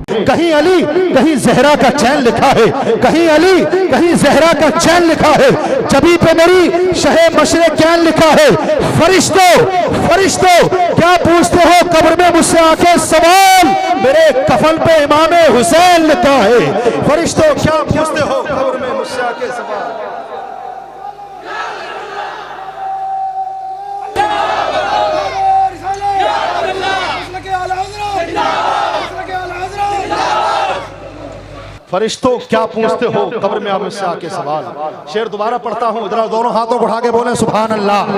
कहीं अली कहीं जहरा का चैन लिखा है, कहीं अली कहीं जहरा का चैन लिखा है, जबी पे मेरी शहे मशरे कैन लिखा है। फरिश्तों फरिश्तों क्या पूछते हो कब्र में मुझसे आके सवाल, मेरे कफन पे इमामे हुसैन लिखा है। फरिश्तों क्या पूछते हो कब्र में मुझसे आके सवाल। फरिश्तों क्या पूछते हो कब्र में आप मुझसे आके सवाल। शेर दोबारा पढ़ता हूँ, इधर दोनों हाथों को उठा के बोले सुभान अल्लाह।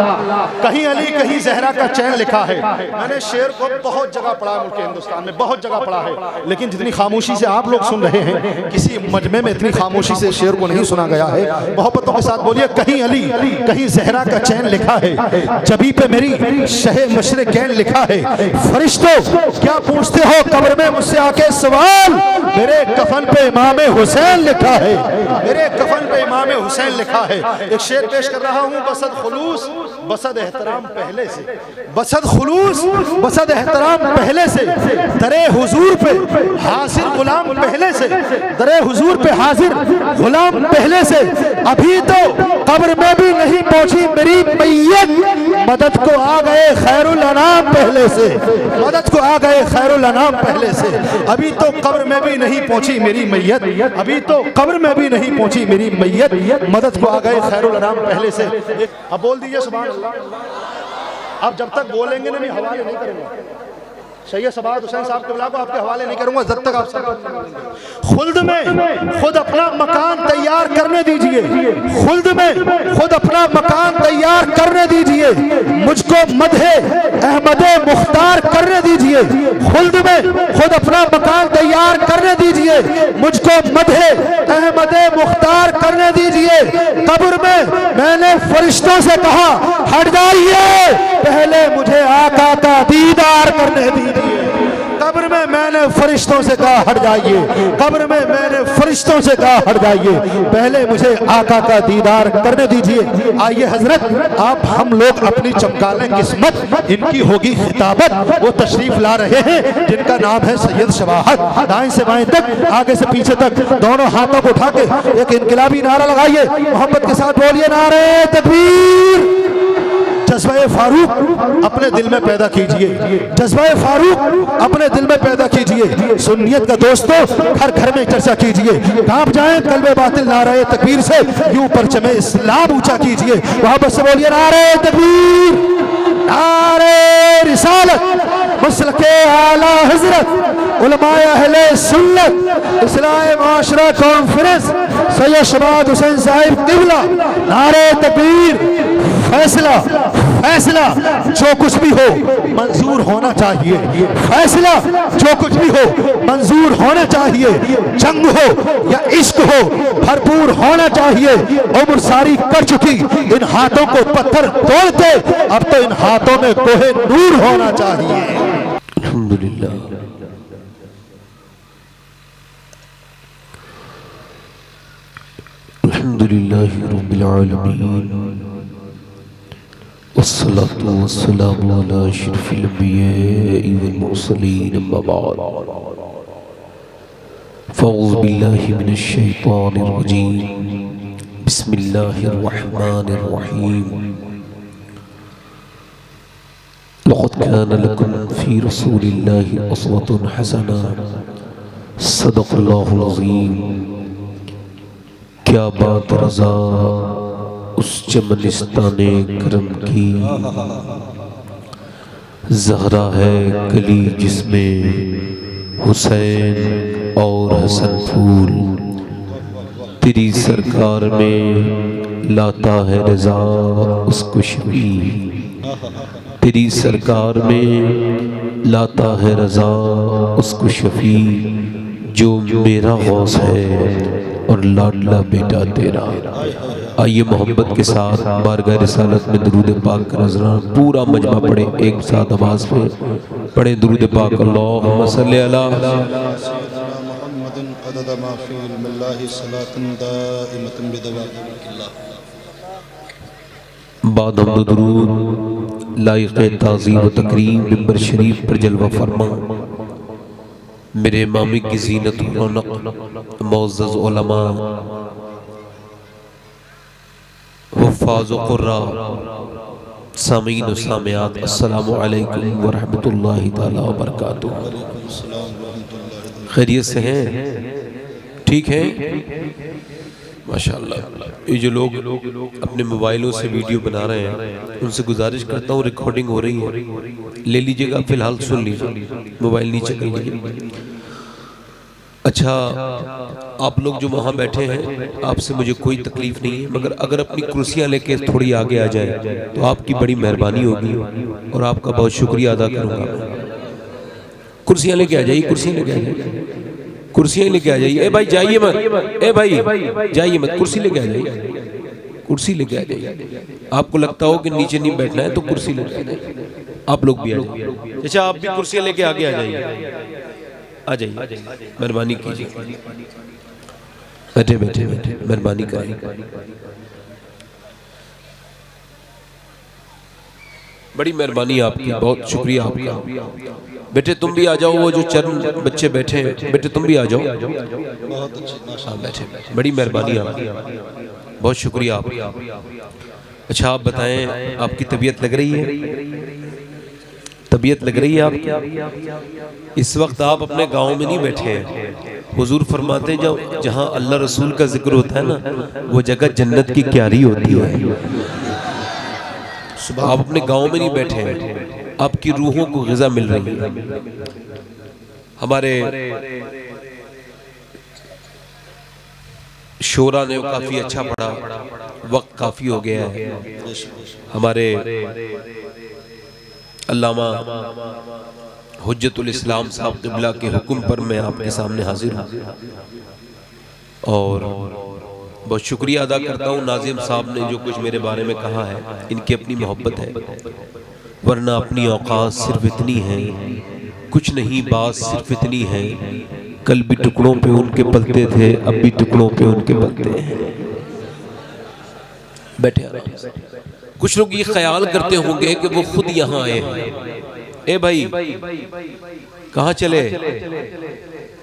कहीं अली कहीं जहरा का चैन लिखा है। मैंने शेर को बहुत जगह पढ़ा है, मुल्क हिंदुस्तान में बहुत जगह पढ़ा है, लेकिन जितनी खामोशी से आप लोग सुन रहे हैं किसी मजमे में इतनी खामोशी से शेर को नहीं सुना गया है। मोहब्बतों के साथ बोलिए, कहीं अली कहीं जहरा का चैन लिखा है, जबी पे मेरी शहे मशरे कैन लिखा है। फरिश्तों क्या पूछते हो कब्र में मुझसे आके सवाल, मेरे कफन पे इमामे हुसैन लिखा है, मेरे कफन पे इमामे हुसैन लिखा है। एक शेर पेश कर रहा हूँ, बसद खुलूस बसद एहतराम पहले से, बसद खुलूस बसद एहतराम पहले से, दरे हुजूर पे हाजिर गुलाम पहले से, दरे हुजूर पे हाजिर गुलाम पहले से। अभी तो कब्र में भी नहीं पहुंची मेरी मैयत, मदद को आ गए खैरुल अनाम पहले से, मदद को आ गए खैरुल अनाम पहले से। अभी तो कब्र में भी नहीं पहुंची मेरी मैयत, अभी तो कब्र में भी नहीं पहुंची मेरी मैयत, मदद को आ गए खैरुल अनाम पहले से। अब बोल दीजिए सुभान अल्लाह। अब जब तक बोलेंगे ना मैं हवाले नहीं करूंगा, सैयद सबात हुसैन साहब क़िबला को आपके हवाले नहीं करूंगा जब तक आप सब खुल्द में खुद अपना मकान तैयार करने दीजिए, खुल्द में खुद अपना मकान तैयार करने दीजिए, मुझको मदहे अहमदे मुख्तार करने दीजिए, खुल्द में खुद अपना मकान तैयार करने दीजिए, मुझको मदहे अहमदे मुख्तार करने दीजिए। कब्र में मैंने फरिश्तों से कहा हट जाइए, पहले मुझे आका का दीदार करने दीजिए। कब्र में मैंने फरिश्तों से कहा हट जाइए, कब्र में मैंने फरिश्तों से कहा हट जाइए, पहले मुझे आका का दीदार करने दीजिए। आइए हजरत आप हम लोग अपनी चमकाने किस्मत, इनकी होगी खिताबत। वो तशरीफ ला रहे हैं जिनका नाम है सैयद शवाहत। दाएं से बाएं तक, आगे से पीछे तक दोनों हाथों को उठा के एक इनकलाबी नारा लगाइए, मोहब्बत के साथ बोलिए नारे तकबीर। जज्बा फारूक अपने दिल में पैदा कीजिए, जज्बा फारूक अपने दिल में पैदा कीजिए। सुन्नियत का दोस्तों हर घर में चर्चा कीजिए, कांप जाए कल्बे बातिल नारे तकबीर से, यूं परचमे इस्लाम ऊंचा कीजिए। वहां पर से बोलिए नारे तकबीर, नारे रिसालत, मसलके आला हजरत, उलमाए अहले सुन्नत, इस्लाह माशरा कॉन्फ्रेंस, सैयद शबात हुसैन साहिब क़िबला। नारे तकबीर। फैसला फैसला जो कुछ भी हो मंजूर होना चाहिए, फैसला जो कुछ भी हो मंजूर होना चाहिए। जंग हो या इश्क हो भरपूर होना चाहिए। उम्र सारी कर चुकी इन हाथों को पत्थर तोड़ते, अब तो इन हाथों में कोहे नूर होना चाहिए। अल्हम्दुलिल्लाह। अल्हम्दुलिल्लाहि रब्बिल आलमीन, वस्सलातु वस्सलामु अला अशरफिल अंबिया'i वल मुरसलीन, अम्मा बाद। फ़अऊज़ु बिल्लाहि मिनश शैतानिर रजीम, बिस्मिल्लाहिर रहमानिर रहीम। लक़द कान लकुम फ़ी रसूलिल्लाहि उसवतुन हसना, सदक़ल्लाहुल अज़ीम। क्या बात रज़ा उस चमनिस्ताने करम की, ज़हरा है कली जिसमें हुसैन और हसन फूल, तेरी सरकार में लाता है रज़ा उसको शफी, तेरी सरकार में लाता है रज़ा उसको शफी, जो मेरा गौस है और लाडला बेटा तेरा। आइए मोहब्बत के साथ बारगाह रिसालत में दुरूद पाक का नजराना पूरा मजमा पढ़े, एक साथ आवाज में पढ़े दुरूद पाक। अल्लाहुम्मा सल्ली अला मुहम्मदिन अदद मा फी इल्मिल्लाहि सलातन दाइमतन बिदवाम। बाद हमद दुरूद लाइक़ ताज़ीम व तकरीम मिंबर शरीफ पर जलवा फरमा। मेरे मामी की जीनत रौनक मुअज़्ज़ज़ उलमा वफ़ाज़ क़ुर्रा सामीन व सामियात अस्सलामु अलैकुम व रहमतुल्लाहि तआला व बरकातुहू। खैरियत से हैं? ठीक है माशाअल्लाह। ये जो लोग अपने मोबाइलों से वीडियो बना रहे हैं उनसे गुजारिश करता हूँ, रिकॉर्डिंग हो रही है, ले लीजिएगा, फ़िलहाल सुन लीजिए, मोबाइल नीचे कर लीजिए। अच्छा, आप लोग जो वहाँ बैठे हैं आपसे मुझे कोई तकलीफ़ नहीं है, मगर अगर अपनी कुर्सियाँ लेके थोड़ी आगे आ जाए तो आपकी बड़ी मेहरबानी होगी और आपका बहुत शुक्रिया अदा करूँगा। कुर्सियाँ लेके आ जाइए, कुर्सियाँ लेके आ जाइए, कुर्सियाँ लेके आ जाइए। ए भाई जाइए मत, ए भाई जाइए मत, कुर्सी लेके आ जाइए, कुर्सी लेके आ जाइए। आपको लगता हो कि नीचे नहीं बैठना है तो कुर्सी लेके आ जाइए। आप लोग भी आ जाइए। अच्छा, आप भी कुर्सियाँ लेके आगे आ जाइए, आ जाइए, मेहरबानी कीजिए। बैठे बैठे बैठे, मेहरबानी करें। बड़ी मेहरबानी आपकी, बहुत शुक्रिया आपका। बेटे तुम भी आ जाओ, वो जो चरण बच्चे बैठे हैं, बेटे तुम भी आ जाओ। बैठे, बड़ी मेहरबानी आपकी, बहुत शुक्रिया आपका। अच्छा, आप बताएं, आपकी तबीयत लग रही है? तबीयत लग रही है आपकी? इस वक्त आप अपने गांव में नहीं बैठे हैं। हुजूर फरमाते हैं जब जहां अल्लाह रसूल का जिक्र होता है ना, वो जगह जन्नत की क्यारी होती है। आप अपने गांव में नहीं बैठे हैं, आपकी रूहों को ग़िज़ा मिल रही है। हमारे शोरा ने काफ़ी अच्छा पढ़ा, वक्त काफ़ी हो गया है। हमारे अल्लामा हुज्जतुल इस्लाम साहब क़िबला के हुक्म पर मैं आपके सामने हाजिर हूँ और बहुत शुक्रिया अदा करता हूँ नाज़िम साहब ने जो कुछ मेरे बारे में कहा है, इनकी अपनी मोहब्बत है, वरना अपनी औकात सिर्फ इतनी है, कुछ नहीं बात सिर्फ इतनी है, कल भी टुकड़ों पे उनके पलते थे, अब भी टुकड़ों पे उनके पलते हैं। बैठे कुछ लोग ये ख्याल करते होंगे कि वो खुद यहाँ आए हैं। ए भाई कहाँ चले?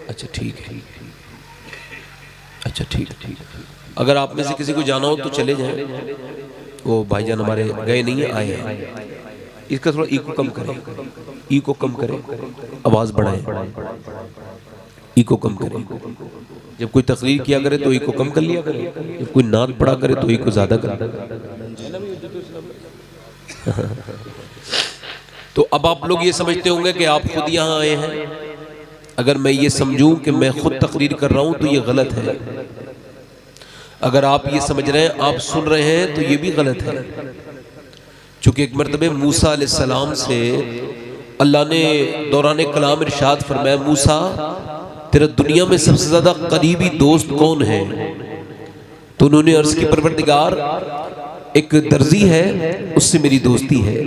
अच्छा ठीक है, अच्छा ठीक है। अगर आप में से किसी को जाना हो तो चले जाएं। वो भाईजान हमारे गए नहीं है, आए हैं। इसका थोड़ा इको कम करें, इको कम करें, आवाज़ बढ़ाएं, इको कम करें। जब कोई तकरीर किया करे तो इको कम कर लिया करे, जब कोई नात पढ़ा करे तो इको ज़्यादा करे। तो अब आप लोग ये समझते होंगे कि आप खुद यहाँ आए हैं। अगर मैं ये समझूं कि मैं खुद तकरीर कर रहा हूँ तो ये गलत है। अगर आप ये समझ रहे हैं, आप सुन रहे हैं, तो ये भी गलत है। चूँकि एक मरतबे मूसा अलैहिस्सलाम से अल्लाह ने दौरान कलाम इरशाद फरमाया, मूसा तेरा दुनिया में सबसे ज़्यादा करीबी दोस्त कौन है? तो उन्होंने अर्ज़ की, परवरदिगार एक दर्जी है, उससे मेरी दोस्ती है।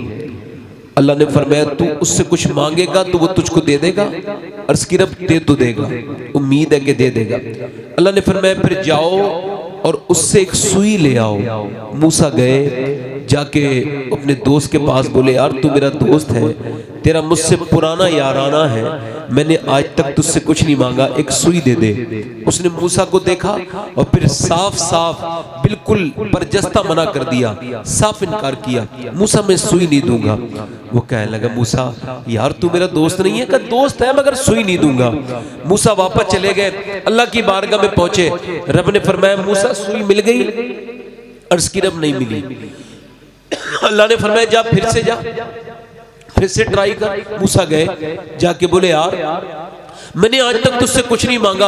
अल्लाह ने फरमाया तू उससे कुछ मांगेगा तो वो तुझको दे देगा। अर्ज़ की रब दे तो देगा, उम्मीद है कि दे देगा। अल्लाह ने फरमाया फिर जाओ और उससे एक सुई ले आओ। मूसा गए, जाके अपने दोस्त के पास बोले, यार तू मेरा दोस्त है, तेरा मुझसे पुराना याराना है, मैंने आज तक तुझसे कुछ नहीं मांगा, एक सुई दे दे। उसने मूसा को देखा और फिर साफ साफ बिल्कुल बरजस्ता मना कर दिया, साफ इनकार किया, मूसा मैं सुई नहीं दूंगा। वो कहने लगा, मूसा यार तू मेरा दोस्त नहीं है? कहा दोस्त है मगर सुई नहीं दूंगा। मूसा वापस चले गए, अल्लाह की बारगाह में पहुंचे। रब ने फरमाया मूसा सुई मिल गई? अर्ज़ की रब नहीं मिली। अल्लाह ने फरमाया जा फिर से जा, फिर से ट्राई कर। मूसा गए, जाके बोले यार मैंने आज तक तुझसे कुछ नहीं मांगा,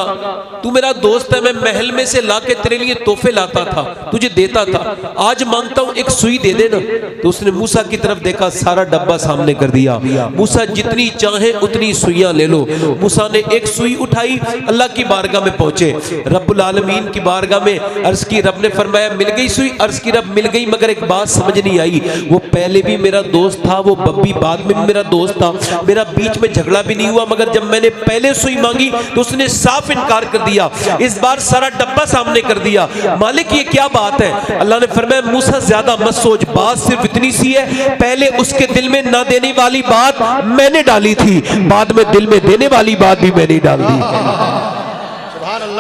तू मेरा दोस्त है, मैं महल में से लाके तेरे लिए तोहफे लाता था, तुझे देता था, आज मांगता हूँ एक सुई दे देना। तो उसने मूसा की तरफ देखा, सारा डब्बा सामने कर दिया। मूसा जितनी चाहे उतनी सुइयां ले लो। मूसा ने एक सुई उठाई, अल्लाह की बारगाह में पहुंचे, रब्बुल आलमीन की बारगाह में अर्ज की। रब ने फरमाया मिल गई सुई? अर्ज की रब मिल गई, मगर एक बात समझ नहीं आई, वो पहले भी मेरा दोस्त था, वो बब्बी बाद में भी मेरा दोस्त था, मेरा बीच में झगड़ा भी नहीं हुआ, मगर जब मैंने पहले फिर सुई मांगी तो उसने साफ इनकार कर दिया। इस बार सारा डब्बा सामने कर दिया। मालिक ये क्या बात है? अल्लाह ने फरमाया मूसा ज्यादा मत सोच, बात सिर्फ इतनी सी है, पहले उसके दिल में ना देने वाली बात मैंने डाली थी, बाद में दिल में देने वाली बात भी मैंने डाल दी।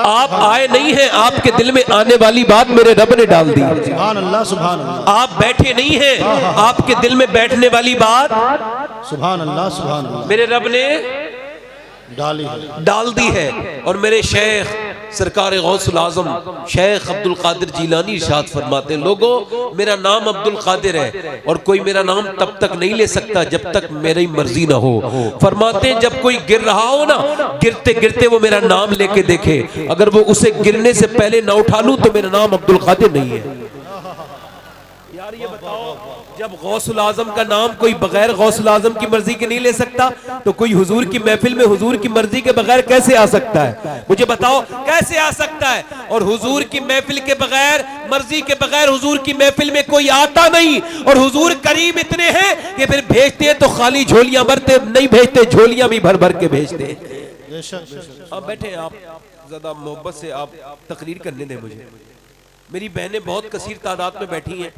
आप आए नहीं हैं, आपके दिल में आने वाली बात मेरे रब ने डाल दी। सुभान अल्लाह, सुभान अल्लाह। आप बैठे नहीं हैं, आपके दिल में बैठने वाली बात सुभान अल्लाह, सुभान अल्लाह मेरे रब ने डाल दी है। और मेरे शेख सरकार गौसुल आजम शेख अब्दुल कादिर जीलानी इरशाद फरमाते हैं, लोगों मेरा नाम अब्दुल कादिर है और कोई मेरा नाम तब तक नहीं ले सकता जब तक मेरी मर्जी ना हो। फरमाते हैं जब कोई गिर रहा हो ना, गिरते गिरते वो मेरा नाम लेके देखे, अगर वो उसे गिरने से पहले ना उठा लूं तो मेरा नाम अब्दुल कादिर नहीं है। यार ये बताओ, जब गौसुल आजम का नाम कोई बगैर गौसुल आजम की मर्जी के नहीं ले सकता, तो कोई हुजूर की महफिल में हुजूर की मर्जी के बगैर कैसे आ सकता है? मुझे बताओ कैसे आ सकता है? और हुजूर की महफिल के बगैर, मर्जी के बगैर हुजूर की महफिल में कोई आता नहीं। और हुजूर करीम इतने हैं कि फिर भेजते हैं तो खाली झोलियां भरते नहीं, भेजते झोलियां भी भर भर के भेजते हैं। आप बैठे, आप ज्यादा मोहब्बत से आप तकरीर करने दें मुझे। मेरी बहनें बहुत कसीर तादाद में बैठी हैं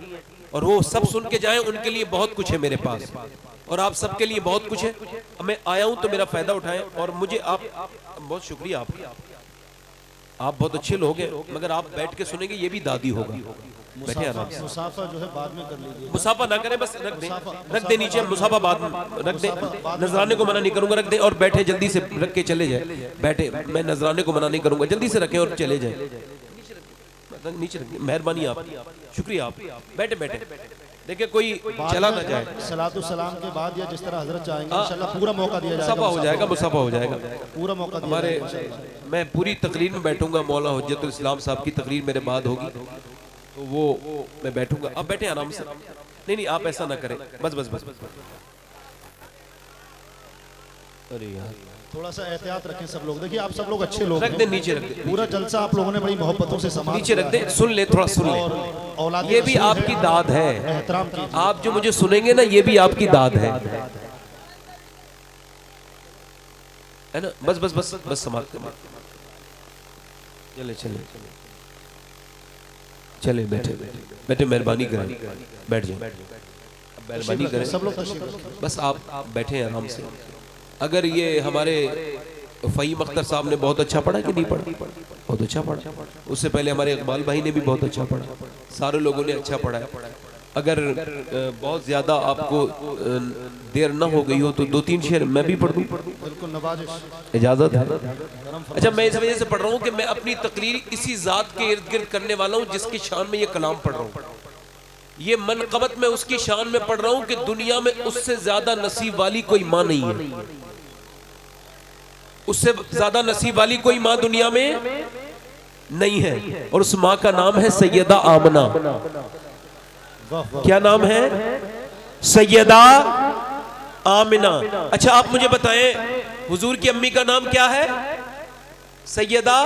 और वो सब सुन के जाएं, उनके लिए बहुत कुछ है मेरे पास और आप सबके लिए बहुत कुछ है। मैं आया हूं तो मेरा फायदा उठाएं। और मुझे आप बहुत शुक्रिया, आप बहुत अच्छे लोग हैं, मगर आप बैठ के सुनेंगे ये भी दादी होगा। बैठे आराम से। मुसाफा जो है बाद में कर लीजिए। मुसाफा ना करें, बस रख दे नीचे, मुसाफा बाद में रख दे। नजराने को मना नहीं करूंगा, रख दे और बैठे जल्दी से रख के चले जाए। बैठे, मैं नजराने को मना नहीं करूंगा, जल्दी से रखें और चले जाए। नीचे रखिए, मेहरबानी आप, शुक्रिया आप। बैठे बैठे देखिए कोई चला ना जाए। सलातु सलाम के बाद या जिस तरह हजरत चाहेंगे इंशाल्लाह पूरा मौका दिया जाएगा। मुसाफा हो जाएगा, मुसाफा हो जाएगा, पूरा मौका हमारे। मैं पूरी तकरीर में बैठूंगा, मौला हुज्जतुल इस्लाम साहब की तकरीर मेरे बाद होगी तो वो मैं बैठूंगा। आप बैठे आराम से। नहीं नहीं, आप ऐसा ना करें, बस बस बस बस। अरे यार थोड़ा सा एहतियात रखें सब लोग। देखिए आप सब लोग अच्छे लोग रख दे, नीचे रख दे। पूरा जलसा आप लोगों ने बड़ी मोहब्बतों से समाप्त नीचे रख दे, सुन ले, थोड़ा सुन ले। औलाद ये भी आपकी दाद है, एहतराम कीजिए। आप जो मुझे सुनेंगे ना, ये भी आपकी दाद है ना। बस बस बस बस समाप्त कर, चले चले चले, बैठे बैठे, मेहरबानी करें, बैठ जाए, मेहरबानी करें सब लोग तशरीफ रखें। बस आप बैठे आराम से। अगर ये हमारे फ़हीम अख्तर साहब ने बहुत अच्छा पढ़ा कि नहीं पढ़ा? बहुत अच्छा पढ़ा। उससे पहले हमारे इकबाल भाई ने भी बहुत अच्छा पढ़ा, सारे लोगों ने अच्छा पढ़ा है। अगर बहुत ज़्यादा आपको देर न हो गई हो तो 2-3 शेर मैं भी पढ़ दूँ? बिल्कुल, नवाजिश, इजाज़त है? अच्छा, मैं इस वजह से पढ़ रहा हूँ कि मैं अपनी तकरीर इसी ज़ात के इर्द गिर्द करने वाला हूँ जिसकी शान में ये कलाम पढ़ रहा हूँ। ये मनक़बत में उसकी शान में पढ़ रहा हूँ कि दुनिया में उससे ज़्यादा नसीब वाली कोई माँ नहीं है, उससे ज़्यादा नसीब वाली कोई माँ दुनिया में नहीं है। और उस माँ का नाम है सैयदा आमना। क्या नाम है? सैयदा आमिना। अच्छा, आप मुझे बताएं, हुजूर की अम्मी का नाम क्या है? सैयदा।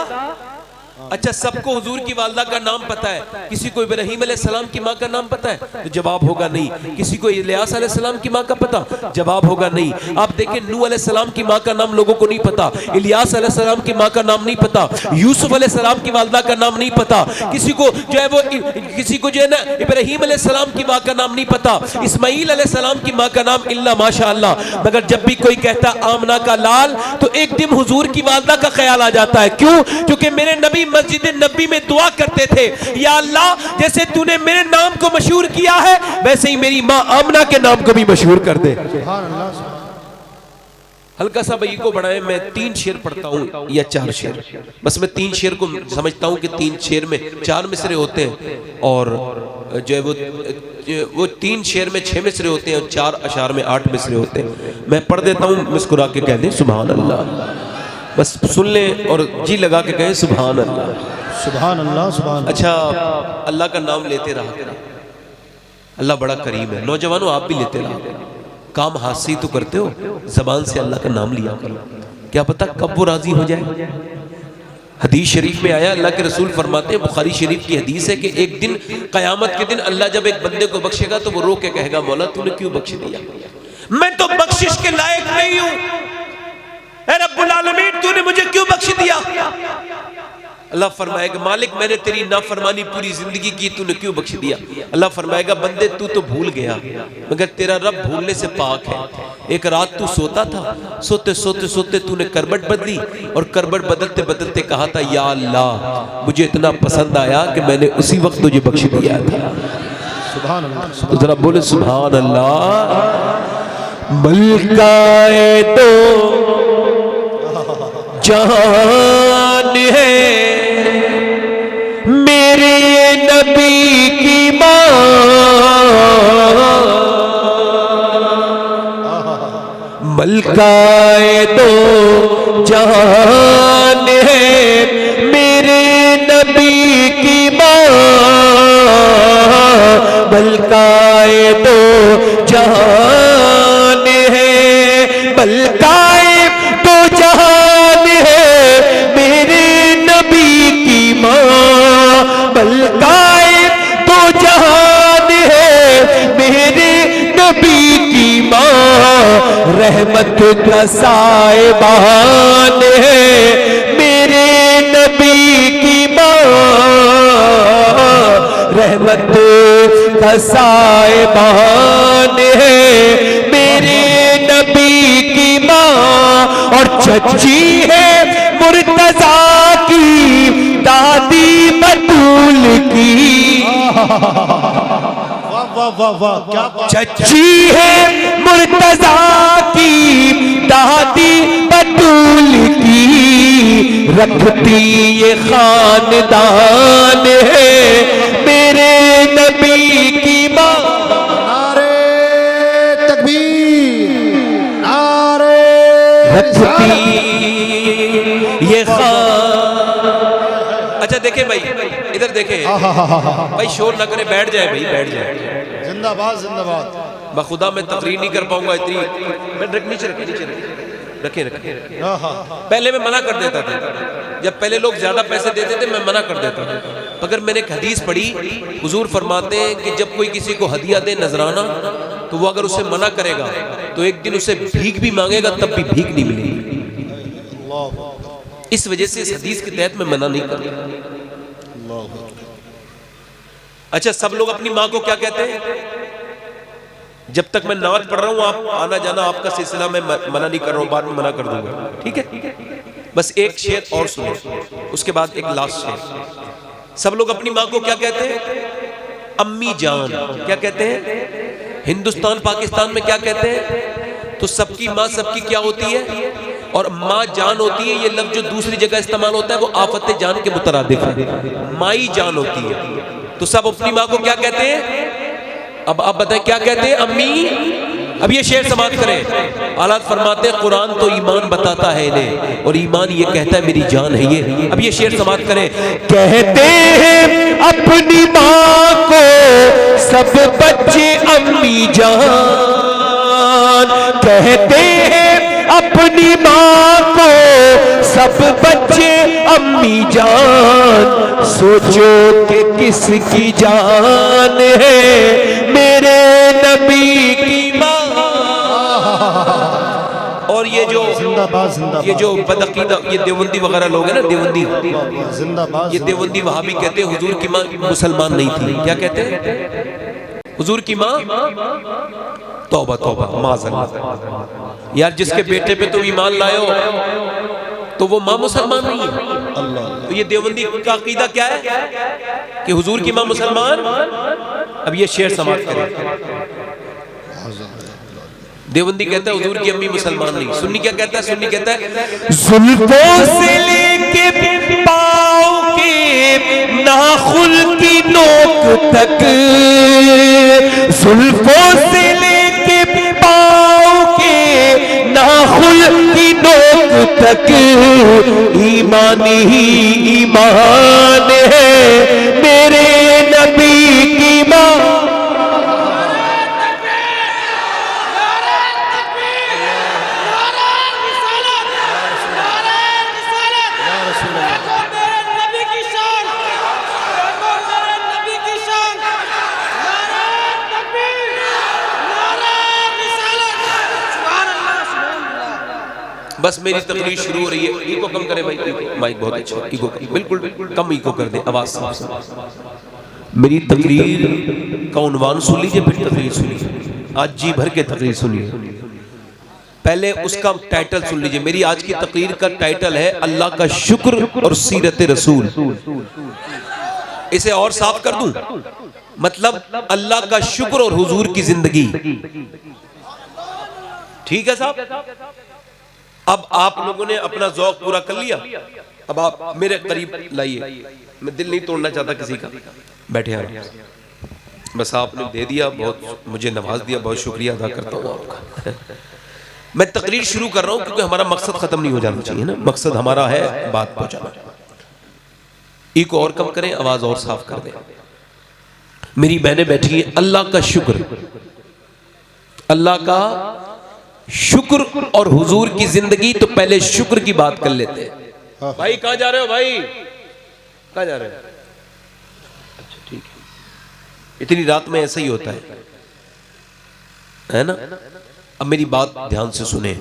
अच्छा, सबको हुजूर की वालदा का नाम पता है, किसी को इब्राहीम अलैहिस्सलाम की माँ का नाम पता है? तो जवाब होगा नहीं। किसी को इलियास अलैहिस्सलाम की माँ का पता? जवाब होगा नहीं। आप देखें, नूह अलैहिस्सलाम की माँ का नाम लोगों को नहीं पता, इलियास अलैहिस्सलाम की माँ का नाम नहीं पता, यूसुफ अलैहिस्सलाम की वालदा का नाम नहीं पता, किसी को जो है वो ना इब्राहीम अलैहिस्सलाम की माँ का नाम नहीं पता, इस्माईल अलैहिस्सलाम की माँ का नाम इल्ला माशाअल्लाह। मगर जब भी कोई कहता आमना का लाल, तो एक दिन हुजूर की वालदा का ख्याल आ जाता है। क्यों? क्योंकि मेरे नबी मस्जिद नबी में दुआ करते थे, या अल्लाह जैसे तूने मेरे नाम को मशहूर किया है वैसे ही मेरी माँ आमना के नाम को भी मशहूर कर दे। हल्का सा भाई को बढ़ाए, मैं 3 शेर पढ़ता हूँ या 4 शेर, बस मैं 3 शेर को समझता हूँ कि 3 शेर में 4 मिसरे होते हैं और जो है वो 3 शेर में 6 मिसरे होते हैं और 4 अशार में 8 मिसरे होते हैं। मैं पढ़ देता हूँ, मुस्कुरा के कह दे सुभान अल्लाह, बस सुन ले और जी लगा के कहे सुभान अल्लाह, सुभान अल्लाह, सुभान। अच्छा, अल्लाह का नाम लेते रहा करो, अल्लाह बड़ा करीम है। नौजवानों, आप भी लेते रहा करो, काम हाथ से ही तो करते हो, जबान से अल्लाह का नाम लिया करो, क्या पता कब वो राजी हो जाए। हदीस शरीफ में आया, अल्लाह के रसूल फरमाते हैं, बुखारी शरीफ की हदीस है कि एक दिन क़यामत के दिन अल्लाह जब एक बंदे को बख्शेगा तो वो रो के कहेगा, मौला तूने क्यों बख्श दिया, मैं तो बख्शिश के लायक नहीं हूं। ऐ रब्बुल आलमीन तूने मुझे क्यों बख्श दिया? अल्लाह फरमाएगा मालिक मैंने तेरी नाफरमानी पूरी जिंदगी की, तूने क्यों बख्श दिया? अल्लाह फरमाएगा बंदे तू तो भूल गया, मगर तेरा रब भूलने से पाक है। एक रात तू सोता था, सोते सोते सोते तूने करबट बदली और करबट बदलते बदलते कहा था या अल्लाह मुझे इतना पसंद आया कि मैंने उसी वक्त तुझे बख्श दिया था। सुभान अल्लाह। तो जरा बोले सुभान अल्लाह। मलकाए तो जान है मेरे नबी की माँ, मलकाए तो जान है मेरे नबी की माँ, मलकाए तो जान है, मलकाए तो जान है मेरे नबी की माँ, मलकाए तो जान है मेरे नबी की माँ, रहमत का साहिबान है मेरे नबी की माँ, रहमत का साहिबान है मेरे नबी की माँ, और चची है मुर्तजा की दादी बतूल की, वाह वाह वाह क्या बात। चची है मुर्तजा की दादी बतूल की, रखती ये खानदान है मेरे नबी की माँ। नारे तकबीर, नारे रखती ये अच्छा देखें भाई, इधर देखें भाई, शोर ना करें, बैठ जाए भाई, बैठ जाए। जिंदाबाद जिंदाबाद। बखुदा मैं तकरीर नहीं कर पाऊंगा इतनी, मैं नीचे रखें, नीचे रखें, रखें। पहले मैं मना कर देता था, जब पहले लोग ज्यादा पैसे देते थे मैं मना कर देता था, मगर मैंने एक हदीस पढ़ी, हुजूर फरमाते हैं कि जब कोई किसी को हदिया दे नजराना, तो वो अगर उसे मना करेगा तो एक दिन उसे भीख भी मांगेगा तब भी भीख नहीं मिलेगी। इस वजह से इस हदीस के तहत मैं मना नहीं करता। अच्छा, सब लोग अपनी माँ को क्या कहते हैं? जब तक मैं नात पढ़ रहा हूं आप आना जाना आपका सिलसिला, मैं मना नहीं कर रहा हूं, बाद में मना कर दूंगा, ठीक है? बस एक शेर और सुनो, उसके बाद एक लास्ट शेर। सब लोग अपनी माँ को क्या कहते हैं? अम्मी जान। क्या कहते हैं? हिंदुस्तान पाकिस्तान में क्या कहते हैं? तो सबकी माँ सबकी क्या होती है? और माँ जान होती है, ये लफ्ज जो दूसरी जगह इस्तेमाल होता है वो आफत जान के मुतरादिफ है, माई जान होती है। तो सब अपनी माँ को क्या कहते हैं? अब आप बताएं क्या कहते हैं? अम्मी। अब ये शेर समाप्त करें। आलात फरमाते हैं कुरान तो ईमान बताता है इन्हें, और ईमान ये कहता है मेरी जान है ये। अब ये शेर समाप्त करें। कहते हैं अपनी माँ को सब बच्चे अम्मी जान, कहते हैं अपनी माँ को सब बच्चे अम्मी जान, सोचो कि किसकी जान है मेरे नबी की माँ। और ये जो जिंदाबाद ये जो बदअकीदा ये देवबंदी वगैरह लोग हैं ना, देवबंदी, जिंदाबाद, ये देवबंदी वहाबी कहते हैं हुजूर की माँ मुसलमान नहीं थी। क्या कहते हैं? हुजूर की माँ, तौबा तौबा माज़अल्लाह, यार जिसके बेटे पे तुम ईमान लाए हो तो वो माँ मुसलमान नहीं है। तो ये देवबंदी का अकीदा क्या है कि हुजूर की माँ मुसलमान। अब ये शेर समाप्त करें। देवबंदी कहता है हुजूर की अम्मी मुसलमान नहीं। सुन्नी क्या कहता है? सुन्नी कहता है जुल्फों से लेके पाँव के नाखुन की नोक तक, जुल्फों से लेके पाँव के नाखुन की नोक तक, ईमान ही ईमान है मेरे नबी की माँ। बस मेरी तकरीर शुरू हो रही है। इको कम करें भाई, इको, माइक बहुत अच्छा, इको बिल्कुल बिल्कुल कम इको कर दें, आवाज साफ। मेरी तकरीर का उन्वान सुन लीजिए, फिर तकरीर सुनिए। आज जी भर के तकरीर सुनिए, पहले उसका टाइटल सुन लीजिए। मेरी आज की तकरीर का टाइटल है अल्लाह का शुक्र और सीरत रसूल। इसे और साफ कर दूं, मतलब अल्लाह का शुक्र और हुजूर की जिंदगी। ठीक है साहब, अब आप लोगों ने अपना ज़ौक़ पूरा कर लिया, अब आप मेरे करीब लाइए। मैं दिल नहीं तोड़ना चाहता किसी का, बैठे हैं, बस आपने दे दिया, बहुत मुझे नवाज दिया, बहुत शुक्रिया अदा करता हूँ आपका। मैं तकरीर शुरू कर रहा हूँ क्योंकि हमारा मकसद खत्म नहीं हो जाना चाहिए ना, मकसद हमारा है बात पहुंचाना। इको और कम करें, आवाज और साफ कर दें। मेरी बहनें बैठी हैं, अल्लाह का शुक्र, अल्लाह का शुक्र और हुजूर की जिंदगी। तो पहले शुक्र की बात कर लेते हैं। भाई कहां जा रहे हो, भाई कहां जा रहे हो? अच्छा ठीक है, इतनी रात में ऐसा ही होता है ना। अब मेरी बात ध्यान से सुने,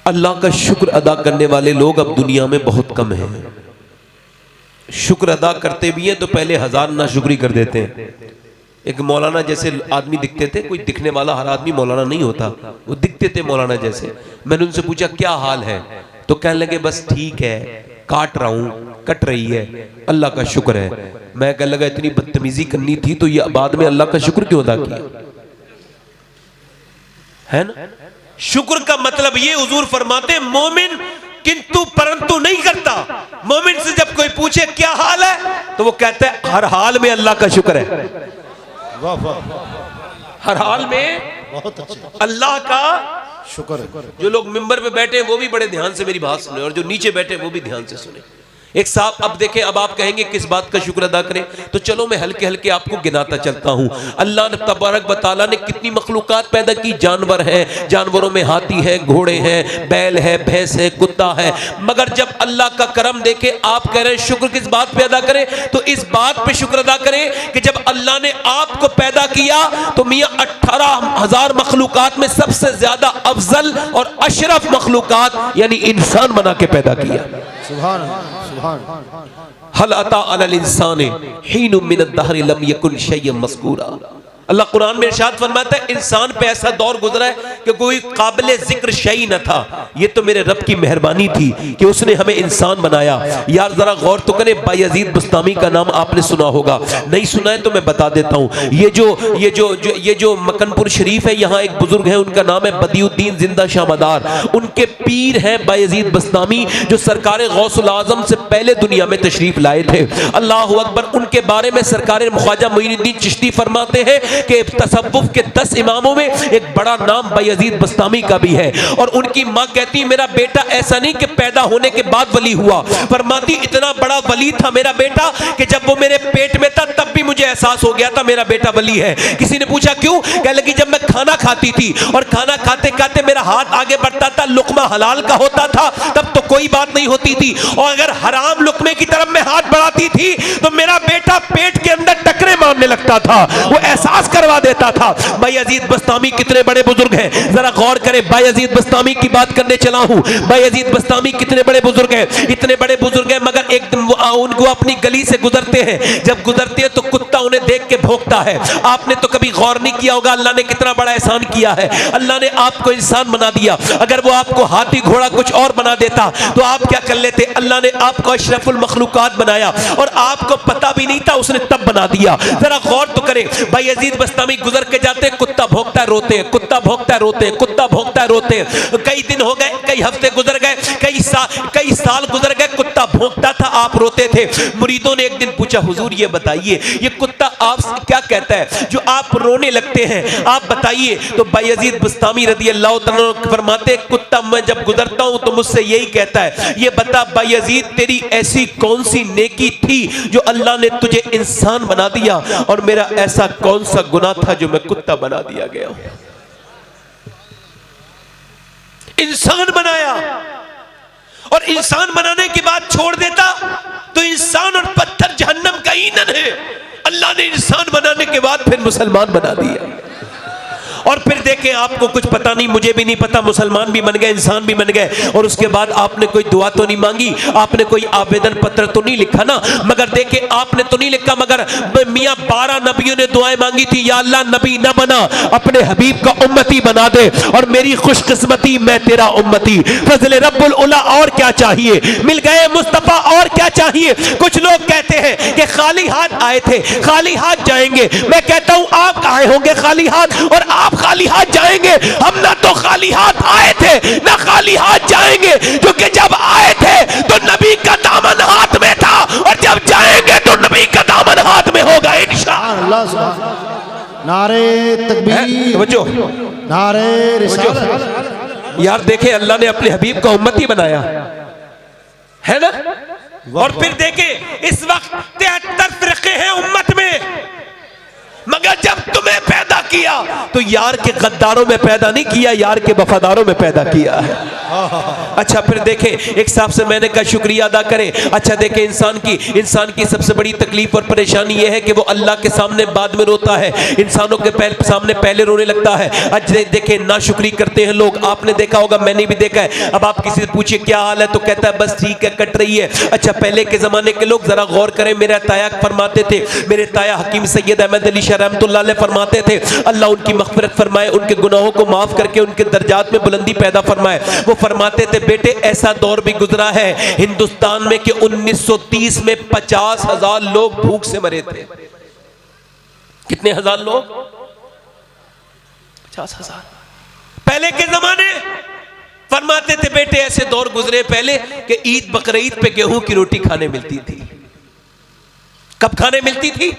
अल्लाह का शुक्र अदा करने वाले लोग अब दुनिया में बहुत कम हैं। शुक्र अदा करते भी हैं तो पहले 1000 नाशुक्री कर देते हैं। एक मौलाना जैसे आदमी दिखते थे, कोई दिखने वाला हर आदमी मौलाना नहीं होता, वो दिखते थे मौलाना जैसे। मैंने उनसे पूछा क्या हाल है, तो कहने लगे बस ठीक है, काट रहा हूं, कट रही है, अल्लाह का शुक्र है। मैं कहने लगा इतनी बदतमीजी करनी थी तो ये बाद में अल्लाह का शुक्र क्यों अदा किया, है ना। शुक्र का मतलब ये हुजूर फरमाते मोमिन किंतु परंतु नहीं करता। मोमिन से जब कोई पूछे क्या हाल है तो वो कहता है हर हाल में अल्लाह का शुक्र है, वाह वाह, हर हाल में बहुत अच्छा, अल्लाह का शुक्र है। जो लोग मिंबर पे बैठे हैं वो भी बड़े ध्यान से मेरी बात सुने, और जो नीचे बैठे वो भी ध्यान से सुने। एक साहब, अब देखें, अब आप कहेंगे किस बात का शुक्र अदा करें, तो चलो मैं हल्के हल्के आपको गिनाता चलता हूं। अल्लाह ने तबारक व तआला ने कितनी मखलूकात पैदा की। जानवर हैं, जानवरों में हाथी है, घोड़े हैं, बैल है, भैंस है, कुत्ता है। मगर जब अल्लाह का करम देखे, आप कह रहे हैं शुक्र किस बात पे अदा करें, तो इस बात पे शुक्र अदा करें कि जब अल्लाह ने आपको पैदा किया तो मियाँ 18,000 मखलूकात में सबसे ज्यादा अफजल और अशरफ मखलूकात यानी इंसान बना के पैदा किया। सुभान सुभान। हल अता अलल इंसाने हीनुम मिनद दहरि लम यकुन शय्यन मज़कूरा। अल्लाह कुरान में इरशाद फरमाता है इंसान पे ऐसा दौर गुजरा है कि कोई काबिल जिक्र शय न था। ये तो मेरे रब की मेहरबानी थी कि उसने हमें इंसान बनाया। यार जरा गौर तो करें, बायजीद बस्तामी का नाम आपने सुना होगा, नहीं सुना है तो मैं बता देता हूँ। ये जो मकनपुर शरीफ है, यहाँ एक बुजुर्ग है, उनका नाम है बदियुद्दीन जिंदा शाहमदार। उनके पीर हैं बायजीद बस्तामी, जो सरकार गौसुल आजम से पहले दुनिया में तशरीफ लाए थे। अल्लाह अकबर। उनके बारे में सरकार ख्वाजा मोइनुद्दीन चिश्ती फरमाते हैं कि तसव्वुफ के 10 इमामों में एक बड़ा नाम बायजीद बस्तामी का भी है। और उनकी माँ कहती है मेरा बेटा ऐसा नहीं कि पैदा होने के बाद वली हुआ, फरमाती इतना बड़ा वली था मेरा बेटा कि जब वो मेरे पेट में था तब भी मुझे एहसास हो गया था मेरा बेटा वली है। किसी ने पूछा क्यों, कहने लगी जब मैं खाना खाती थी और खाना खाते खाते मेरा हाथ आगे बढ़ता था, लुकमा हलाल का होता था, तब तो कोई बात नहीं होती थी, और अगर हराम लुकमे की तरफ मैं हाथ बढ़ाती थी तो मेरा बेटा पेट के अंदर टकरे मारने लगता था, वो एहसास करवा देता था। बायजीद बस्तामी कितने बड़े बुजुर्ग हैं, जरा गौर करें। बायजीद बस्तामी की बात करने चला हूं। बायजीद बस्तामी कितने बड़े बुजुर्ग हैं, इतने बड़े बुजुर्ग हैं, मगर एक दिन उनको अपनी गली से गुजरते हैं। जब गुजरते हैं तो कुत्ता उन्हें देख के भौंकता है। आपने तो कभी गौर नहीं किया होगा अल्लाह ने कितना बड़ा एहसान किया है। अल्लाह ने आपको इंसान बना दिया, अगर वो आपको हाथी घोड़ा कुछ और बना देता तो आप क्या कर लेते। अल्लाह ने आपको अशरफुल मखलूकात बनाया और आपको पता भी नहीं था, उसने तब बना दिया। जरा गौर तो करें। बायजीद बस्तामी गुजर के जाते, कुत्ता भौंकता है, रोते हैं, कुत्ता भौंकता है, रोते हैं, कुत्ता भौंकता है, रोते हैं। कई दिन हो गए, कई हफ्ते गुजर गए, कई साल गुजर गए, कुत्ता भौंकता था, आप रोते थे। मुरीदों ने एक दिन पूछा हुजूर ये बताइए ये कुत्ता आपसे क्या कहता है जो आप रोने लगते हैं, आप बताइए। तो बायजीद बस्तामी रज़ी अल्लाह तआला अन्हु फरमाते कुत्ता मैं जब गुजरता हूं तो मुझसे यही कहता है ये बता बायजीद तेरी ऐसी कौन सी नेकी थी जो अल्लाह ने तुझे इंसान बना दिया, और मेरा ऐसा कौन सा गुनाह था जो मैं कुत्ता बना दिया गया हूं। इंसान बनाया और इंसान बनाने के बाद छोड़ देता तो इंसान और पत्थर जहन्नम का ईंधन है। अल्लाह ने इंसान बनाने के बाद फिर मुसलमान बना दिया, और फिर देखें आपको कुछ पता नहीं, मुझे भी नहीं पता, मुसलमान भी बन गए, इंसान भी बन गए, और उसके बाद आपने कोई दुआ तो नहीं मांगी, आपने कोई आवेदन पत्र तो नहीं लिखा ना, मगर देखें आपने तो नहीं लिखा, मगर मियां 12 नबियों ने दुआएं मांगी थी, या अल्लाह नबी ना बना, अपने हबीब का उम्मती बना दे, और मेरी खुशकिस्मती मैं तेरा उम्मती, फजल रब्बुल उला, और क्या चाहिए, मिल गए मुस्तफा, और क्या चाहिए। कुछ लोग कहते हैं कि खाली हाथ आए थे, खाली हाथ जाएंगे, मैं कहता हूं आप आए होंगे खाली हाथ और आप खाली हाथ जाएंगे, हम ना तो खाली हाथ आए थे ना खाली हाथ जाएंगे, क्योंकि जब आए थे तो नबी का दामन हाथ में था, और जब जाएंगे तो नबी का दामन हाथ में होगा इंशाअल्लाह। नारे तकबीर, नारे रिसालत। यार देखे अल्लाह ने अपने हबीब का उम्मती बनाया है ना, और फिर देखे इस वक्त 73 फिरके हैं उम्मत में, मगर जब तुम्हें पैदा किया तो यार के गद्दारों में पैदा नहीं किया, यार के वफादारों में पैदा किया है। अच्छा फिर देखें, एक साहब से मैंने कहा शुक्रिया अदा करें। अच्छा देखें, इंसान की सबसे बड़ी तकलीफ और परेशानी यह है कि वो अल्लाह के सामने बाद में रोता है, इंसानों के सामने पहले रोने लगता है। आज देखें नाशुक्री करते हैं लोग, आपने देखा होगा, मैंने भी देखा है। अब आप किसी से पूछिए क्या हाल है तो कहता है बस ठीक है, कट रही है। अच्छा पहले के जमाने के लोग जरा गौर करें, मेरे ताया फरमाते थे, मेरे ताया हकीम सैयद अहमद अली शाह रहमतुल्लाह अलैह फरमाते थे, अल्लाह उनकी मग़फ़िरत फरमाए, उनके गुनाहों को माफ करके उनके दर्जात में बुलंदी पैदा फरमाए। वो फरमाते थे बेटे ऐसा दौर भी गुजरा है हिंदुस्तान में कि 1930 में 50,000 लोग भूख से मरे थे। कितने हजार लोग? 50,000। पहले के जमाने फरमाते थे बेटे ऐसे दौर गुजरे पहले कि ईद बकरीद पे गेहूं की रोटी खाने मिलती थी। कब खाने मिलती थी?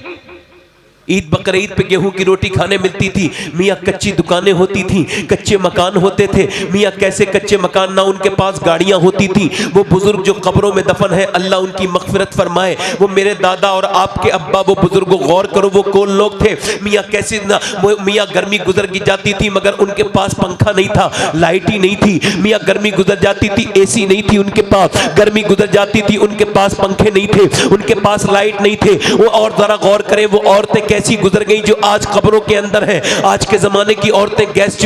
ईद बकरीद पे गेहूं की रोटी खाने मिलती थी। मियाँ कच्ची दुकानें होती थी, कच्चे मकान होते थे। मियाँ कैसे कच्चे मकान, ना उनके पास गाड़ियां होती थी। वो बुजुर्ग जो कब्रों में दफन है, अल्लाह उनकी मग़फ़िरत फरमाए, वो मेरे दादा और आपके अब्बा, वो बुजुर्ग गौर करो वो कौन लोग थे। मियाँ कैसे मियाँ गर्मी गुजर की जाती थी मगर उनके पास पंखा नहीं था, लाइट ही नहीं थी। मियाँ गर्मी गुजर जाती थी, एसी नहीं थी उनके पास, गर्मी गुजर जाती थी, उनके पास पंखे नहीं थे, उनके पास लाइट नहीं थे। वो और जरा गौर करें, वो औरतें कैसी गुजर गई जो आज कब्रों के अंदर हैं। आज के जमाने की औरतें गैस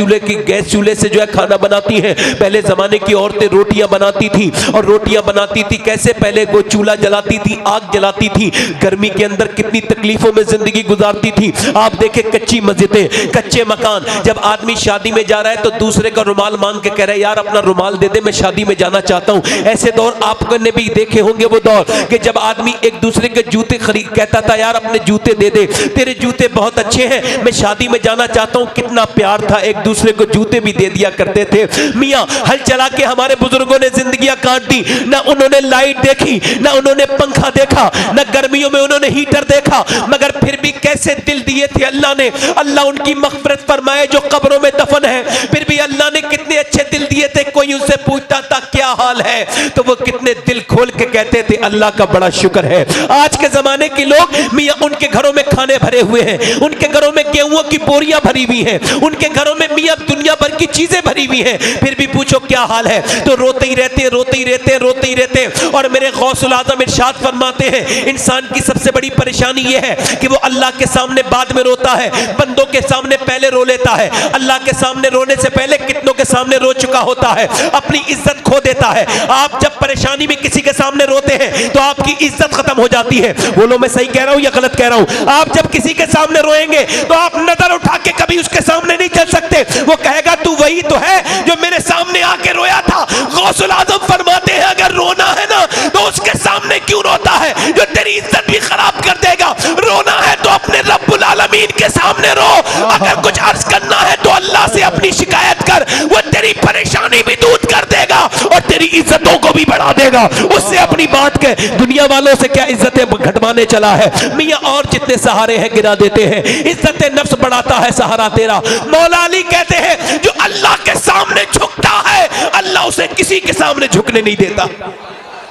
चूल्हे से जो है खाना बनाती हैं। पहले जमाने की औरतें रोटियां बनाती थी, और रोटियां बनाती थी कैसे? पहले वो चूल्हा जलाती थी, आग जलाती थी, गर्मी के अंदर कितनी तकलीफों में जिंदगी गुजारती थी। आप देखें कच्ची मस्जिदें, कच्चे मकान। जब आदमी शादी में जा रहा है तो दूसरे का रुमाल मांग के कह रहा है यार अपना रुमाल दे दे, मैं शादी में जाना चाहता हूं। ऐसे दौर आपने भी देखे होंगे, वो दौर कि जब आदमी एक दूसरे के जूते खरीद कहता था यार अपने जूते दे दे, तेरे जूते बहुत अच्छे हैं, मैं शादी में जाना चाहता हूं। कितना प्यार था, एक दूसरे को जूते भी दे दिया करते थे। मियां हल चला के हमारे बुजुर्गों ने जिंदगियां काट दी, ना उन्होंने लाइट देखी, ना उन्होंने पंखा देखा, ना गर्मियों में उन्होंने हीटर देखा, मगर फिर भी कैसे दिल दिए थे अल्लाह ने। अल्लाह उनकी मग़फ़िरत फरमाए जो कब्रों में दफन है, फिर भी अल्लाह ने कितने अच्छे दिल दिए थे। कोई उनसे पूछता था क्या हाल है तो वो कितने दिल खोल के कहते थे अल्लाह का बड़ा शुक्र है। आज के जमाने के लोग मियां उनके घरों में खाने भरे हुए हैं, उनके घरों में गेहूं की बोरियां भरी हुई हैं, उनके घरों में मियां दुनिया भर की चीजें भरी हुई हैं, फिर भी पूछो क्या हाल है तो रोते ही रहते, रोते ही रहते, रोते ही रहते। और मेरे गौसुल आज़म इरशाद फरमाते हैं इंसान की सबसे बड़ी परेशानी यह है कि वो अल्लाह के सामने बाद में रोता है, बंदों के सामने पहले रो लेता है। अल्लाह के सामने रोने से पहले कितनों के सामने रो चुका होता है, अपनी इज्जत खो देता है। आप जब परेशानी में किसी के सामने रोते हैं तो आपकी इज्जत खत्म हो जाती है। बोलो मैं सही कह रहा हूं या गलत कह रहा हूं? आप जब किसी के सामने रोएंगे तो आप नजर उठा के कभी उसके सामने नहीं चल सकते। वो कहेगा तू वही तो है जो मेरे सामने आके रोया था। गौसुल आज़म फरमाते हैं अगर रोना है ना तो उसके सामने क्यों रोता है जो तेरी इज्जत भी खराब कर देगा। रोना है तो अपने रब्बुल आलमीन के सामने रो। अगर कुछ अर्ज करना है तो अल्लाह से अपनी शिकायत कर, वो तेरी परेशानी भी दूर कर देगा और तेरी इज्जतों को भी बढ़ा देगा। उससे अपनी बात के दुनिया वालों से क्या इज्जतें घटवाने चला है। मियां और जितने सहारे हैं गिरा देते हैं, इज्जत नफ्स बढ़ाता है सहारा तेरा। मौला अली कहते हैं जो अल्लाह के सामने झुकता है अल्लाह उसे किसी के सामने झुकने नहीं देता।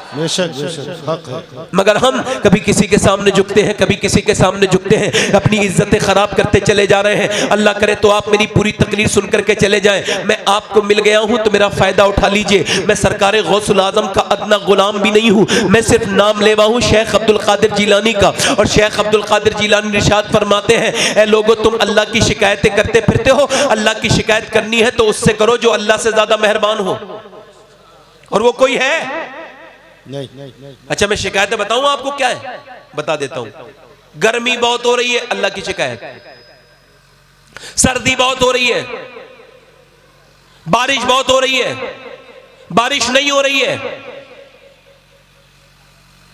बेशक बेशक हक है। मगर हम कभी किसी के सामने झुकते हैं, कभी किसी के सामने झुकते हैं, अपनी इज्जतें खराब करते चले जा रहे हैं। अल्लाह करे तो आप मेरी पूरी तकरीर सुन करके चले जाएं। मैं आपको मिल गया हूं तो मेरा फायदा उठा लीजिए। मैं सरकार गौसुल आजम का अदना गुलाम भी नहीं हूं, मैं सिर्फ नाम लेवा हूं शेख अब्दुल कादिर जिलानी का। और शेख अब्दुल कादिर जिलानी इरशाद फरमाते हैं, ऐ लोगो तुम अल्लाह की शिकायतें करते फिरते हो, अल्लाह की शिकायत करनी है तो उससे करो जो अल्लाह से ज्यादा मेहरबान हो। और वो कोई है नहीं। अच्छा मैं शिकायतें बताऊं आपको क्या है, बता देता हूं। गर्मी बहुत हो रही है, अल्लाह की शिकायत। सर्दी बहुत हो रही है, बारिश बहुत हो रही है, बारिश नहीं हो रही है।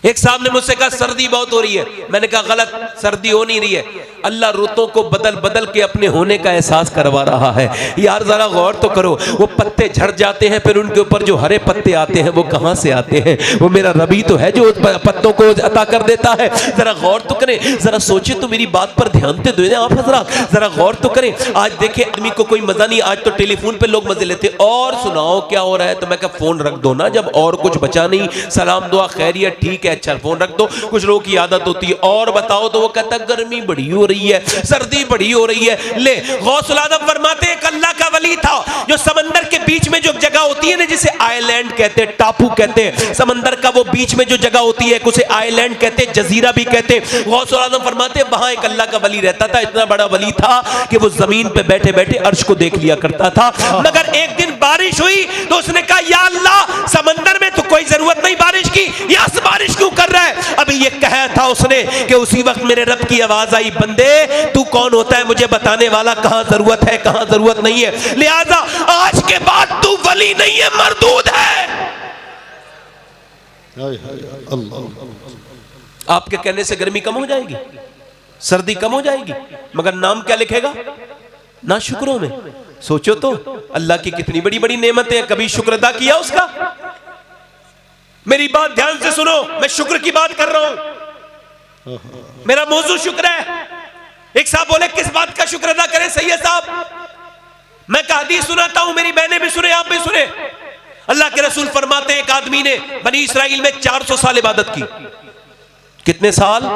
एक साहब ने मुझसे कहा सर्दी बहुत हो रही है, मैंने कहा गलत, सर्दी हो नहीं रही है, अल्लाह रुतों को बदल बदल के अपने होने का एहसास करवा रहा है। यार जरा गौर तो करो, वो पत्ते झड़ जाते हैं फिर उनके ऊपर जो हरे पत्ते आते हैं वो कहां से आते हैं? वो मेरा रबी तो है जो पत्तों को अता कर देता है। जरा गौर तो करें, जरा सोचे तो, मेरी बात पर ध्यान तो दें आप हजरात, जरा गौर तो करें। आज देखे आदमी को कोई मजा नहीं, आज तो टेलीफोन पे लोग मजे लेते, और सुनाओ क्या हो रहा है? तो मैं कहा फोन रख दो ना, जब और कुछ बचा नहीं, सलाम दुआ खैरियत ठीक है, अच्छा फोन रख दो। कुछ लोगों की आदत होती है और बताओ तो वो कहता गर्मी बड़ी हो रही है, सर्दी बड़ी हो रही है। ले गौसुल आजम फरमाते एक अल्लाह का वली था जो समंदर के बीच में जो जगह होती है ना, जिसे आइलैंड कहते हैं, टापू कहते हैं, समंदर का वो बीच में जो जगह होती है उसे आइलैंड कहते हैं, जजीरा भी कहते हैं। गौसुल आजम फरमाते वहां एक अल्लाह का वली रहता था, इतना बड़ा वली था कि वो जमीन पे बैठे बैठे अर्श को देख लिया करता था। मगर एक दिन बारिश हुई तो उसने कहा या अल्लाह, समंदर में तो कोई जरूरत नहीं बारिश की, यहां बारिश क्यों कर रहा है? अभी ये कहा था उसने कि उसी वक्त मेरे रब की आवाज आई, बंदे तू कौन होता है मुझे बताने वाला, कहां जरूरत है कहां जरूरत नहीं है, लिहाजा आज के बाद तू वली नहीं है, मरदूद है। आपके कहने से गर्मी कम हो जाएगी, सर्दी कम हो जाएगी, मगर नाम क्या लिखेगा? ना शुक्रों में। सोचो तो अल्लाह की कितनी बड़ी बड़ी नेमतें हैं, कभी शुक्र अदा किया उसका? मेरी बात ध्यान से सुनो, मैं शुक्र की बात कर रहा हूं, मेरा मौजू शुक्र है। एक साहब बोले किस बात का शुक्र अदा करें सैयद साहब? मैं हदीस सुनाता हूं, मेरी बहनें भी सुने आप भी सुने। अल्लाह के रसूल फरमाते एक आदमी ने बनी इसराइल में 400 साल इबादत की। कितने साल?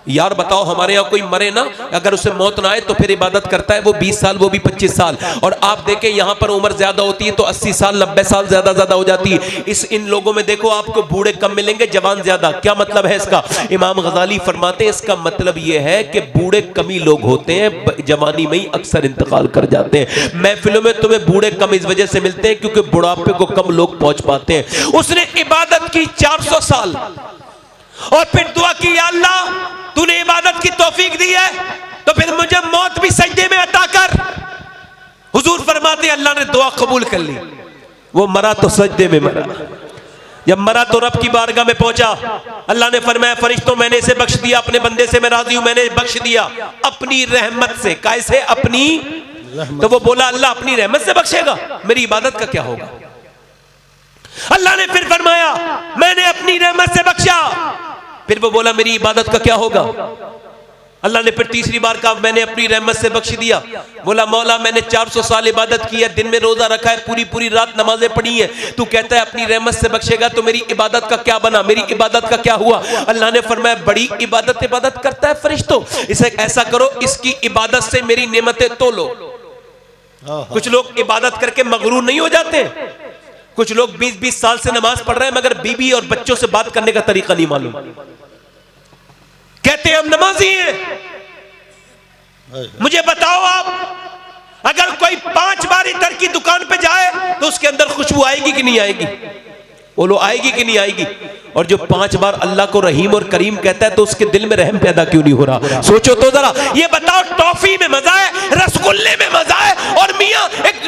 यार बताओ, हमारे यहाँ कोई मरे ना, अगर उसे मौत ना आए तो फिर इबादत करता है वो 20 साल, वो भी 25 साल। और आप देखें यहाँ पर उम्र ज्यादा होती है तो 80 साल 90 साल ज्यादा हो जाती है। इन लोगों में देखो आपको बूढ़े कम मिलेंगे, जवान ज्यादा। क्या मतलब है इसका? इमाम गजाली फरमाते हैं इसका मतलब ये है कि बूढ़े कमी लोग होते हैं, जवानी में ही अक्सर इंतकाल कर जाते हैं। महफिलों में तुम्हें बूढ़े कम इस वजह से मिलते हैं क्योंकि बुढ़ापे को कम लोग पहुंच पाते हैं। उसने इबादत की 400 साल और फिर दुआ की, या अल्लाह तूने इबादत की तौफीक दी है तो फिर मुझे मौत भी सजदे में अता कर। हुजूर फरमाते अल्लाह ने दुआ कबूल कर ली। वो मरा तो सजदे में मरा। जब मरा तो रब की बारगाह में पहुंचा, अल्लाह ने फरमाया फरिश्तों मैंने इसे बख्श दिया, अपने बंदे से मैं राजी हूं, मैंने बख्श दिया अपनी रहमत से। कैसे? अपनी। तो वो बोला अल्लाह अपनी रहमत से बख्शेगा, मेरी इबादत का क्या होगा? अल्लाह ने फिर फरमाया मैंने अपनी रहमत से बख्शा। फिर वो बोला मेरी इबादत का क्या होगा? अल्लाह ने फिर तीसरी बार कहा मैंने अपनी रहमत से बख्श दिया। बोला मौला मैंने 400 साल इबादत की है, दिन में रोजा रखा है, पूरी पूरी रात नमाजें पढ़ी है, तू कहता है अपनी रहमत से बख्शेगा तो मेरी इबादत का क्या बना, मेरी इबादत का क्या हुआ? अल्लाह ने फरमाया बड़ी इबादत करता है फरिश्तों, इसे ऐसा करो इसकी इबादत से मेरी नेमतें तोलो। कुछ लोग इबादत करके मगरूर नहीं हो जाते? कुछ लोग 20-20 साल से नमाज पढ़ रहे हैं मगर बीबी और बच्चों से बात करने का तरीका नहीं मालूम, कहते हैं हम नमाजी हैं। मुझे बताओ आप अगर कोई 5 बार इधर की दुकान पे जाए तो उसके अंदर खुशबू आएगी कि नहीं आएगी? बोलो आएगी कि नहीं आएगी? और जो 5 बार अल्लाह को रहीम और करीम कहता है तो उसके दिल में रहम पैदा क्यों नहीं हो रहा? सोचो तो जरा। ये बताओ टॉफी में मजा है, रसगुल्ले में मजा है, और मियां एक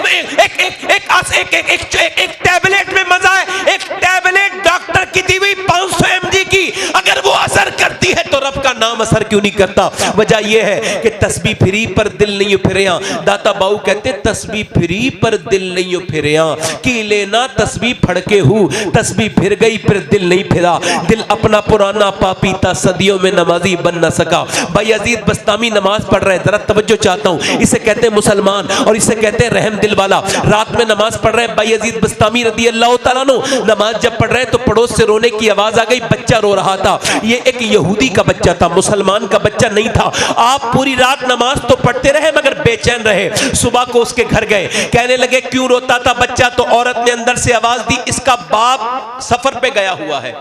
टैबलेट में मजा है। एक टैबलेट डॉक्टर की दी हुई 500 mg की अगर वो असर करती है तो रब का नाम असर क्यों नहीं करता? वजह यह है कि तस्बीह फिरी पर दिल नहीं फिरिया। दाता बाऊ कहते तस्बीह फिरी पर दिल नहीं फिरिया, की लेना तस्बीह फड़के हूँ, तस्बीह फिर गई फिर दिल नहीं फिरा। दिल अपना पुराना पापीता सदियों में नमाजी बन न सका। बायजीद बस्तामी नमाज पढ़ रहे हैं, जरा तवज्जो चाहता हूँ, इसे कहते हैं मुसलमान और इसे कहते हैं रहम दिल वाला। रात में नमाज पढ़ रहे हैं बायजीद बस्तामी रदी अल्लाह तआला अन्हु, नमाज जब पढ़ रहे हैं तो पड़ोस से रोने की आवाज आ गई, बच्चा रो रहा था। ये एक यहूदी का बच्चा था, मुसलमान का बच्चा नहीं था। आप पूरी रात नमाज तो पढ़ते रहे मगर बेचैन रहे। सुबह को उसके घर गए, कहने लगे क्यों रोता था बच्चा? तो औरत ने अंदर से आवाज दी, इसका बाप सफर पे गया हुआ है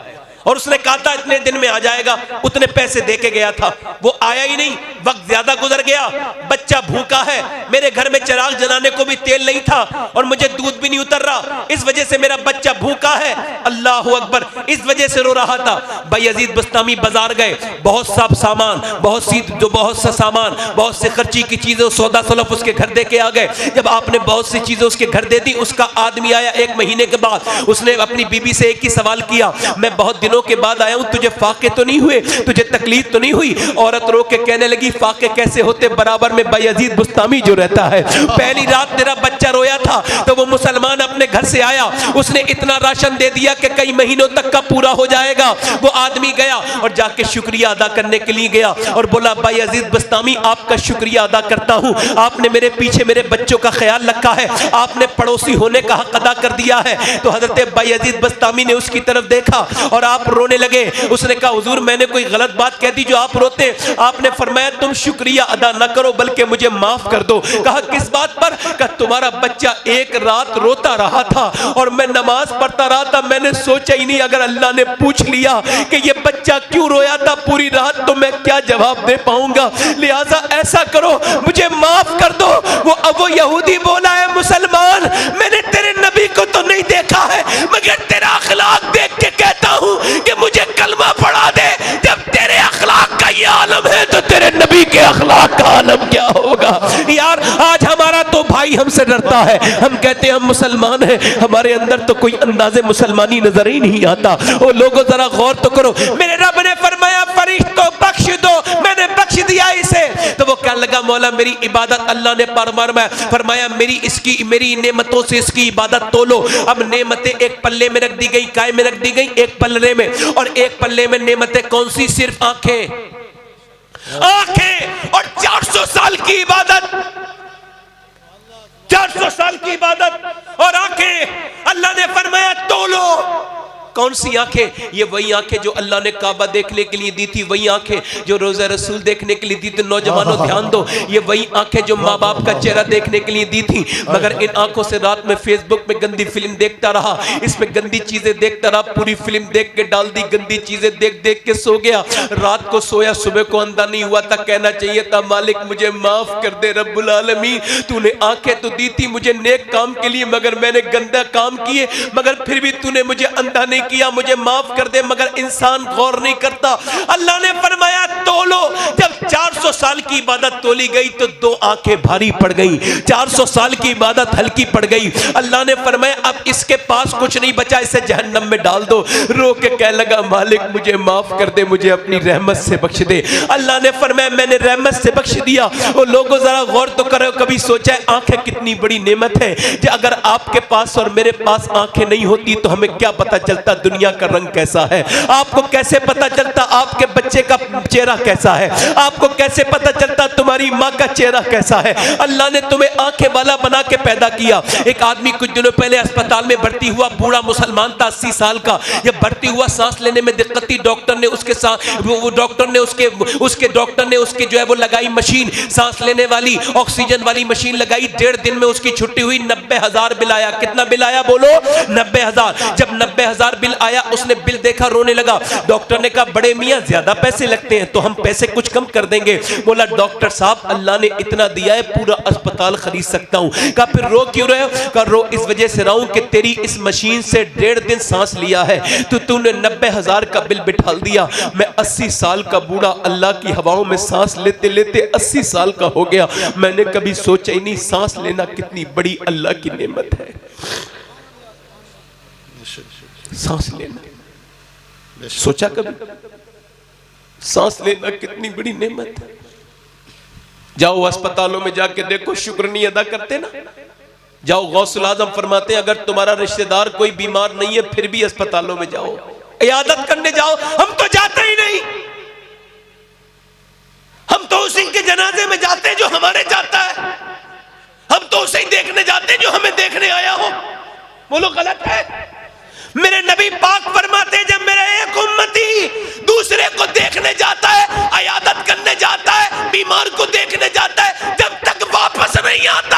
और उसने कहा था इतने दिन में आ जाएगा, उतने पैसे दे के गया था, वो आया ही नहीं, वक्त ज्यादा गुजर गया, बच्चा भूखा है, मेरे घर में चिराग जलाने को भी तेल नहीं था और मुझे दूध भी नहीं उतर रहा, इस वजह से मेरा बच्चा भूखा है। अल्लाह अकबर, इस वजह से रो रहा था। बायजीद बस्तामी बाजार गए, बहुत सा सामान, बहुत सा सामान, बहुत से खर्ची की चीजें, सौदा सलफ उसके घर दे के आ गए। जब आपने बहुत सी चीजें उसके घर दे दी, उसका आदमी आया 1 महीने के बाद, उसने अपनी बीबी से एक ही सवाल किया, मैं बहुत दिनों के बाद आया हूं, तुझे फाके तो नहीं हुए, तुझे तकलीफ तो नहीं हुई? औरत रो के कहने लगी फाके कैसे होते, बराबर में बायजीद बुस्तामी जो रहता है। पहली रात तेरा बच्चा रोया था तो वो मुसलमान अपने घर से आया, उसने इतना राशन दे दिया कि कई महीनों तक का पूरा हो जाएगा। वो आदमी गया और जाके शुक्रिया अदा करने के लिए गया और बोला बायजीद बुस्तामी आपका शुक्रिया अदा करता हूं, आपने मेरे पीछे मेरे बच्चों का ख्याल रखा है, आपने पड़ोसी होने का हक अदा कर दिया है। तो हजरत बायजीद बुस्तामी ने उसकी तरफ देखा और आप रोने लगे। उसने कहा हुजूर मैंने कोई गलत बात कह दी जो आप रोते? आपने फरमाया तुम शुक्रिया अदा न करो बल्कि मुझे माफ कर दो। कहा किस बात पर? कहा तुम्हारा बच्चा एक रात रोता रहा था और मैं नमाज पढ़ता रहा था, मैंने सोचा ही नहीं अगर अल्लाह ने पूछ लिया कि ये बच्चा क्यों रोया था पूरी रात तो मैं क्या जवाब दे पाऊंगा, लिहाजा ऐसा करो मुझे माफ कर दो। वो यहूदी बोला है मुसलमान मैंने तेरे नबी को तो नहीं देखा है मगर तेरा अखलाक देख के कहता हूं कि मुझे कलमा पढ़ा दे। जब तेरे अखलाक का ये आलम है तो तेरे नबी के अखलाक का आलम क्या होगा? यार आज हमारा तो भाई हमसे डरता है, हम कहते हैं हम मुसलमान हैं, हमारे अंदर तो कोई अंदाजे मुसलमानी नजर ही नहीं आता। ओ लोगों जरा गौर तो करो, मेरे रब ने फरमाया फरिश्तों बख्श दो, मैंने बख्श दिया इसे। तो वो कहने लगा मौला मेरी इबादत अल्लाह ने फरमाया मेरी नेमतों से इसकी इबादत तोलो। अब नेमतें एक पल्ले में रख दी गई, काय में रख दी गई? एक पल्ले में, और एक पल्ले में नेमतें कौन सी? सिर्फ आंखें और 400 साल की इबादत, 400 साल की इबादत और आंखें। अल्लाह ने फरमाया तोलो। कौन सी आंखें? ये वही आंखें जो अल्लाह ने काबा देखने के लिए दी थी, वही आंखें जो रोज़ा रसूल देखने के लिए दी थी। नौजवानों ध्यान दो, ये वही आंखें जो माँ बाप का चेहरा देखने के लिए दी थी, मगर इन आंखों से रात में फेसबुक में गंदी फिल्म देखता रहा, इसमें गंदी चीजें देखता रहा, पूरी फिल्म देख के डाल दी, गंदी चीजें देख देख के सो गया। रात को सोया, सुबह को अंधा नहीं हुआ था, कहना चाहिए था मालिक मुझे माफ कर दे रब्बुल आलमीन, तूने आंखें तो दी थी मुझे नेक काम के लिए मगर मैंने गंदा काम किए, मगर फिर भी तूने मुझे अंधा नहीं किया, मुझे माफ कर दे। मगर इंसान गौर नहीं करता। अल्लाह ने फरमाया तोलो। जब 400 साल की इबादत तोली गई तो 2 आंखें भारी पड़ गई, 400 साल की इबादत हल्की पड़ गई। अल्लाह ने फरमाया अब इसके पास कुछ नहीं बचा, इसे जहन्नम में डाल दो। रो के कहने लगा मालिक मुझे माफ कर दे, मुझे अपनी रहमत से बख्श दे। अल्लाह ने फरमाया मैंने रहमत से बख्श दिया। और लोगों जरा गौर तो करो, कभी सोचा है आंखें कितनी बड़ी नेमत है? कि अगर आपके पास और मेरे पास आंखें नहीं होती तो हमें क्या पता चलता दुनिया का रंग कैसा है? आपको कैसे पता चलता आपके बच्चे का चेहरा कैसा है? आपको कैसे पता चलता तुम्हारी माँ का चेहरा कैसा है? अल्लाह ने तुम्हें आंखें वाला बना के पैदा किया। एक आदमी कुछ दिनों पहले अस्पताल में भर्ती हुआ, बूढ़ा मुसलमान था 80 साल का। जब भर्ती हुआ सांस लेने में दिक्कत थी, डॉक्टर ने उसके साथ डॉक्टर ने उसके जो है वो लगाई मशीन, सांस लेने वाली ऑक्सीजन वाली मशीन लगाई। 1.5 दिन में उसकी छुट्टी हुई। 90,000 बिल आया। कितना बिल आया बोलो? 90,000। जब 90,000 बिल आया उसने बिल देखा, रोने लगा। डॉक्टर ने कहा बड़े मियां ज्यादा पैसे लगते हैं तो हम पैसे कुछ कम कर देंगे। बोला डॉक्टर साहब अल्लाह ने इतना दिया है पूरा अस्पताल खरीद सकता हूं। कहा फिर रो क्यों रहे हो? कहा रो इस वजह से रहा हूं कि तेरी इस मशीन से 1.5 दिन सांस लिया है तो तूने 90,000 का बिल बिठा दिया। मैं 80 साल का बूढ़ा अल्लाह की हवाओं में सांस लेते लेते 80 साल का हो गया। मैंने कभी सोचा ही नहीं सांस लेना कितनी बड़ी अल्लाह की नेमत है। सांस लेना सोचा कभी? सांस लेना कितनी बड़ी नेमत है। जाओ अस्पतालों में जाके देखो, शुक्र नहीं अदा करते ना। जाओ, गौसुल आजम फरमाते हैं अगर तुम्हारा रिश्तेदार कोई बीमार नहीं है फिर भी अस्पतालों में जाओ, इयादत करने जाओ। हम तो जाते ही नहीं, हम तो उसी के जनाजे में जाते हैं जो हमारे जाता है, हम तो उसे देखने जाते हैं जो हमें देखने आया हो। बोलो गलत है? मेरे नबी पाक फरमाते हैं जब मेरा एक उम्मती दूसरे को देखने जाता है, इयादत करने जाता है, बीमार को देखने जाता है, जब तक वापस नहीं आता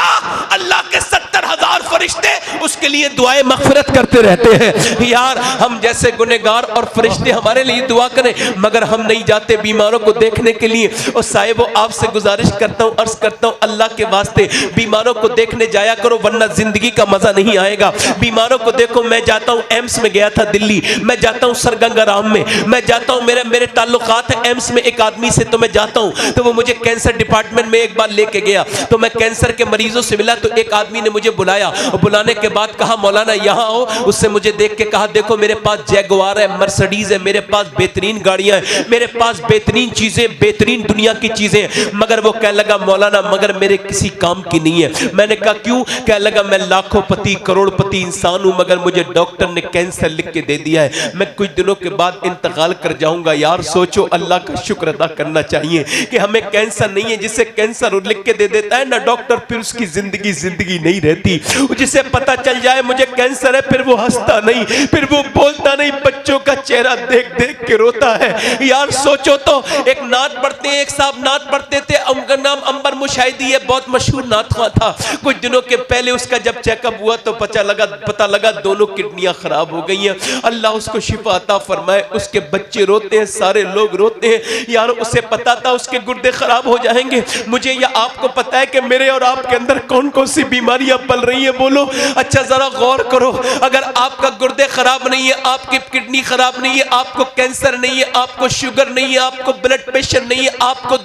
अल्लाह के 70,000 फरिश्ते उसके लिए दुआएं मगफिरत करते रहते हैं। यार हम जैसे गुनहगार और फरिश्ते हमारे लिए दुआ करें, मगर हम नहीं जाते बीमारों को देखने के लिए। और साहिब आपसे गुजारिश करता हूँ, अर्ज करता हूँ, अल्लाह के वास्ते बीमारों को देखने जाया करो, वरना जिंदगी का मजा नहीं आएगा। बीमारों को देखो, मैं जाता हूँ एम्स में गया था दिल्ली, मैं जाता हूँ सरगंगाराम में, मैं जाता हूँ, मेरे ताल्लुकात है एम्स में एक आदमी से, तो मैं जाता हूँ तो वो मुझे कैंसर डिपार्टमेंट में एक बार लेके गया, तो मैं कैंसर के मरीजों से मिला, तो एक आदमी ने मुझे बुलाया और बुलाने के बाद कहा मौलाना यहाँ आओ। उससे मुझे देख के कहा देखो मेरे पास जैगुआर है, मर्सिडीज है, मेरे पास बेहतरीन गाड़ियां हैं, मेरे पास बेहतरीन चीजें, बेहतरीन दुनिया की चीजें, मगर वो कह लगा मौलाना मगर मेरे किसी काम की नहीं है। मैंने कहा क्यों? कह लगा मैं लाखोंपति करोड़पति इंसान हूं, मगर मुझे डॉक्टर ने कैंसर लिख के दे दिया है, मैं कुछ दिनों के बाद इंतकाल कर जाऊंगा। यार सोचो, अल्लाह का शुक्र अदा करना चाहिए कि हमें कैंसर नहीं है। जिसे कैंसर लिख के दे देता है ना डॉक्टर, फिर उसकी जिंदगी नहीं रहती। जिसे पता चल जाए मुझे कैंसर है, फिर वो हंसता नहीं, फिर वो बोलता नहीं, बच्चों का चेहरा देख देख के रोता है। यार सोचो तो, एक नात पढ़ते हैं, एक साहब नात पढ़ते थे, उनका नाम अंबर मुशाहिदी है, बहुत मशहूर नात ख़्वां था। कुछ दिनों के पहले उसका जब चेकअप हुआ तो पता लगा दोनों किडनियां खराब हो गई हैं। अल्लाह उसको शिफा अता फरमाए। उसके बच्चे रोते हैं, सारे लोग रोते हैं। यार उसे पता था उसके गुर्दे खराब हो जाएंगे। मुझे या आपको पता है कि मेरे और आपके अंदर कौन कौन सी बीमारियां पल रही हैं? बोलो अच्छा जरा गौर करो। अगर आपका गुर्दे खराब नहीं है, आपकी किडनी खराब नहीं है, आपको कैंसर नहीं है, आपको शुगर नहीं है, आपको ब्लड प्रेशर नहीं है, आपको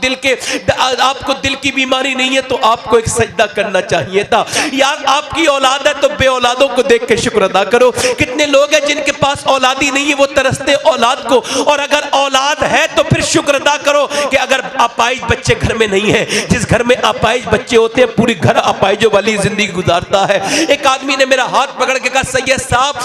दिल की बीमारी नहीं है, तो आपको एक सजदा करना चाहिए था। यार आपकी औलाद है तो बे औलादों को देख के शुक्र अदा करो। कितने लोग हैं जिनके पास औलादी नहीं है, वो तरसते औलाद को, और अगर औलाद है तो फिर शुक्र अदा करो कि अगर अपाइज बच्चे घर में नहीं है। जिस घर में अपाइज बच्चे होते हैं पूरी घर अपाइजों वाली जिंदगी गुजारता है। एक आदमी ने मेरा हाथ पकड़ के कहा सैयद साहब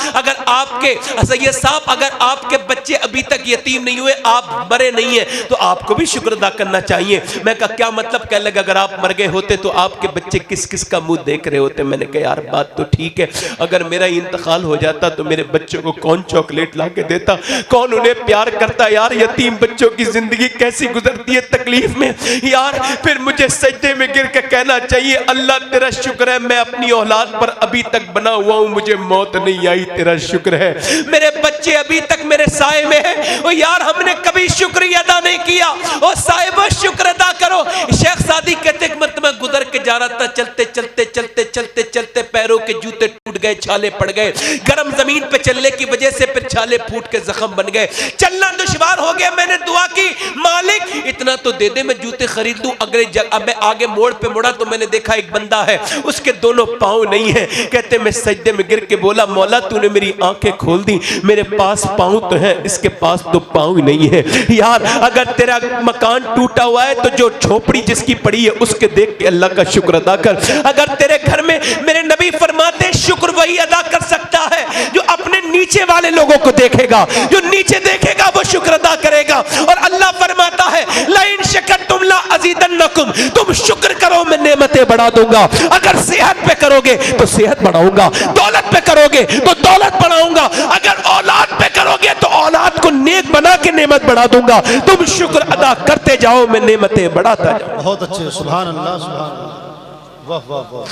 अगर आपके बच्चे अभी तक यतीम नहीं हुए, आप मरे नहीं है, तो आपको भी शुक्र अदा करना चाहिए। मैं कहा क्या मतलब? कह लगा अगर आप मर गए होते तो आपके बच्चे किस किस का मुंह देख रहे होते। मैंने कहा यार बात तो ठीक है, अगर मेरा इंतकाल हो जाता तो मेरे बच्चों को कौन चॉकलेट ला के देता, कौन उन्हें प्यार करता? यार यतीम बच्चों की जिंदगी कैसी गुजरती है तकलीफ में। यार फिर मुझे सजदे में गिर के कहना चाहिए अल्लाह तेरा शुक्र है मैं अपनी औलाद पर अभी तक बना हुआ हूं, मुझे मौत नहीं आई, तेरा शुक्र है। मेरे बच्चे अभी तक मेरे साए में है। और यार हमने कभी शुक्रिया अदा नहीं किया। और साहिब शुक्र अदा करो। शेख सादी कहते मैं गुजर के जा रहा था, चलते चलते चलते चलते चलते पैरों के जूते टूट गए, छाले पड़ गए, गर्म जमीन पे चलने की वजह से फिर छाले फूट के जख्म बन गए, चलना दुश्वार हो गया। मैंने दुआ की मालिक इतना तो दे दे मैं जूते खरीद लूं। अब मैं आगे मोड़ पे मुड़ा तो मैंने देखा एक बंदा है, उसके दोनों पांव नहीं है। कहते मैं सजदे में गिर के बोला मौला तूने मेरी आंखें खोल दी, मेरे पास पांव तो है, इसके पास तो पांव नहीं है। यार अगर तेरा मकान टूटा हुआ है तो जो झोपड़ी जिसकी पड़ी है उसके देख के अल्लाह का शुक्र अदा कर। अगर तेरे घर में, मेरे नबी फरमाते शुक्र वही अदा कर सकता है जो अपने नीचे वाले लोगों को देखेगा, जो नीचे देखेगा वो शुक्र अदा करेगा। और अल्लाह फरमाता है लाइन शकरतुम ला अज़ीदन्नकुम, तुम शुक्र करो मैं नेमतें बढ़ा दूंगा। अगर सेहत पे करोगे तो सेहत बढ़ाऊंगा, दौलत पे करोगे तो दौलत बढ़ाऊंगा, अगर औलाद पे करोगे तो औलाद को नेक बना के नेमत बढ़ा दूंगा। तुम शुक्र अदा करते जाओ मैं नेमतें बढ़ाता जाऊं। बहुत अच्छे, सुभान अल्लाह, सुभान अल्लाह, वाह वाह वाह।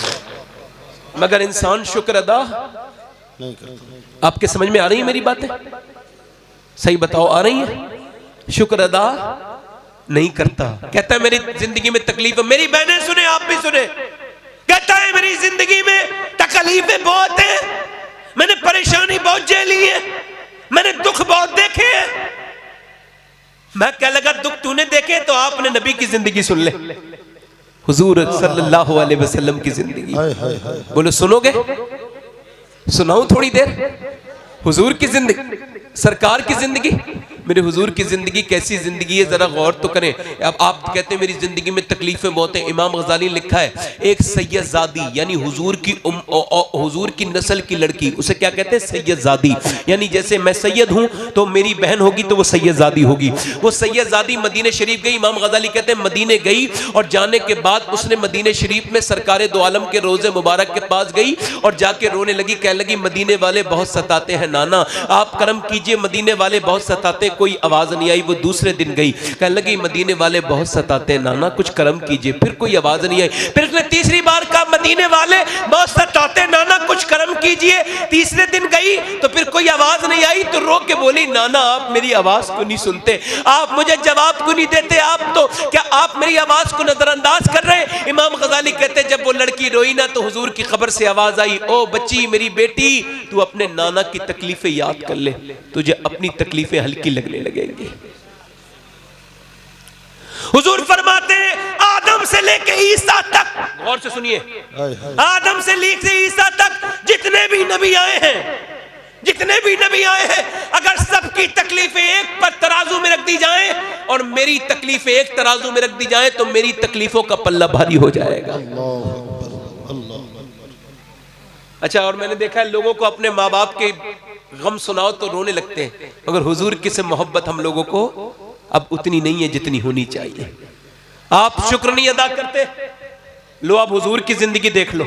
मगर इंसान शुक्र अदा नहीं करता। आपके समझ में आ रही है मेरी बातें? सही बताओ आ रही है? शुक्र अदा नहीं करता। कहता है मेरी जिंदगी में तकलीफ है। मेरी बहनें सुने, आप भी सुने। कहता है मेरी जिंदगी में तकलीफें बहुत हैं, मैंने परेशानी बहुत झेली है, मैंने दुख बहुत देखे हैं। मैं कह लगा दुख तूने देखे तो आपने नबी की जिंदगी सुन ले, हुजूर सल्लल्लाहु अलैहि वसल्लम की जिंदगी। बोलो सुनोगे? सुनाऊं थोड़ी देर? हुजूर की जिंदगी, सरकार की जिंदगी। मेरे हुजूर की ज़िंदगी कैसी ज़िंदगी है, ज़रा गौर तो करें। अब आप कहते हैं मेरी ज़िंदगी में तकलीफ़ें बहुत हैं। इमाम गज़ाली ने लिखा है, एक सैयदज़ादी यानी हुजूर की नस्ल की लड़की, उसे क्या कहते हैं? सैयदज़ादी। यानी जैसे मैं सैयद हूँ तो मेरी बहन होगी तो वो सैयदज़ादी होगी। वो सैयदज़ादी मदीने शरीफ गई। इमाम गज़ाली कहते हैं मदीने गई और जाने के बाद उसने मदीने शरीफ में सरकारे दो आलम के रोज़े मुबारक के पास गई और जाके रोने लगी। कहने लगी मदीने वाले बहुत सताते हैं नाना, आप करम कीजिए, मदीने वाले बहुत सताते। कोई आवाज नहीं आई। वो दूसरे दिन गई, कहने लगी मदीने वाले बहुत सताते हैं नाना, कुछ करम कीजिए। फिर कोई आवाज नहीं आई। फिर उसने तीसरी बार कहा मदीने वाले बहुत सताते हैं नाना, कुछ करम कीजिए। तीसरे दिन गई तो फिर कोई आवाज नहीं आई तो रो के बोली नाना आप मेरी आवाज को नहीं सुनते, आप मुझे जवाब को नहीं देते, आप तो क्या आप मेरी आवाज को नजरअंदाज कर रहे हैं। इमाम गज़ाली कहते हैं जब वो लड़की रोई ना तो हुजूर की खबर से आवाज आई, ओ बच्ची मेरी बेटी, तू अपने नाना की तकलीफें याद कर ले, तुझे अपनी तकलीफें हल्की लगने लगेंगी। हुजूर फरमाते हैं आदम से लेके ईसा तक, गौर से सुनिए, आदम से लेके ईसा तक जितने भी नबी आए हैं, जितने भी नबी आए हैं, अगर सबकी तकलीफें एक पर तराजू में रख दी जाएं और मेरी तकलीफें एक तराजू में रख दी जाएं तो मेरी तकलीफों का पल्ला भारी हो जाएगा। अच्छा, और मैंने देखा है लोगों को अपने माँ बाप के गम सुनाओ तो रोने लगते हैं, मगर हुजूर की से मोहब्बत हम लोगों को अब उतनी नहीं है जितनी होनी चाहिए। आप शुक्र नहीं अदा करते। लो आप हुजूर की जिंदगी देख लो,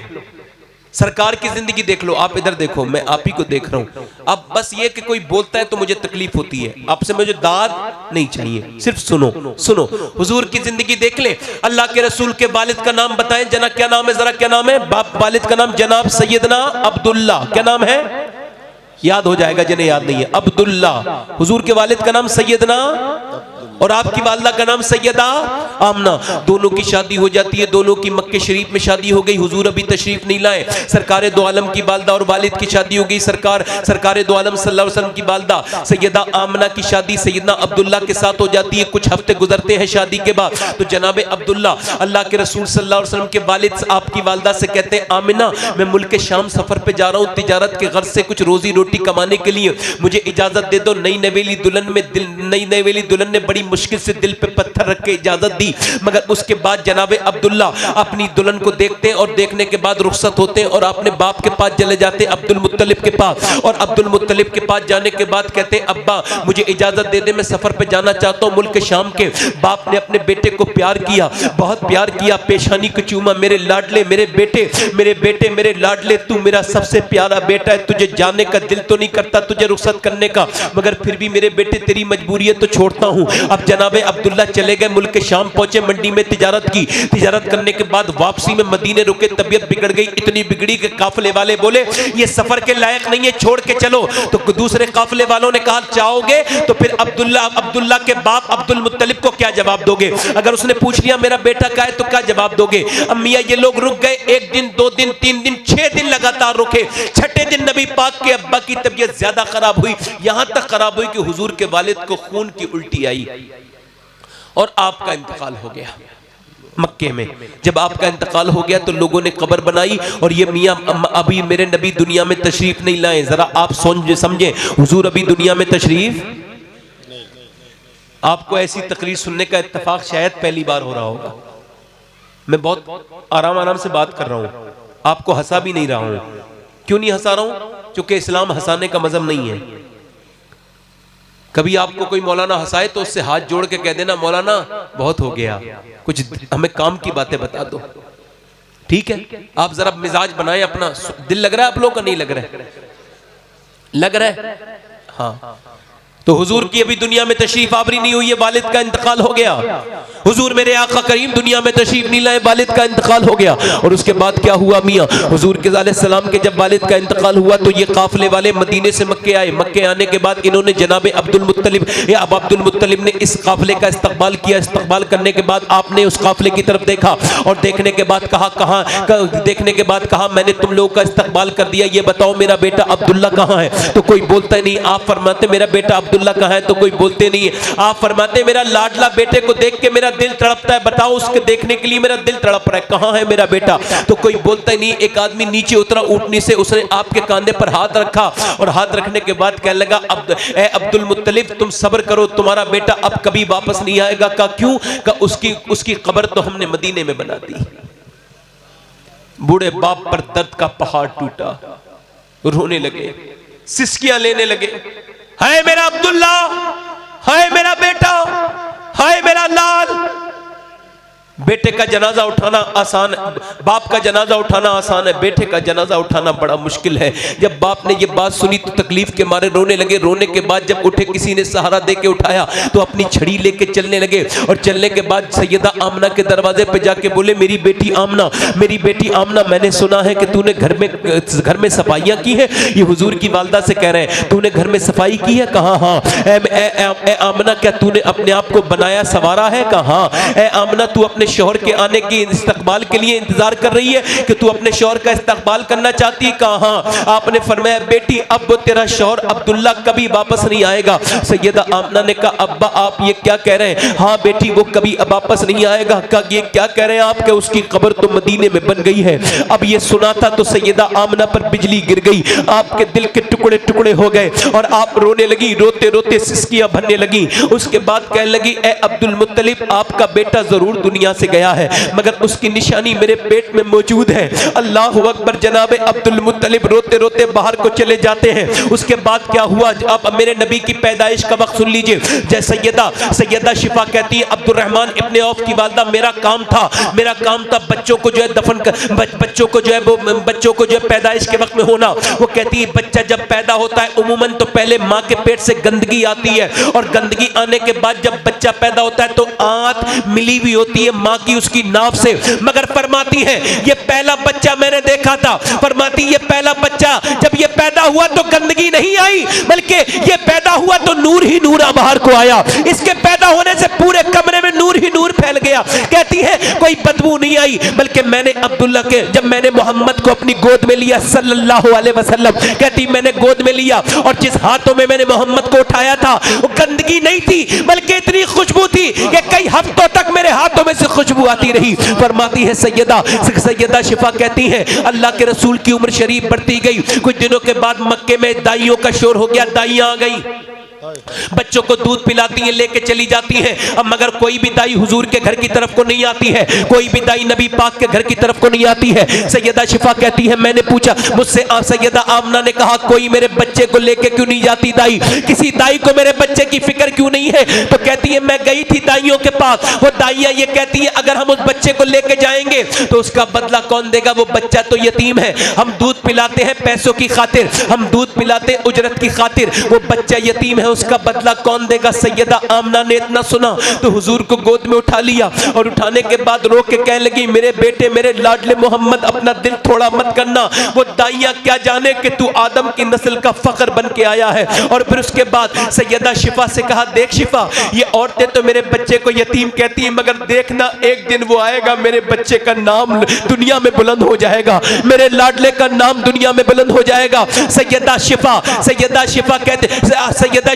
सरकार की जिंदगी देख लो, आप इधर देखो, मैं आप ही को देख रहा हूं। अब बस ये कि कोई बोलता है तो मुझे तकलीफ होती है, आपसे मुझे दाद नहीं चाहिए, सिर्फ सुनो सुनो। हुजूर की जिंदगी देख ले। अल्लाह के रसूल के वालिद का नाम बताएं जना, क्या नाम है? जरा क्या नाम है? बाप वालिद का नाम जनाब सैयदना अब्दुल्ला। क्या नाम है? याद हो जाएगा जिन्हें याद नहीं है, अब्दुल्ला। हुजूर के वालिद का नाम सैयदना और आपकी वालदा का नाम सैयदा आमना। दोनों की शादी हो जाती है, दोनों की मक्के शरीफ में शादी हो गई। हुजूर अभी तशरीफ नहीं लाए। सरकारे दो आलम की वालदा और वालिद की शादी हो गई। सरकारे दो आलम सल्लल्लाहु अलैहि वसल्लम की वालदा सैयदा आमना की शादी सैयदना अब्दुल्ला के साथ हो जाती है। कुछ हफ्ते गुजरते हैं शादी के बाद तो जनाब अब्दुल्ला अल्लाह के रसूल सल्लल्लाहु अलैहि वसल्लम के वालिद आपकी वालदा से कहते हैं आमिना मैं मुल्क शाम सफर पे जा रहा हूँ तिजारत के गर्ज से कुछ रोजी रोटी कमाने के लिए, मुझे इजाजत दे दो। नई नवेली दुल्हन ने बड़ी मुश्किल से दिल पे पत्थर रख के इजाजत दी, मगर उसके बाद जनाब अब्दुल्ला अपनी दुल्हन को देखते हैं और देखने के बाद रुखसत होते हैं और अपने बाप के पास चले जाते हैं, अब्दुल मुत्तलिब के पास। और अब्दुल मुत्तलिब के पास जाने के बाद कहते हैं अब्बा मुझे इजाजत दे दे, मैं सफर पे जाना चाहता हूँ मुल्क शाम के। बाप ने अपने बेटे को प्यार किया, बहुत प्यार किया, पेशानी को चूमा, मेरे लाडले मेरे बेटे मेरे लाडले, तू मेरा सबसे प्यारा बेटा है, तुझे जाने का दिल तो नहीं करता तुझे रुखसत करने का, मगर फिर भी मेरे बेटे तेरी मजबूरी है तो छोड़ता हूँ। अब जनाब अब्दुल्ला चले गए, मुल्क शाम पहुंचे, मंडी में तिजारत की। तिजारत करने के बाद वापसी में मदीने रुके, तबीयत बिगड़ गई, इतनी बिगड़ी कि काफले वाले बोले ये सफर के लायक नहीं है, छोड़ के चलो। तो दूसरे काफले वालों ने कहा चाहोगे तो फिर अब्दुल्ला के बाप अब्दुल मुत्तलिब को क्या जवाब दोगे? अगर उसने पूछ लिया मेरा बेटा का है तो क्या जवाब दोगे? अब मियां ये लोग रुक गए, 1 दिन 2 दिन 3 दिन 6 दिन लगातार रुके। छठे दिन नबी पाक के अब्बा की तबीयत ज्यादा खराब हुई, यहां तक खराब हुई कि हुजूर के वालिद को खून की उल्टी आई और आपका इंतकाल हो गया। मक्के में जब आपका इंतकाल हो गया तो लोगों ने कब्र बनाई और ये मियां अभी मेरे नबी दुनिया में तशरीफ नहीं लाए। जरा आप समझे, हुजूर अभी दुनिया में तशरीफ, आपको ऐसी तकरीर सुनने का इत्तेफाक शायद पहली बार हो रहा होगा। मैं बहुत आराम से बात कर रहा हूं, आपको हंसा भी नहीं रहा हूं। क्यों नहीं हंसा रहा हूं? क्योंकि इस्लाम हंसाने का मजहब नहीं है। कभी आपको कोई मौलाना हंसाए तो उससे हाथ जोड़ के कह देना मौलाना बहुत हो गया, कुछ हमें काम की बातें बता दो, ठीक है? आप जरा मिजाज बनाएं अपना। दिल लग रहा है आप लोगों का? नहीं लग रहा है? लग रहा है? हाँ। तो हुजूर की अभी दुनिया में तशरीफ आवरी नहीं हुई है, वालिद का इंतकाल हो गया। हुजूर मेरे आका करीम दुनिया में तशरीफ नहीं लाए, वालिद का इंतकाल हो गया। और उसके बाद क्या हुआ मियाँ? हुजूर के सलाम के जब वालिद का इंतकाल हुआ तो ये काफले वाले मदीने से मक्के आए। मक्के आने के बाद इन्होंने जनाब अब्दुल मुत्तलिब ने इस काफले का इस्तकबाल किया। इस्तकबाल करने के बाद आपने उस काफले की तरफ देखा और देखने के बाद कहा मैंने तुम लोगों का इस्तकबाल कर दिया, ये बताओ मेरा बेटा अब्दुल्ला कहाँ है? तो कोई बोलता नहीं। आप फरमाते मेरा बेटा अब्दुल्ला कहाँ है? तो कोई बोलते नहीं है। आप फरमाते मेरा लाडला बेटे को देख के मेरा दिल तड़पता है, बताओ उसके देखने के लिए मेरा दिल तड़प रहा है, कहाँ है मेरा बेटा? तो कोई बोलता ही नहीं। एक आदमी नीचे उतरा ऊँटनी से, उसने आपके कंधे पर हाथ रखा और हाथ रखने के बाद कहने लगा अब्दुल मुत्तलिब तुम सब्र करो, तुम्हारा बेटा अब कभी वापस नहीं आएगा। का क्यों? का उसकी कब्र तो हमने मदीने में बना दी। बूढ़े बाप पर दर्द का पहाड़ टूटा, रोने लगे, सिसकियां लेने लगे, हाय मेरा अब्दुल्ला, हाय मेरा बेटा, हाय मेरा लाल। बेटे का जनाजा उठाना आसान, बाप का जनाजा उठाना आसान है, बेटे का जनाजा उठाना बड़ा मुश्किल है। जब बाप ने ये बात सुनी तो तकलीफ के मारे रोने लगे। रोने के बाद जब उठे, किसी ने सहारा दे के उठाया तो अपनी छड़ी लेके चलने लगे। और चलने के बाद सैयदा आमना के दरवाजे पे जाके बोले, मेरी बेटी आमना, मेरी बेटी आमना, मैंने सुना है कि तूने घर में सफाइयाँ की है। ये हुजूर की वालदा से कह रहे हैं, तूने घर में सफाई की है? कहा हाँ। ए आमना, क्या तूने अपने आप को बनाया संवारा है? कहा ए आमना, तू अपने शौहर के आने की इस्तकबाल के लिए इंतजार कर रही है कि तू अपने शौहर का इस्तकबाल करना चाहती है? कहा। आपने फरमाया, बेटी अब वो तेरा शौहर अब्दुल्ला कभी वापस नहीं आएगा। सैयदा आमना ने कहा, अब्बा आप ये क्या कह रहे हैं? हाँ बेटी, वो कभी वापस नहीं आएगा। कहा, ये क्या कह रहे हैं आप कि उसकी कब्र तो मदीने में बन गई है। अब ये सुना था तो सैयदा आमना पर बिजली गिर गई, आपके दिल के टुकड़े टुकड़े हो गए और आप रोने लगी, रोते रोते सिसकियां भरने लगी। उसके बाद कहने लगी, ए अब्दुल मुत्तलिब, आपका बेटा जरूर दुनिया से गया है, मगर उसकी निशानी मेरे पेट में मौजूद है। अल्लाह अकबर। जनाब अब्दुल मुत्तलिब रोते रोते बाहर को चले जाते हैं। उसके बाद क्या हुआ, आप मेरे नबी की पैदाइश का वक्त सुन लीजिए। जैसे सैयदा शिफा कहती है, अब्दुर्रहमान इब्ने औफ की वालदा, मेरा काम था बच्चों को जो है दफन कर, बच्चों को जो है पैदाइश के वक्त में होना। वो कहती है, बच्चा जब पैदा होता है उमूमन तो पहले माँ के पेट से गंदगी आती है और गंदगी आने के बाद जब बच्चा पैदा होता है तो आंत मिली हुई होती है माँ की उसकी नाव से। मगर फरमाती है, ये पहला बच्चा मैंने देखा था, फरमाती ये पहला बच्चा जब ये पैदा हुआ तो गंदगी नहीं आई, बल्कि ये पैदा हुआ तो नूर ही नूर बाहर को आया। इसके पैदा होने से पूरे कमरे में नूर ही नूर फैल गया। कहती है कोई बदबू नहीं आई, बल्कि मैंने अब्दुल्ला के, जब मैंने मोहम्मद को अपनी गोद में लिया सल्लल्लाहु अलैहि वसल्लम, कहती मैंने गोद में लिया और जिस हाथों में मैंने मोहम्मद को उठाया था वो गंदगी नहीं थी, बल्कि इतनी खुशबू थी कि कई हफ्तों तक मेरे हाथों में से खुशबू आती रही। फरमाती है सैयदा शिफा कहती है, अल्लाह के रसूल की उम्र शरीफ बढ़ती गई। कुछ दिनों के बाद मक्के में दाइयों का शोर हो गया, दाइयां आ गई, बच्चों को दूध पिलाती हैं, लेके चली जाती हैं। अब मगर कोई भी दाई हुजूर के घर की तरफ को नहीं आती है, कोई भी दाई नबी पाक के घर की तरफ को नहीं आती है। सैयदा शिफा कहती है, मैंने पूछा, मुझसे सैयदा आमना ने कहा, कोई मेरे बच्चे को लेके क्यों नहीं जाती दाई? किसी दाई को मेरे बच्चे की फिक्र क्यों नहीं है? तो कहती है, मैं गई थी दाइयों के पास, वो दाइयां ये कहती है, अगर हम उस बच्चे को लेके जाएंगे तो उसका बदला कौन देगा? वो बच्चा तो यतीम है। हम दूध पिलाते हैं पैसों की खातिर, हम दूध पिलाते हैं उजरत की खातिर, वो बच्चा यतीम है, उसका बदला कौन देगा? सैयदा आमना ने इतना सुना तो हुजूर को गोद में उठा लिया और उठाने के बाद रो के कहने लगी, मेरे बेटे, मेरे लाडले मोहम्मद, अपना दिल थोड़ा मत करना। वो दाइयां क्या जाने कि तू आदम की नस्ल का फख्र बन के आया है। और फिर उसके बाद सैयदा शिफा से कहा, देख शिफा, ये औरतें तो मेरे बच्चे को यतीम कहती हैं, मगर देखना एक दिन वो आएगा, मेरे बच्चे का नाम दुनिया में बुलंद हो जाएगा, मेरे लाडले का नाम दुनिया में बुलंद हो जाएगा। सैयदा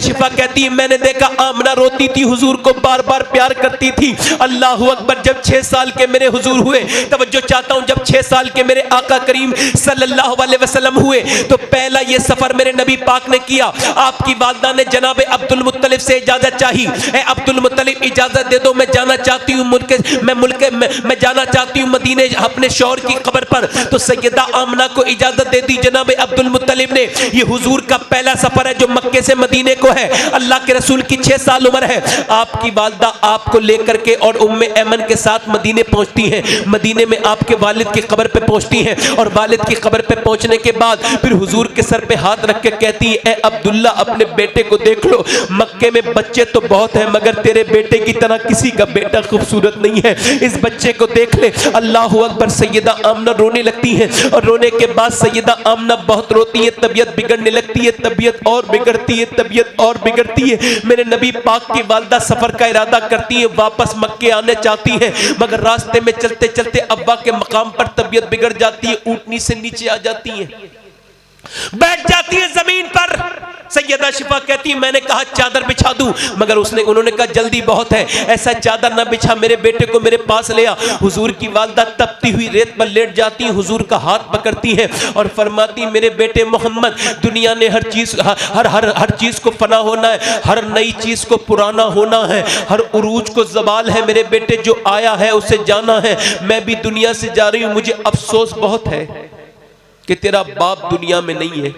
शिफा कहती है, मैंने देखा आमना रोती थी, हुजूर को बार बार प्यार करती थी। अल्लाह अकबर। जब 6 साल के मेरे हुजूर हुए, तवज्जो चाहता हूं, जब 6 साल के मेरे आका करीम सल्लल्लाहु अलैहि वसल्लम हुए तो पहला ये सफर मेरे नबी पाक ने किया। आपकी वालदा ने जनाब अब्दुल मुत्तलिब से इजाजत चाही, ए अब्दुल मुत्तलिब इजाजत दे दो, मैं जाना चाहती हूँ मैं जाना चाहती हूँ मदीने अपने शौहर की कब्र पर। तो सैयदा आमना को इजाजत दे दी जनाब अब्दुल मुत्तलिब ने। ये हुजूर का पहला सफर है जो मक्के से मदीने को है। अल्लाह के रसूल की 6 साल उम्र है। आपकी वालदा आपको लेकर के और उम्मे ऐमन के साथ मदीने पहुंचती हैं। मदीने में आपके वालिद की कब्र पे पहुंचती हैं और वालिद की कब्र पे पहुंचने के बाद फिर हुजूर के सर पे हाथ रख के कहती है, ए अब्दुल्ला, अपने बेटे को देख लो, मक्के में बच्चे तो बहुत हैं मगर तेरे बेटे की तरह किसी का बेटा खूबसूरत नहीं है, इस बच्चे को देख ले। अल्लाह अकबर। सैयदा आमना रोने लगती है और रोने के बाद सैयदा आमना बहुत रोती है, तबीयत बिगड़ने लगती है, तबीयत और बिगड़ती है, तबीयत और बिगड़ती है। मेरे नबी पाक की वालदा सफर का इरादा करती है, वापस मक्के आने चाहती हैं, मगर रास्ते में चलते चलते अब्बा के मकाम पर तबीयत बिगड़ जाती है, ऊँटनी से नीचे आ जाती है। बैठ जाती है जमीन पर। सैयदा शिफा कहती है मैंने कहा चादर बिछा दूं, मगर उन्होंने कहा जल्दी बहुत है, ऐसा चादर ना बिछा, मेरे बेटे को मेरे पास ले आ। हुजूर की वालदा तपती हुई रेत पर लेट जाती हैं, हुजूर का हाथ पकड़ती हैं और फरमाती मेरे बेटे मोहम्मद, दुनिया ने हर चीज को फना होना है, हर नई चीज को पुराना होना है, हर उरूज को ज़वाल है। मेरे बेटे जो आया है उसे जाना है, मैं भी दुनिया से जा रही हूं, मुझे अफसोस बहुत है कि तेरा बाप दुनिया में नहीं है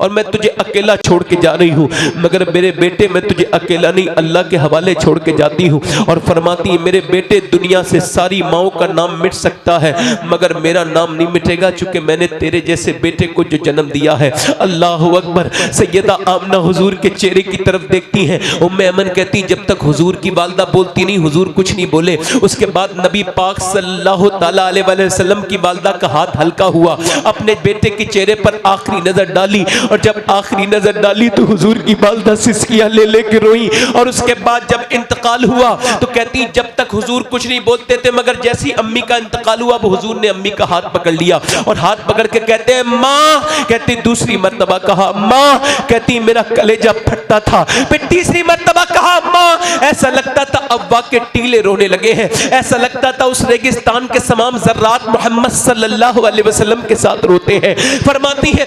और मैं तुझे अकेला छोड़ के जा रही हूँ, मगर मेरे बेटे मैं तुझे अकेला नहीं अल्लाह के हवाले छोड़ के जाती हूँ। और फरमाती है मेरे बेटे, दुनिया से सारी माओं का नाम मिट सकता है मगर मेरा नाम नहीं मिटेगा, चूंकि मैंने तेरे जैसे बेटे को जो जन्म दिया है। अल्लाह अकबर। सैयदा आमना हुजूर के चेहरे की तरफ देखती हैं। उम्मे अमन कहती जब तक हुजूर की वालदा बोलती नहीं, हुजूर कुछ नहीं बोले। उसके बाद नबी पाक सल्लल्लाहु ताला अलैहि वसल्लम की वालदा का हाथ हल्का हुआ, अपने बेटे के चेहरे पर आखिरी नजर डाली और जब आखिरी नजर डाली तो हुजूर की वालदा सिसकियां ले लेके रोई। और उसके बाद जब इंतकाल हुआ तो कहती जब तक हुजूर कुछ नहीं बोलते थे, मगर जैसी अम्मी का इंतकाल हुआ वो हुजूर ने अम्मी का हाथ पकड़ लिया और हाथ पकड़ के कहते हैं माँ, कहती दूसरी मर्तबा कहा माँ, कहती मेरा कलेजा फटता था, फिर तीसरी मर्तबा कहा माँ, ऐसा लगता था अव्वा के टीले रोने लगे हैं, ऐसा लगता था उस रेगिस्तान के तमाम ज़र्रात मोहम्मद सल्लल्लाहु अलैहि वसल्लम के साथ रोते हैं। फरमाती है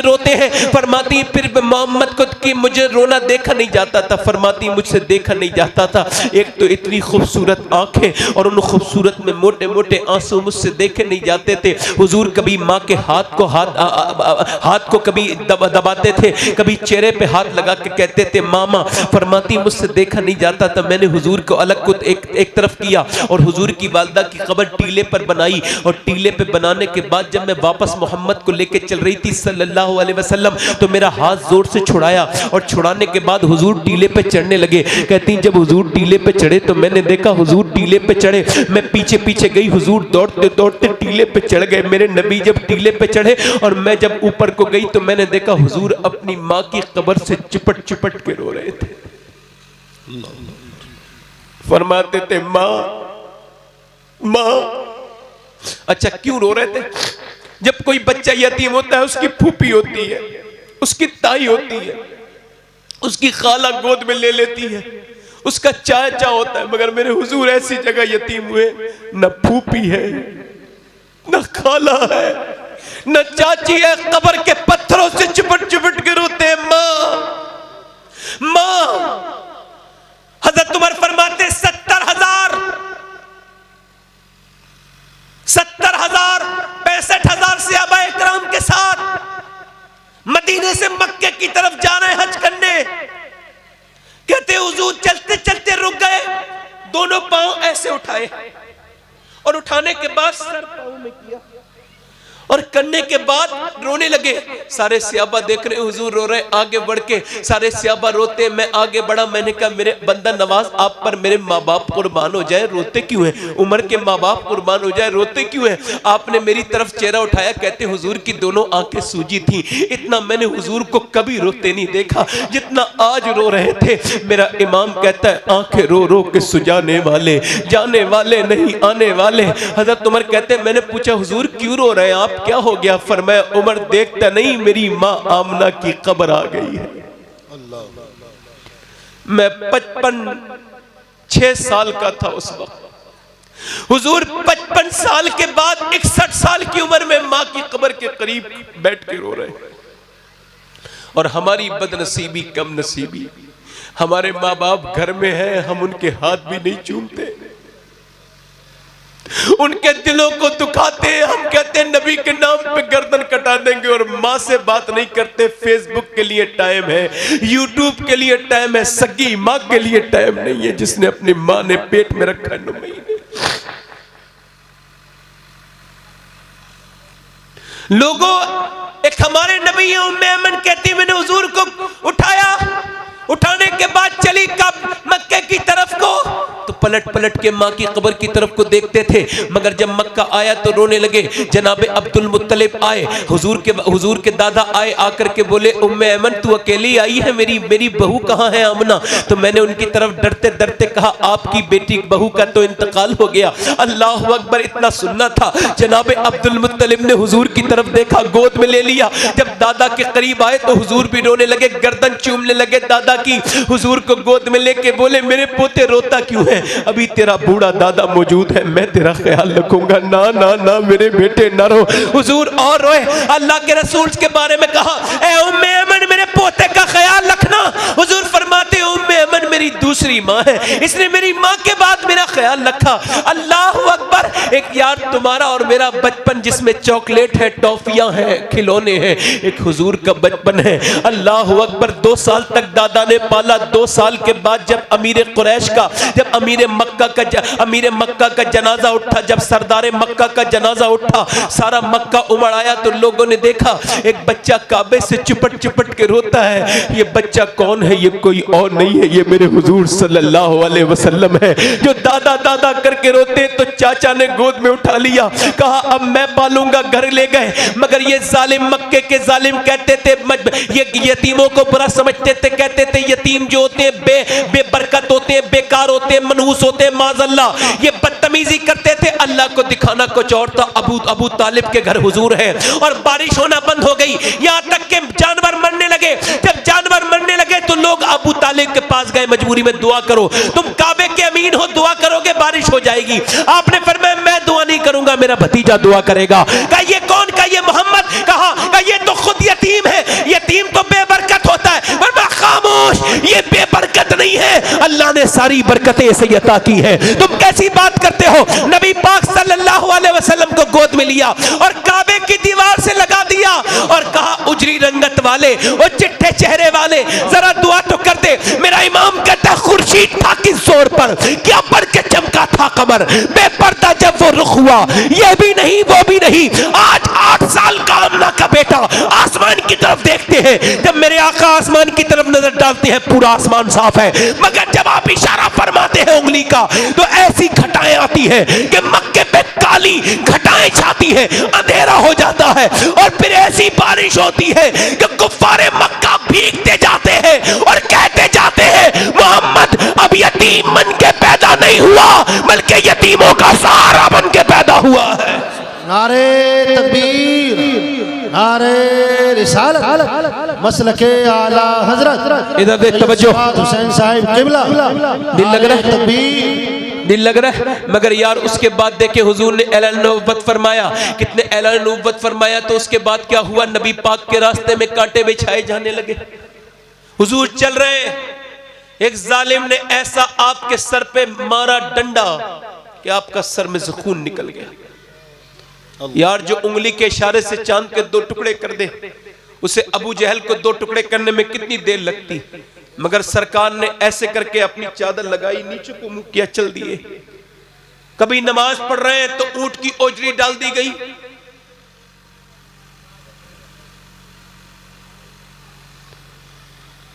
रोते हैं, फरमाती फिर मोहम्मद को कि मुझे रोना देखा नहीं जाता था, फरमाती मुझसे देखा नहीं जाता था, एक तो इतनी खूबसूरत आंखें और उन खूबसूरत में मोटे मोटे आंसू मुझसे देखे नहीं जाते थे। हुजूर कभी माँ के हाथ को कभी दबाते थे, कभी चेहरे पे हाथ लगा के कहते थे मामा। फरमाती मुझसे देखा नहीं जाता था, मैंने हुजूर को अलग को एक तरफ किया और हुजूर की वालदा की कब्र टीले पर बनाई और टीले पे बनाने के बाद जब मैं वापस मोहम्मद को लेके चल रही थी सल्लल्लाहु अलैहि वसल्लम, तो मेरा हाथ जोर से छुड़ाया और छुड़ाने के बाद हुजूर टीले पे चढ़ने लगे। कहती जब हुजूर टीले पे चढ़े तो मैंने देखा हुजूर टीले पे चढ़े, मैं पीछे पीछे गई, हुजूर दौड़ते दौड़ते टीले पे चढ़ गए। मेरे नबी जब टीले पे चढ़े और मैं जब ऊपर को गई तो मैंने देखा हुजूर अपनी माँ की कब्र से चिपट चिपट के रो रहे थे। फरमाते थे माँ माँ। अच्छा क्यों रो रहे थे? जब कोई बच्चा यतीम होता है उसकी फूफी होती है, उसकी ताई होती है, उसकी खाला गोद में ले लेती है, उसका चाचा होता है, मगर मेरे हुजूर ऐसी जगह यतीम हुए न फूफी है न खाला है न चाची है, कब्र के पत्थरों से चिपट चिपट के रोते हैं माँ माँ। हजरत उमर फरमाते 70,000 65,000 सहाबा इकराम के साथ मदीने से मक्के की तरफ जा रहे हैं हज करने। कहते हुजूर चलते चलते रुक गए, दोनों पांव ऐसे उठाए और उठाने के बाद सर पांव में किया और करने के बाद रोने लगे। सारे सहाबा देख रहे हुजूर रो रहे, आगे बढ़ के सारे सहाबा रोते, मैं आगे बढ़ा, मैंने कहा मेरे बंदा नवाज आप पर मेरे माँ बाप कुर्बान हो जाए, रोते क्यों हैं? उमर के माँ बाप कुर्बान हो जाए, रोते क्यों हैं? आपने मेरी तरफ चेहरा उठाया, कहते हुजूर की दोनों आंखें सूजी थी, इतना मैंने हुजूर को कभी रोते नहीं देखा जितना आज रो रहे थे। मेरा इमाम कहता है आंखें रो रो के सुजाने वाले, जाने वाले नहीं आने वाले। हजरत उमर कहते मैंने पूछा हुजूर क्यों रो रहे हैं आप, क्या हो गया? फरमाया उमर देखता नहीं मेरी माँ आमना की कब्र आ गई है। मैं 55-6 साल का था उस वक्त। हुजूर 55 साल के बाद 61 साल की उम्र में माँ की कब्र के करीब बैठ के रो रहे हैं। और हमारी बदनसीबी कम नसीबी, हमारे माँ बाप घर में हैं, हम उनके हाथ भी नहीं चूमते, उनके दिलों को दुखाते हैं। हम कहते हैं नबी के नाम पे गर्दन कटा देंगे और माँ से बात नहीं करते। फेसबुक के लिए टाइम है, यूट्यूब के लिए टाइम है, सगी माँ के लिए टाइम नहीं है जिसने अपनी माँ ने पेट में रखा 9 महीने। लोगों एक हमारे नबी है उम्मे अमन कहती मैंने हुजूर को उठाया, उठाने के बाद चली कब मक्के की तरफ को तो पलट पलट के माँ की कब्र की तरफ को देखते थे, मगर जब मक्का आया तो रोने लगे। जनाब अब्दुल मुत्तलिब आए, हुजूर के दादा आए, आकर के बोले उम्मे ऐमन तू अकेली आई है, मेरी बहू कहाँ है आमना? तो मैंने उनकी तरफ डरते डरते कहा आपकी बेटी बहू का तो इंतकाल हो गया। अल्लाह अकबर, इतना सुनना था। जनाब अब्दुल मुत्तलिब ने हुजूर की तरफ देखा, गोद में ले लिया। जब दादा के करीब आए तो हुजूर भी रोने लगे, गर्दन चूमने लगे दादा की। हुजूर को गोद में लेके बोले मेरे पोते रोता क्यों है? अभी तेरा बूढ़ा दादा मौजूद है, मैं तेरा ख्याल रखूंगा। ना ना ना मेरे बेटे ना रो। हुजूर और रोए। अल्लाह के रसूल के बारे में कहा ए उम्मे ऐमन मेरे पोते का ख्याल रखना। हुजूर फरमाते उम्मे ऐमन मेरी दूसरी माँ है, इसने मेरी माँ के बाद मेरा ख्याल रखा। अल्लाह अकबर। एक यार तुम्हारा और मेरा बचपन जिसमें चॉकलेट है, टॉफियां हैं, खिलौने हैं, एक हुजूर का बचपन है। अल्लाह अकबर। 2 साल तक दादा ने पाला। 2 साल के बाद जब अमीर कुरैश का, जब अमीर मक्का का जनाजा उठा, जब सरदार मक्का का जनाजा उठा, सारा मक्का उमड़ आया तो लोगों ने देखा एक बच्चा काबे से चिपट चिपट के रोता है। ये बच्चा कौन है? ये कोई और नहीं है, ये मेरे हुजूर सल्लल्लाहु अलैहि वसल्लम है, जो दादा दादा करके रोते। तो चाचा ने गोद में उठा लिया, कहा अब मैं पालूंगा। घर ले गए, मगर ये जालिम, मक्के के जालिम कहते थे, ये यतीमों को बुरा समझते थे, कहते थे यतीम जो होते हैं बेबरकत होते हैं, बेकार होते हैं, मनहूस होते हैं, माज़अल्लाह। ये बदतमीजी करते थे। अल्लाह को दिखाना कुछ और था। अबू तालिब के घर हुजूर है और बारिश होना बंद हो गई, यहाँ तक के जानवर मरने लगे। जब जानवर मरने लगे तो लोग अबू तालिब के पास गए, मजबूरी में दुआ करो, तुम काबे के अमीन हो, दुआ करोगे बारिश हो जाएगी। आपने फरमाया मैं दुआ नहीं करूंगा, मेरा भतीजा दुआ करेगा। कहा ये कौन? कहा ये मोहम्मद। कहा ये तो खुद यतीम है, यतीम तो बेबरकत होता है। फरमाया खामोश, ये बेबरकत नहीं है, अल्लाह ने सारी बरकतें इसे अता की है। तुम कैसी बात करते हो? नबी पाक सल्लल्लाहु अलैहि वसल्लम को गोद में लिया और काबे की दीवार से लगा दिया और कहा उजरी रंगत वाले, वो चिट्ठे चेहरे वाले, जरा दुआ तो कर दे। मेरा इमाम कहता खुर्शीद था किस जोर पर, क्या बढ़ के चमका था कमर, बेपर्दा जब वो रुख हुआ, ये भी नहीं वो भी नहीं। आज 8 साल का आमना का बेटा आसमान की तरफ देखते हैं। जब मेरे आका आसमान की तरफ नजर डालते हैं पूरा आसमान साफ है, मगर जब आप इशारा फरमाते हैं उंगली का तो ऐसी घटाएं आती है कि मक्के पे काली घटाएं छाती है, अंधेरा हो जाता है और फिर ऐसी बारिश होती है कि कुफ्फारे मक्का भीगते जाते हैं और कहते जाते हैं मोहम्मद अब यतीम बन के पैदा नहीं हुआ, बल्कि यतीमों का सहारा बन के पैदा हुआ है। नारे तकबीर, नारे रिसालत, मसलके आला हजरत। इधर देख तवज्जो, हुसैन साहिब किबला। दिल लग रहा है, दिल लग रहा है। मगर यार उसके बाद देखे हुजूर ने ऐलान नबुव्वत फरमाया। कितने ऐलान नबुव्वत फरमाया तो उसके बाद क्या हुआ? नबी पाक के रास्ते में कांटे बिछाए जाने लगे। हुजूर चल रहे हैं, एक जालिम ने ऐसा आपके सर पे मारा डंडा कि आपका सर में से खून निकल गया। यार जो उंगली के इशारे से चांद के 2 टुकड़े कर दे, उसे अबू जहल को 2 टुकड़े करने में कितनी देर लगती, मगर सरकार ने ऐसे करके अपनी चादर लगाई, नीचे को मुंह किया, चल दिए। कभी नमाज पढ़ रहे हैं तो ऊंट की ओजरी डाल दी गई,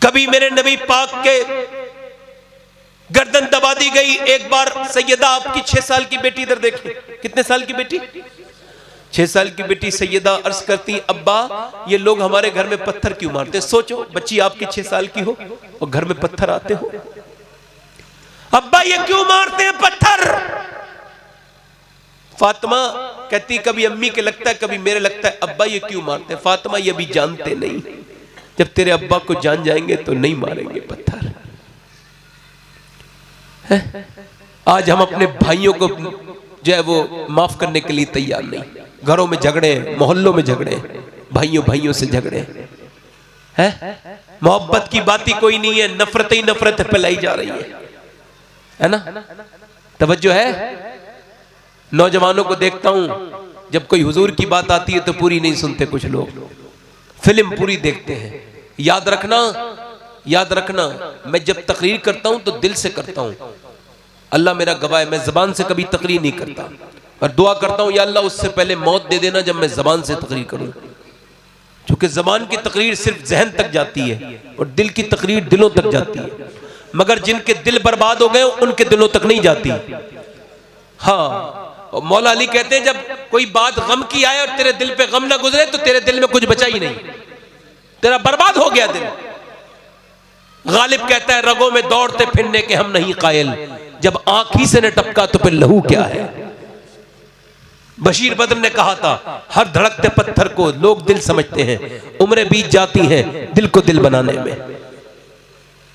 कभी मेरे नबी पाक के गर्दन दबा दी गई। एक बार सैयदा आपकी 6 साल की बेटी, इधर देखिए, कितने साल की बेटी? 6 साल की बेटी सैयदा अर्ज करती अब्बा ये लोग हमारे घर में पत्थर क्यों मारते? सोचो बच्ची आपकी 6 साल की हो और घर में पत्थर आते हो, अब्बा ये क्यों मारते हैं पत्थर? फातिमा कहती कभी अम्मी के लगता है, कभी मेरे लगता है अब्बा ये क्यों मारते हैं? फातिमा ये भी जानते नहीं, जब तेरे अब्बा को जान जाएंगे तो नहीं मारेंगे पत्थर। आज हम अपने भाइयों को जो है वो माफ करने के लिए तैयार नहीं। घरों में झगड़े, मोहल्लों में झगड़े, भाइयों भाइयों से झगड़े हैं। मोहब्बत की बात ही कोई नहीं है, नफरत ही नफरत फैलाई जा रही है ना? तवज्जो है? नौजवानों को देखता हूं जब कोई हुजूर की बात आती है तो पूरी नहीं सुनते, कुछ लोग फिल्म पूरी देखते हैं। याद रखना, याद रखना, मैं जब तकरीर करता हूं तो दिल से करता हूं। अल्लाह मेरा गवाह है, मैं जबान से कभी तकरीर नहीं करता और दुआ करता हूं या अल्लाह उससे पहले मौत दे देना जब मैं जबान से तकरीर करूं, क्योंकि जबान की तकरीर सिर्फ जहन तक जाती है और दिल की तकरीर दिलों तक जाती है। मगर जिनके दिल बर्बाद हो गए उनके दिलों तक नहीं जाती। हाँ, मौला अली कहते हैं जब कोई बात गम की आए और तेरे दिल पे गम ना गुजरे तो तेरे दिल में कुछ बचा ही नहीं, तेरा बर्बाद हो गया दिल। गालिब कहता है रगों में दौड़ते फिरने के हम नहीं कायल, जब आंख ही से न टपका तो फिर लहू क्या है। बशीर बद्र ने कहा था हर धड़कते पत्थर को लोग दिल समझते हैं, उम्रें बीत जाती हैं दिल को दिल बनाने में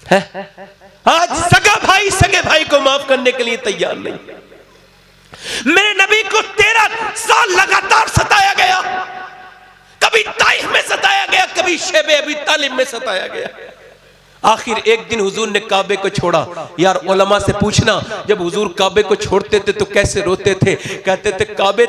है। आज सगा भाई सगे भाई को माफ करने के लिए तैयार नहीं। मेरे नबी को 13 साल लगातार सताया गया, कभी ताइफ में सताया गया, कभी शेबे अबी तालिब में सताया गया। आखिर एक दिन हुजूर ने काबे को छोड़ा। यार उलमा से पूछना जब हुजूर काबे को छोड़ते थे तो कैसे रोते थे। कहते थे काबे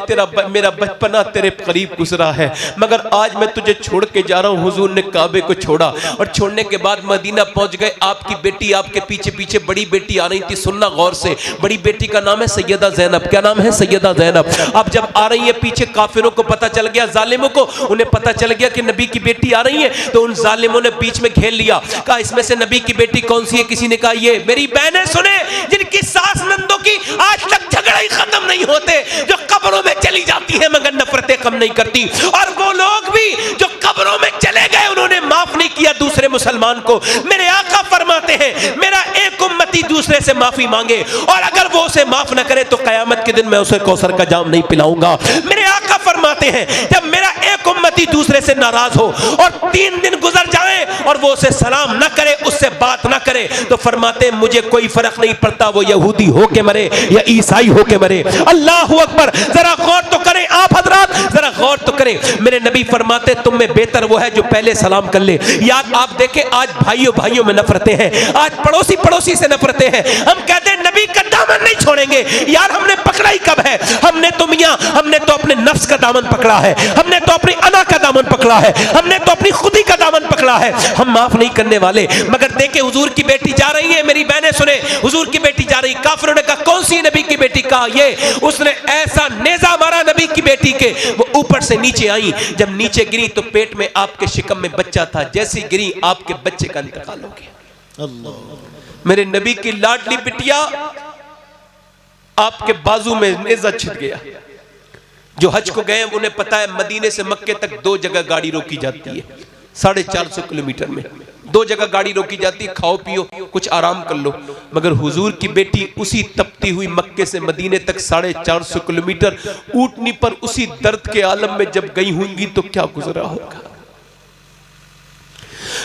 मेरा बचपना तेरे करीब गुजरा है, मगर आज मैं तुझे छोड़ के जा रहा हूँ। हुजूर ने काबे को छोड़ा और छोड़ने के बाद मदीना पहुंच गए। आपकी बेटी आपके पीछे पीछे बड़ी बेटी आ रही थी, सुनना गौर से। बड़ी बेटी का नाम है सैयदा ज़ैनब। क्या नाम है? सैयदा ज़ैनब। अब जब आ रही है पीछे काफिरों को पता चल गया, जालिमों को उन्हें पता चल गया कि नबी की बेटी आ रही है, तो उन जालिमों ने बीच में घेर लिया। कहा इसमें से नबी की बेटी कौन सी है? किसी ने कहा ये। मेरी बहनें सुने, जिनकी सास नंदों की आज तक झगड़ा ही खत्म नहीं होते, जो कब्रों में चली जाती है मगर नफरतें कम नहीं करती। और वो लोग भी जो कब्रों में चले गए उन्होंने माफ नहीं किया दूसरे मुसलमान को। मेरे आका फरमाते हैं मेरा एक उम्मती दूसरे से माफी मांगे और अगर वो उसे माफ न करे तो कयामत के दिन मैं उसे कौसर का जाम नहीं पिलाऊंगा। मेरे आका फरमाते हैं जब मेरा एक उम्मती दूसरे से नाराज हो और 3 दिन गुजर जाए और वो उसे सलाम न करे, उससे बात ना करे, तो फरमाते मुझे कोई फर्क नहीं पड़ता वो यहूदी हो के मरे या ईसाई हो के मरे। अल्लाह अकबर। जरा गौर तो करें आप हजरात, जरा गौर तो करें। मेरे नबी फरमाते तुम में बेहतर वो है जो पहले सलाम कर ले। यार आप देखें आज भाइयों भाइयों में नफरतें हैं, आज पड़ोसी पड़ोसी से नफरतें हैं। हम कहते हैं नबी का दामन नहीं छोड़ेंगे। यार हमने पकड़ा ही कब है? हमने तो मियां, हमने तो अपने नफ्स का दामन पकड़ा है, हमने तो अपनी अना का दामन पकड़ा है, हमने तो अपनी खुदी का दामन पकड़ा है। हम माफ नहीं करने वाले। मगर देखे हुजूर की बेटी जा रही है, मेरी बहनें सुने, हुजूर की बेटी जा रही। काफिरों ने कहा कौन सी नबी की बेटी? कहा ये। उसने ऐसा नेजा मारा नबी की बेटी के, वो ऊपर से नीचे आई। जब नीचे गिरी तो पेट में आपके शिकम में बच्चा था, जैसी गिरी आपके बच्चे का इंतकाल हो गया। अल्लाह। मेरे नबी की लाडली बिटिया आपके बाजू में नेजा छिद गया। जो हज को गए उन्हें पता है मदीने से मक्के तक 2 जगह गाड़ी रोकी जाती है, 450 किलोमीटर में 2 जगह गाड़ी रोकी जाती है। खाओ पियो कुछ आराम कर लो। मगर हुजूर की बेटी उसी तपती हुई मक्के से मदीने तक 450 किलोमीटर ऊँटनी पर उसी दर्द के आलम में जब गई होंगी तो क्या गुजरा होगा।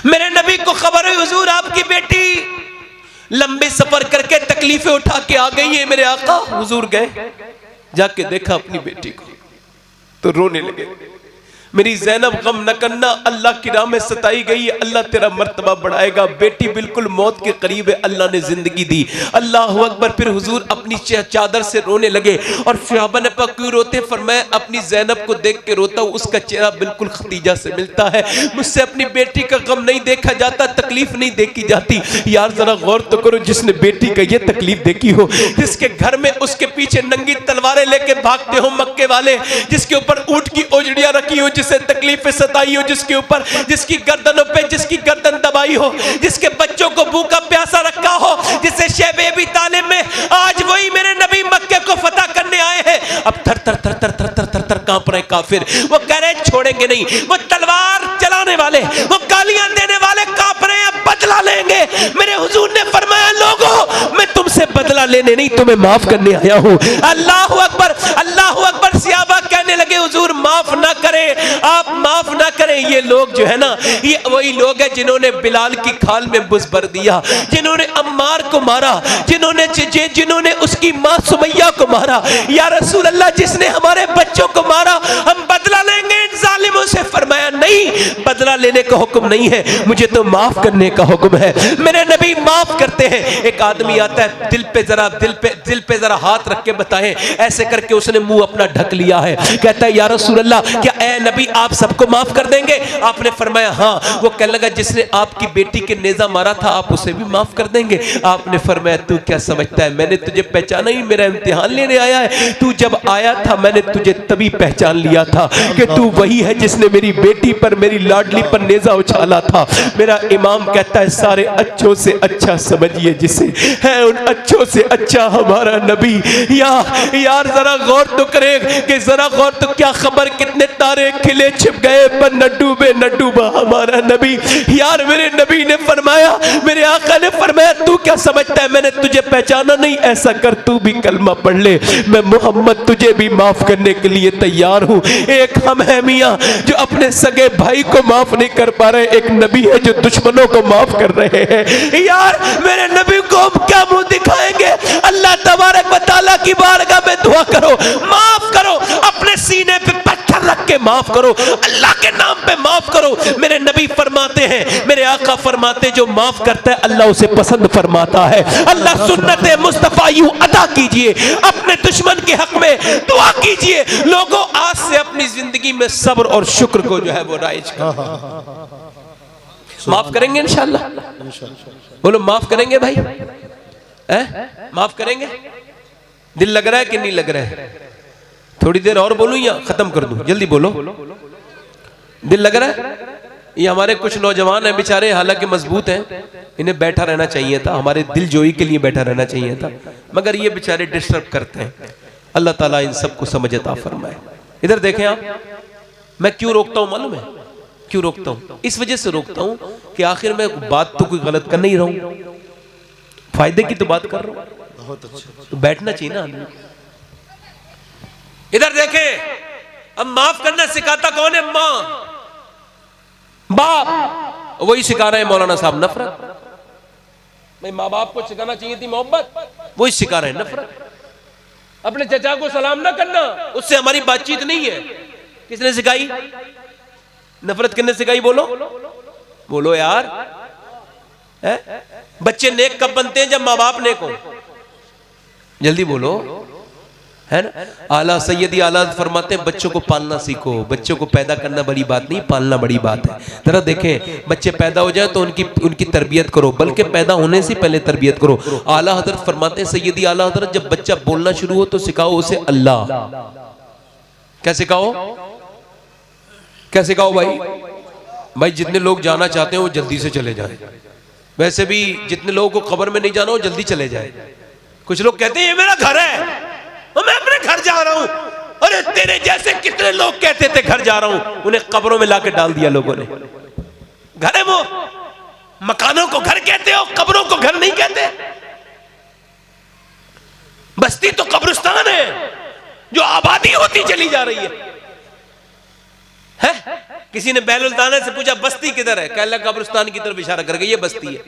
मेरे नबी को खबर है हुजूर आपकी बेटी लंबे सफर करके तकलीफें उठा के आ गई है। मेरे आका हुजूर गए, जाके देखा अपनी बेटी को तो रोने लगे। मेरी ज़ैनब गम न करना, अल्लाह की राह में सताई गई है, अल्लाह तेरा मर्तबा बढ़ाएगा। बेटी बिल्कुल मौत के करीब है, अल्लाह ने जिंदगी दी। अल्लाह अकबर। फिर हुजूर अपनी चादर से रोने लगे और सहाबा ने कहा क्यों रोते? फरमाया अपनी ज़ैनब को देख के रोता हूँ, उसका चेहरा बिल्कुल खदीजा से मिलता है, मुझसे अपनी बेटी का गम नहीं देखा जाता, तकलीफ नहीं देखी जाती। यार जरा गौर तो करो, जिसने बेटी का ये तकलीफ देखी हो, जिसके घर में उसके पीछे नंगी तलवारें लेके भागते हो मक्के वाले, जिसके ऊपर ऊंट की ओजड़ियां रखी हो, जिसे तकलीफें सताई हो, जिसके ऊपर जिसकी गर्दनों पे जिसकी गर्दन दबाई हो, जिसके बच्चों को भूखा प्यासा रखा हो, जिसे शेबे अबी तालिब में आज वही मेरे नबी मक्के को फतह करने आए हैं। अब थर थर थर थर थर थर थर थर कांप रहे काफिर। वो कह रहे छोड़ेंगे नहीं, वो तलवार चलाने वाले, वो गालियां देने वाले कांप रहे हैं, बदला लेंगे। मेरे हुजूर ने फरमाया लोगों मैं तुमसे बदला लेने नहीं तुम्हें माफ करने आया हूं। अल्लाह अकबर, अल्लाह अकबर। सहाबा कहने लगे हुजूर माफ ना करें, आप माफ ना करें। ये लोग जो है ना, ये वही लोग हैं जिन्होंने बिलाल की खाल में बुज़ भर दिया, जिन्होंने अम्मार को मारा, जिन्होंने उसकी मां सुमैया को मारा। या रसूल अल्लाह जिसने हमारे बच्चों को मारा, हम बदला लेंगे इन जालिमों से। फरमाया नहीं, बदला लेने का हुक्म नहीं है, मुझे तो माफ करने का हुक्म है। मेरे नबी माफ करते हैं। एक आदमी आता है, दिल पे जरा हाथ रख के बताएं। ऐसे करके उसने मुंह अपना ढक लिया है। कहता है या रसूल अल्लाह क्या ए नबी आप सबको माफ कर देंगे? आपने फरमाया हाँ। वो कहने लगा जिसने आपकी बेटी के नेजा मारा था आप उसे भी माफ कर देंगे? आपने फरमाया तू क्या समझता है, मैंने तुझे पहचाना ही, मेरा इम्तिहान लेने आया है। तू जब आया था मैंने तुझे तभी पहचान लिया था कि तू वही है जिसने मेरी बेटी पर, मेरी लाडली पर नेजा उछाला था। मेरा इमाम कहता है सारे अच्छों से अच्छा समझिए जिसे, है उन अच्छों से अच्छा हमारा नबी। यार जरा गौर तो करे कि जरा गौर तो, क्या खबर कितने तारे खिले छिप गए पर न डूबे न डूबा हमारा नबी। यार मेरे नबी ने फरमाया, मेरे आका ने फरमाया, तू क्या समझता है मैंने तुझे पहचाना नहीं? ऐसा कर तू भी कलमा पढ़ ले, मैं मोहम्मद तुझे भी माफ करने के लिए तैयार हूँ। एक हम है मियाँ जो अपने सगे भाई को माफ नहीं कर पा रहे, एक नबी है जो दुश्मनों को माफ कर रहे हैं। यार मेरे नबी को हम क्या मुंह दिखाएंगे? अल्लाह तबारक व तआला की बारगाह में दुआ करो, माफ करो, अपने सीने पे पत्थर रख के माफ करो, अल्लाह के नाम पे माफ करो। मेरे नबी फरमाते हैं, मेरे आका फरमाते हैं, जो माफ करता है अल्लाह उसे पसंद फरमाता है। अल्लाह सुन्नत मुस्तफा यूं अदा कीजिए, अपने दुश्मन के हक में दुआ कीजिए। लोगों आज से अपनी जिंदगी में सब्र और शुक्र को जो है वो राइज करें। माफ करेंगे इंशाल्लाह? बोलो माफ करेंगे भाई, माफ करेंगे? दिल लग रहा है कि नहीं लग रहा है? थोड़ी देर और बोलूं या खत्म कर दूं? जल्दी बोलो। दिल लग रहा है? ये हमारे कुछ नौजवान हैं बेचारे, हालांकि मजबूत हैं, इन्हें बैठा रहना चाहिए था, हमारे दिल जोई के लिए बैठा रहना चाहिए था, मगर ये बेचारे डिस्टर्ब करते हैं। अल्लाह ताला इन सबको समझ अता फरमाए। इधर देखें आप, मैं क्यों रोकता हूं मालूम है? क्यों रोकता हूं? इस वजह से रोकता हूं कि आखिर में बात तो कोई गलत कर नहीं रहा हूं, फायदे की तो बात कर रहा हूं। बहुत अच्छा, तो बैठना चाहिए ना आदमी। इधर देखें, अब माफ करना सिखाता कौन है? माँ बाप, वही सिखा रहे हैं मौलाना साहब नफरत। भाई माँ बाप को सिखाना चाहिए थी मोहब्बत, वही सिखा रहे हैं नफरत। अपने चचा को सलाम ना करना, उससे हमारी बातचीत नहीं है। किसने सिखाई नफरत? किसने सिखाई? बोलो बोलो यार। बच्चे नेक कब बनते हैं? जब माँ बाप नेक हो। जल्दी बोलो, है ना? आला सैयदी आला फरमाते हैं बच्चों को पालना सीखो। बच्चों को पैदा करना बड़ी बात नहीं, पालना बड़ी बात है। जरा देखें, बच्चे पैदा हो जाए तो उनकी तरबियत करो, बल्कि पैदा होने से पहले तरबियत करो। आला हजरत फरमाते हैं, सैयदी आला हजरत, जब बच्चा बोलना शुरू हो तो सिखाओ उसे अल्लाह। क्या सिखाओ? क्या सिखाओ भाई जितने लोग जाना चाहते हैं वो जल्दी से चले जाए। वैसे भी जितने लोगों को खबर में नहीं जाना हो जल्दी चले जाए। कुछ लोग कहते हैं ये मेरा घर है, मैं अपने घर जा रहा हूं। अरे तेरे जैसे कितने लोग कहते थे घर जा रहा हूं, उन्हें कब्रों में लाके डाल दिया लोगों ने। घर है वो, मकानों को घर कहते हो, कब्रों को घर नहीं कहते। बस्ती तो कब्रिस्तान है जो आबादी होती चली जा रही है। किसी ने बैलुल्ताना से पूछा बस्ती किधर है? कह लगा कब्रिस्तान की तरफ इशारा करके ये बस्ती है।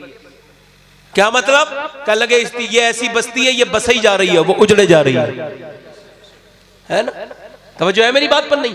क्या मतलब? कह लगे ये ऐसी बस्ती है, ये बसई जा रही है, वो उजड़े जा रही है ना? तवज्जो है मेरी बात पर? नहीं।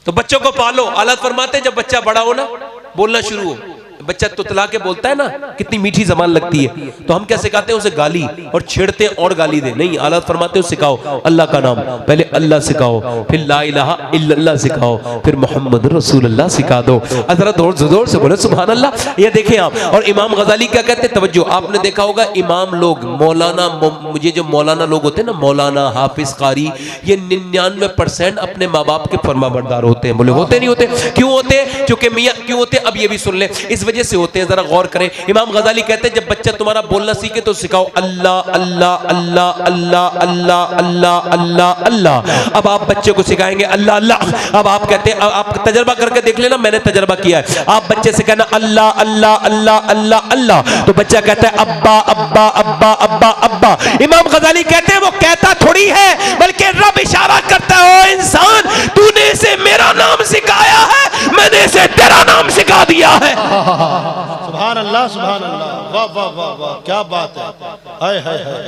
तो बच्चों को पालो। आला फरमाते जब बच्चा बड़ा हो ना, बोलना शुरू हो, बच्चा तुतला के बोलता है ना, कितनी मीठी जबान लगती है, तो हम क्या सिखाते हैं उसे? गाली, और छेड़ते हैं और गाली दे। नहीं, आला फरमाते हो सिखाओ अल्लाह का नाम, पहले अल्लाह सिखाओ, फिर ला इलाहा इल्लल्लाह सिखाओ, फिर मोहम्मद रसूलुल्लाह सिखा दो। जरा जोर से बोले सुभान अल्लाह। ये देखें आप, और इमाम गजाली क्या कहते हैं? तवज्जो, आपने देखा होगा इमाम लोग, मौलाना, मुझे जो मौलाना लोग होते हैं ना, मौलाना, हाफिज, कारी, ये 99% अपने माँ बाप के फरमाबरदार होते हैं। बोले होते नहीं होते? क्यों होते? क्योंकि मियाँ क्यों होते? अब ये भी सुन ले, इस वजह से होते हैं, जरा गौर करें। इमाम गजाली कहते हैं जब बच्चा तुम्हारा बोलना सीखे तो सिखाओ अल्लाह अल्लाह अल्लाह अल्लाह अल्लाह अल्लाह अल्लाह अल्लाह। अब आप बच्चे को सिखाएंगे अल्लाह अल्लाह। अब आप कहते हैं, आप तजर्बा करके देख लेना, मैंने तजर्बा किया है। आप बच्चे से कहना अल्लाह अल्लाह अल्लाह अल्लाह अल्लाह, तो बच्चा कहता है अब्बा अब्बा अब्बा अब्बा अब्बा। इमाम गजाली कहते हैं वो कहता थोड़ी है, बल्कि रब इशारा करता है, ओ इंसान, तूने इसे मेरा नाम सिखाया है, मैंने इसे तेरा नाम सिखा दिया है। सुभान अल्लाह, सुभान अल्लाह, वाह वाह वाह वाह, क्या बात है, हाय हाय हाय,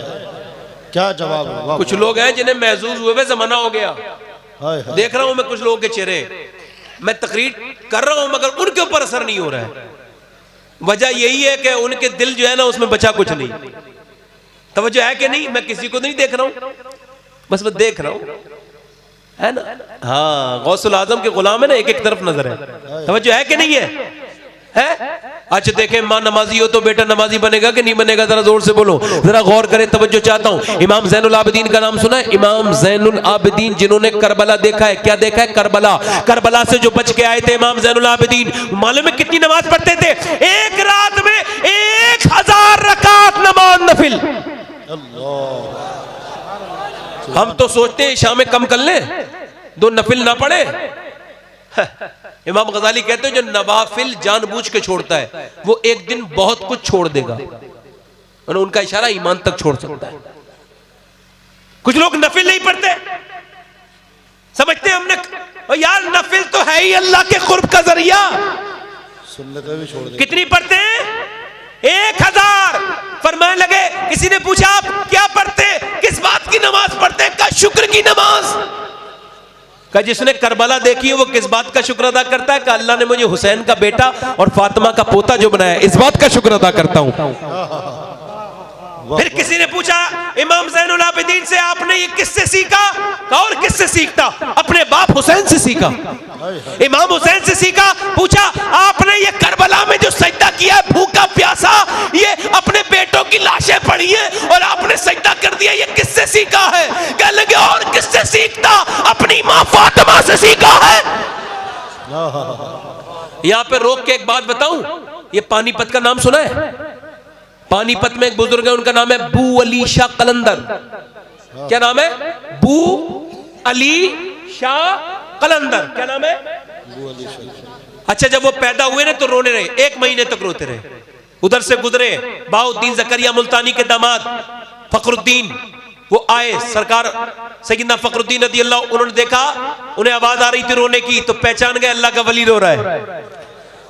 क्या जवाब है। कुछ लोग हैं जिन्हें महसूस हुए जमाना हो गया। देख रहा हूं मैं कुछ लोगों के चेहरे, मैं तकरीर कर रहा हूं मगर उनके ऊपर असर नहीं हो रहा है। वजह यही है कि उनके दिल जो है ना उसमें बचा कुछ नहीं। तवज्जो है कि नहीं? मैं किसी को नहीं देख रहा हूं, बस मैं देख रहा हूं, है ना? हाँ, गौसुल आजम के गुलाम है ना, एक एक तरफ नजर है। तवज्जो है कि नहीं है? है? अच्छा देखें, माँ नमाजी हो तो बेटा नमाजी बनेगा कि नहीं बनेगा? जरा जोर से बोलो, जरा गौर करें, तवज्जो चाहता हूं। इमाम ज़ैनुल आबिदीन का नाम सुना है? इमाम ज़ैनुल आबिदीन, जिन्होंने करबला देखा है। क्या देखा है? करबला। करबला से जो बच के आए थे इमाम ज़ैनुल आबिदीन, मालूम है कितनी नमाज पढ़ते थे? एक रात में 1000 रकात नमाज नफिल। हम तो सोचते हैं शाम में कम कर ले, 2 नफिल ना पढ़े। इमाम गजाली कहते हैं जो नवाफिल जानबूझ के छोड़ता है वो एक दिन बहुत कुछ छोड़ देगा। उनका इशारा ईमान तक छोड़ सकता है। कुछ लोग नफिल नहीं पढ़ते, समझते हमने यार नफिल तो है ही अल्लाह के कुर्ब का जरिया। सुन्नतें भी छोड़ दे। कितनी पढ़ते हैं? 1000। फरमाने लगे, किसी ने पूछा आप क्या पढ़ते, किस बात की नमाज पढ़ते? का शुक्र की नमाज। का जिसने करबला देखी है वो किस बात का शुक्र अदा करता है? कि अल्लाह ने मुझे हुसैन का बेटा और फातिमा का पोता जो बनाया, इस बात का शुक्र अदा करता हूं। फिर किसी ने पूछा इमाम ज़ैनुल आबिदीन से, आपने ये किससे सीखा? और किससे सीखता? अपने बाप हुसैन से सीखा, इमाम हुसैन से सीखा। पूछा आपने ये करबला में जो सजदा किया है, भूखा प्यासा, ये अपने बेटों की लाशें पड़ी हैं और आपने सजदा कर दिया, ये किससे सीखा है? कहने लगे और किससे सीखता? अपनी माँ फातिमा से सीखा है। यहाँ पे रोक के एक बात बताऊं, ये पानीपत का नाम सुना है? पानीपत में एक बुजुर्ग है, उनका नाम है बू अली शाह कलंदर। क्या नाम है? बू अली शाह कलंदर। क्या नाम है? बू अली शाह। अच्छा, जब वो पैदा हुए ना तो रोने रहे, 1 महीने तक रोते रहे। उधर से गुजरे बाउद्दीन जकरिया मुल्तानी के दामाद फखरुद्दीन, वो आए, सरकार सैयदना फखरुद्दीन रज़ी अल्लाह, उन्होंने देखा, उन्हें आवाज आ रही थी रोने की, तो पहचान गए अल्लाह का वली रो रहा है।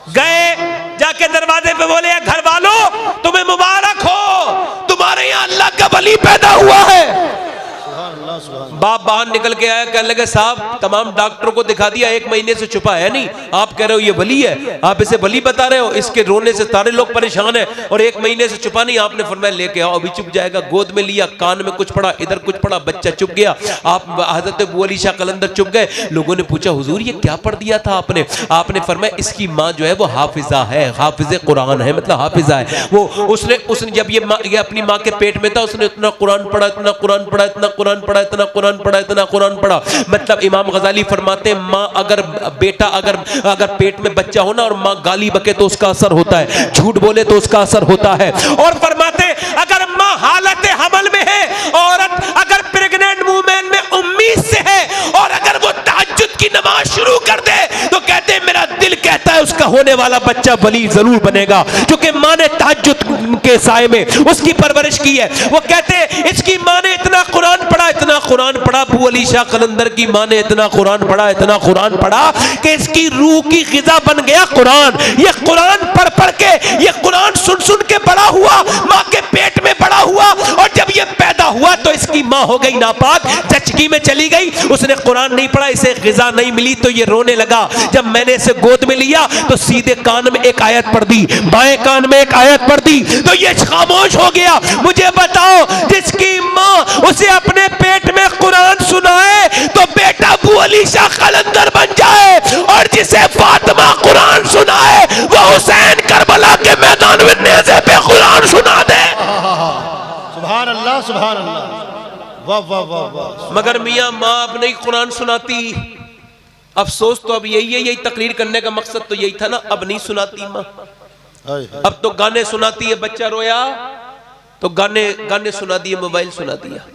गए, जाके दरवाजे पे बोले, घर वालों तुम्हें मुबारक हो, तुम्हारे यहाँ अल्लाह का वली पैदा हुआ है। बाप बाहर निकल के आया, कहने लगे साहब तमाम डॉक्टरों को दिखा दिया, 1 महीने से छुपा है नहीं, आप कह रहे हो ये वली है, आप इसे वली बता रहे हो, इसके रोने से सारे लोग परेशान हैं और 1 महीने से छुपा नहीं। आपने फरमाया लेके आओ, अभी चुप जाएगा। गोद में लिया, कान में कुछ पड़ा, इधर कुछ पड़ा, बच्चा चुप गया। आप हजरत बू अली शाह कलंदर चुप गए। लोगों ने पूछा हुजूर ये क्या पढ़ दिया था आपने? आपने फरमाया इसकी माँ जो है वो हाफिजा है, हाफिज कुरान है, मतलब हाफिजा है वो। उसने जब ये अपनी माँ के पेट में था, उसने इतना कुरान पढ़ा, इतना कुरान पढ़ा, इतना कुरान पढ़ा, इतना कुरान पढ़ा, इतना कुरान पढ़ा। मतलब इमाम गजाली फरमाते हैं माँ अगर बेटा अगर पेट में बच्चा हो ना और माँ गाली बके तो उसका असर होता है, झूठ बोले तो उसका असर होता है। और फरमाते अगर माँ हालत हमल में है, औरत अगर प्रेग्नेंट वूमेन में उम्मीद से है और अगर वो तहज्जुद की नमाज शुरू कर दे तो कहते हैं मेरा दिल कहता है उसका होने वाला बच्चा वली जरूर बनेगा, क्योंकि माँ ने तहज्जुद के साए में उसकी परवरिश की है। वो कहते हैं इसकी माँ ने इतना कुरान पढ़ा, इतना कुरान पढ़ा, बू अली शाह कलंदर की माँ ने इतना कुरान पढ़ा, इतना कुरान पढ़ा कि इसकी रूह की ग़िज़ा बन गया कुरान। ये कुरान पढ़ पढ़ के, ये कुरान सुन सुन के बड़ा हुआ, माँ के पेट में बड़ा हुआ, और जब ये पैदा हुआ तो इसकी माँ हो गई नापाक, जचकी में चली गई, उसने कुरान नहीं पढ़ा, इसे ग़िज़ा नहीं मिली तो ये रोने लगा। जब मैंने इसे गोद में लिया तो सीधे कान में एक आयत पढ़ दी, बाएं कान में एक आयत पढ़ दी तो ये खामोश हो गया। मुझे बताओ जिसकी माँ उसे अपने पेट में कुरान सुनाए तो बेटा बू अली शाह कलंदर बन जाए, और जिसे फातिमा कुरान सुनाए वो हुसैन करबला के मैदान में नेज़े पे कुरान सुना दे। सुभान अल्लाह, सुभान अल्लाह, वाह वाह वाह वाह। मगर मियाँ माँ अब नहीं कुरान सुनाती। अफसोस तो अब यही है, यही तकरीर करने का मकसद तो यही था ना, अब नहीं सुनाती माँ। अब तो गाने सुनाती है, बच्चा रोया तो गाने सुना दिए, मोबाइल सुना दिया,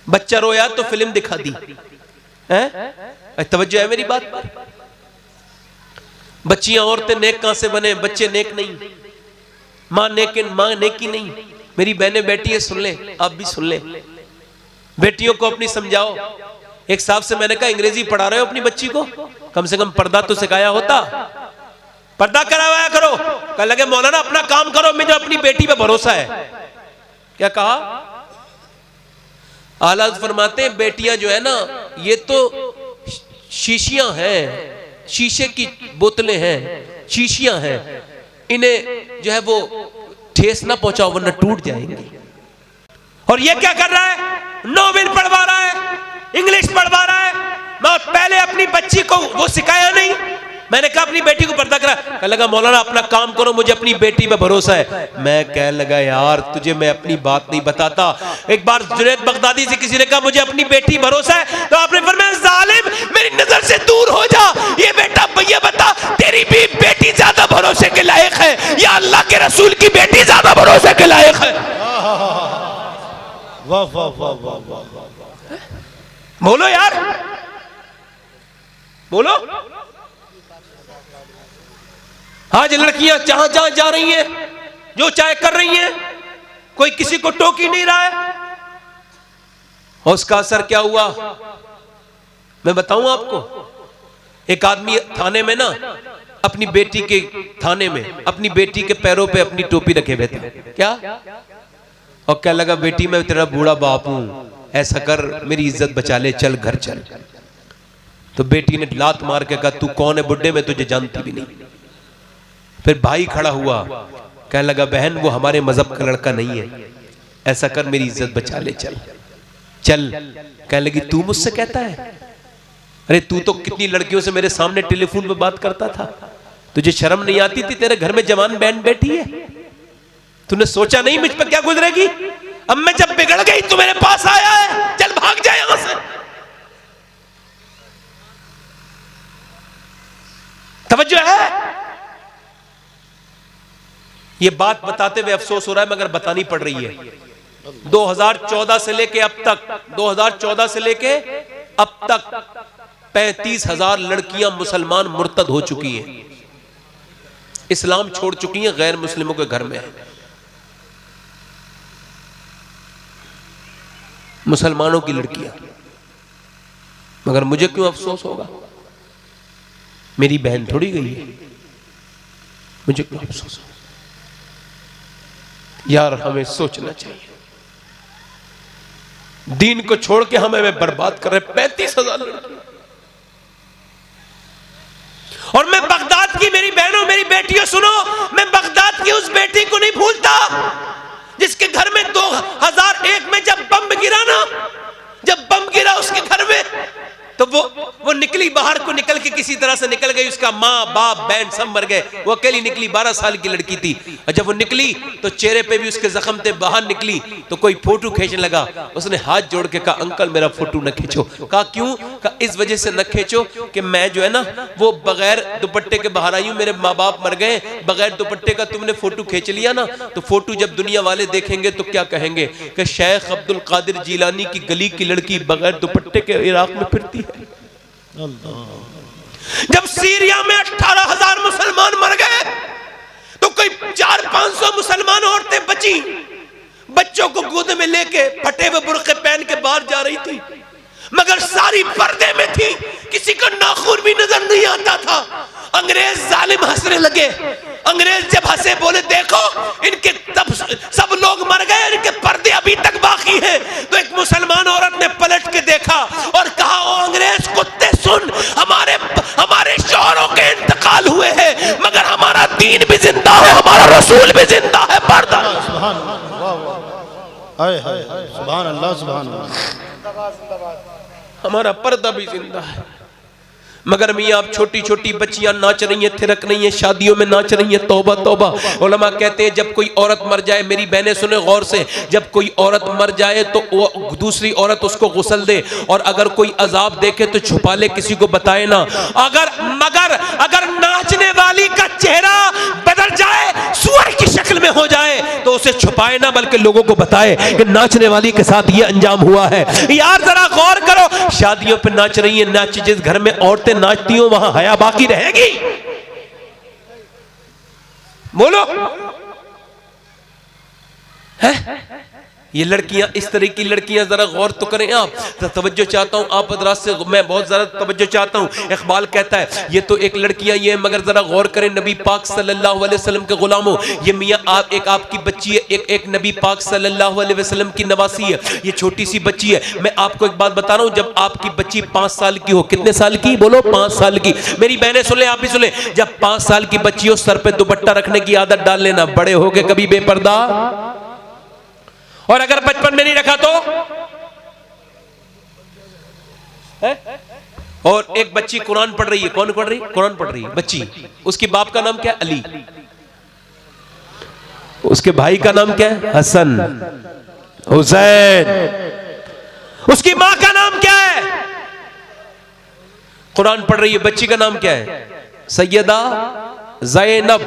बच्चा रोया तो फिल्म दिखा दी। हैं? तवज्जो है मेरी बात पर? बच्चियां औरतें नेक कहां से बने, बच्चे नेक नहीं, माँ नेकी नहीं। मेरी बहनें बैठी है, सुन ले, आप भी सुन ले, बेटियों को अपनी समझाओ। एक साहब से मैंने कहा अंग्रेजी पढ़ा रहे हो अपनी बच्ची को, कम से कम पर्दा तो सिखाया होता, पर्दा करवाया करो। कह लगे मौलाना अपना काम करो, मुझे अपनी बेटी पे भरोसा है। क्या कहा? आला फरमाते हैं बेटियां जो है ना ये तो शीशियां हैं, शीशे की बोतलें हैं, शीशियां हैं, इन्हें जो है वो ठेस ना पहुंचाओ वरना टूट जाएंगी। और ये क्या कर रहा है? नोवेल पढ़वा रहा है, इंग्लिश पढ़वा रहा है। मैं पहले अपनी बच्ची को वो सिखाया नहीं, मैंने कहा अपनी बेटी को पर्दा करा। कहने लगा मौलाना अपना काम करो, मुझे अपनी बेटी पे भरोसा है। मैं कहने लगा यार तुझे मैं अपनी बात नहीं बताता। एक बार जुनैद बगदादी से किसी ने कहा मुझे अपनी बेटी भरोसा है, तो आपने फरमाया जालिम मेरी नजर से दूर हो जा। ये बेटा भैया बता तेरी भी बेटी ज्यादा भरोसे के लायक है या अल्लाह के रसूल की बेटी ज्यादा भरोसे के लायक है? वाह वाह वाह वाह वाह, बोलो यार बोलो। आज लड़कियां जहां जहां जा रही हैं, जो चाहे कर रही हैं, कोई किसी को टोक ही नहीं रहा है। और उसका असर क्या हुआ मैं बताऊं आपको। एक आदमी थाने में ना अपनी बेटी के थाने में अपनी बेटी के पैरों पे अपनी टोपी रखे हुए था। क्या? और क्या लगा बेटी मैं तेरा बूढ़ा बाप हूं, ऐसा कर मेरी इज्जत बचा ले, चल घर चल। तो बेटी ने लात मार के कहा तू कौन है बुड्ढे, मैं तुझे जानती भी नहीं। फिर भाई खड़ा हुआ, कहने लगा बहन वो हमारे मजहब का लड़का नहीं है, ऐसा कर मेरी इज्जत बचा ले, चल चल। कहने लगी तू मुझसे कहता है? अरे तू तो कितनी लड़कियों से मेरे सामने टेलीफोन पे बात करता था, तुझे शर्म नहीं आती थी? तेरे घर में जवान बहन बैठी है, तूने सोचा नहीं मुझ पर क्या गुजरेगी? अब मैं जब बिगड़ गई तू मेरे पास आया है, चल भाग जा यहां से। तवज्जो है? ये बात बताते हुए अफसोस हो रहा है मगर बतानी पड़ रही है। 2014 से लेके अब तक 2014 से लेके अब तक 35,000 लड़कियां मुसलमान मुर्तद हो चुकी हैं, इस्लाम छोड़ चुकी हैं, गैर मुस्लिमों के घर में है। मुसलमानों की लड़कियां। मगर मुझे क्यों अफसोस होगा? मेरी बहन थोड़ी गई है, मुझे क्यों अफसोस होगा? यार हमें सोचना चाहिए। दीन को छोड़ के हमें बर्बाद कर रहे 35,000 लड़कियां। और मैं बगदाद की मेरी बहनों मेरी बेटियों सुनो, मैं बगदाद की उस बेटी को नहीं भूलता जिसके घर में 2001 में जब बम गिरा ना, जब बम गिरा उसके घर में, तो वो निकली बाहर को, निकल के किसी तरह से निकल गई। उसका माँ बाप बहन सब मर गए, वो अकेली निकली, 12 साल की लड़की थी। और जब वो निकली तो चेहरे पे भी उसके जख्म थे। बाहर निकली तो कोई फोटो खींचने लगा, उसने हाथ जोड़ के कहा अंकल मेरा फोटो न खींचो। कहा क्यों? कहा इस वजह से न खींचो कि मैं जो है ना वो बगैर दुपट्टे के बाहर आई हूँ, मेरे माँ बाप मर गए, बगैर दुपट्टे का तुमने फोटो खींच लिया ना, तो फोटो जब दुनिया वाले देखेंगे तो क्या कहेंगे कि शेख अब्दुल कादिर जिलानी की गली की लड़की बगैर दुपट्टे के इराक में फिरती है। जब सीरिया में 18,000 मुसलमान मर गए तो कोई 400-500 मुसलमान औरतें बची, बच्चों को गोद में लेके फटे हुए बुर्के पहन के बाहर जा रही थी, मगर सारी पर्दे में थी, किसी का नाखून भी नजर नहीं आता था। अंग्रेज जालिम हंसने लगे। अंग्रेज जब हंसे बोले देखो इनके तब सब लोग मर गए, इनके पर्दे अभी तक बाकी हैं। तो एक मुसलमान औरत ने पलट के देखा और कहा ओ अंग्रेज कुत्ते सुन, हमारे शौहरों के इंतकाल हुए हैं मगर हमारा दीन भी जिंदा है, हमारा रसूल भी जिंदा है। पर्दा सुभान अल्लाह, सुभान अल्लाह, हमारा पर्दा भी जिंदा है। मगर मियाँ आप छोटी छोटी बच्चियां नाच रही हैं, थिरक रही हैं, शादियों में नाच रही हैं। तौबा तौबा। उलमा कहते हैं जब कोई औरत मर जाए, मेरी बहनें सुने गौर से, जब कोई औरत मर जाए तो वो दूसरी औरत उसको गुस्ल दे, और अगर कोई अजाब देखे तो छुपा ले, किसी को बताए ना। अगर नाचने वाली का चेहरा बदल जाए, सुअर की शक्ल में हो जाए, तो उसे छुपाए ना बल्कि लोगों को बताए कि नाचने वाली के साथ ये अंजाम हुआ है। यार जरा गौर करो, शादियों पे नाच रही है, नाच जिस घर में औरतें नाचती हो वहां हया बाकी रहेगी? बोलो है? ये लड़कियां, इस तरह की लड़कियां, जरा गौर तो करें आप। तो तवज्जो चाहता हूं आप हजरात से, मैं बहुत ज्यादा तवज्जो चाहता हूं। इकबाल कहता है ये तो एक लड़कियां ये, मगर जरा गौर करें नबी पाक सल्लल्लाहु अलैहि वसल्लम के गुलामों, ये मियां आप एक आपकी बच्ची है, एक नबी पाक सल्लल्लाहु अलैहि वसल्लम की नवासी है, ये छोटी सी बच्ची है। मैं आपको एक बात बता रहा हूं, जब आपकी बच्ची 5 साल की हो, कितने साल की? बोलो 5 साल की। मेरी बहनें सुन ले, आप भी सुन ले, जब 5 साल की बच्ची हो सर पे दुपट्टा रखने की आदत डाल लेना, बड़े हो गए कभी बेपर्दा। और अगर बचपन में नहीं रखा तो है? और एक बच्ची कुरान पढ़ रही है। कौन पढ़ रही है? कुरान पढ़ रही है बच्ची। उसके बाप का नाम क्या है? अली। उसके भाई का नाम क्या है? हसन, हुसैन। उसकी मां का नाम क्या है? कुरान पढ़ रही है, बच्ची का नाम क्या है? सैयदा ज़ैनब।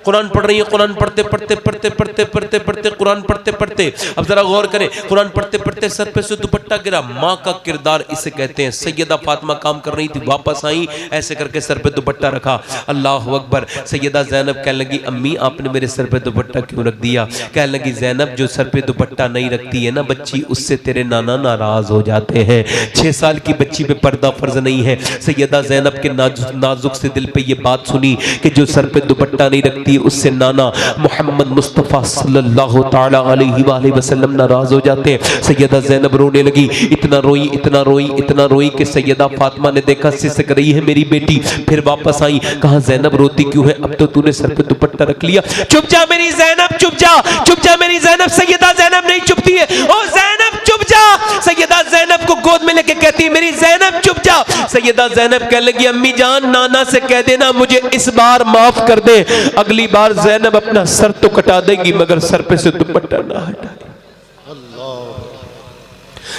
कुरान पढ़ रही है, कुरान पढ़ते पढ़ते पढ़ते पढ़ते पढ़ते पढ़ते कुरान पढ़ते पढ़ते, अब जरा गौर करें, कुरान पढ़ते पढ़ते सर पे से दुपट्टा गिरा। माँ का किरदार इसे कहते हैं। सैयदा फातिमा काम कर रही थी, वापस आई, ऐसे करके सर पे दुपट्टा रखा। अल्लाह अकबर। सैयदा ज़ैनब कहने लगी, अम्मी आपने मेरे सर पे दुपट्टा क्यों रख दिया? कहने लगी, ज़ैनब जो सर पे दुपट्टा नहीं रखती है ना बच्ची, उससे तेरे नाना नाराज हो जाते हैं। 6 साल की बच्ची पे पर्दा फर्ज नहीं है। सैयदा ज़ैनब के नाजुक से दिल पे ये बात सुनी कि जो सर पे दुपट्टा नहीं रखती उससे नाना मोहम्मद मुस्तफ़ा सल्लल्लाहु ताला अलैहि वसल्लम नाराज हो जाते हैं। सैयदा ज़ैनब रोने लगी। इतना रोई इतना रोई इतना रोई कि सैयदा फातिमा ने देखा सिसक रही है मेरी बेटी। फिर वापस आई, कहा ज़ैनब रोती क्यों है? अब तो तूने सर पे दुपट्टा रख लिया। चुप जा मेरी ज़ैनब, चुप जा, चुप जा मेरी ज़ैनब। सैयदा ज़ैनब नहीं चुपती है। ओ ज़ैनब चुप जा। सैयदा ज़ैनब को गोद में लेके कहती है, मेरी ज़ैनब चुप जा। सैयदा ज़ैनब कहने लगी, अम्मी जान नाना से कह देना मुझे इस बार माफ कर दे, अगली बार ज़ैनब अपना सर तो कटा देगी मगर सर पे से दुपट्टा ना हटाए।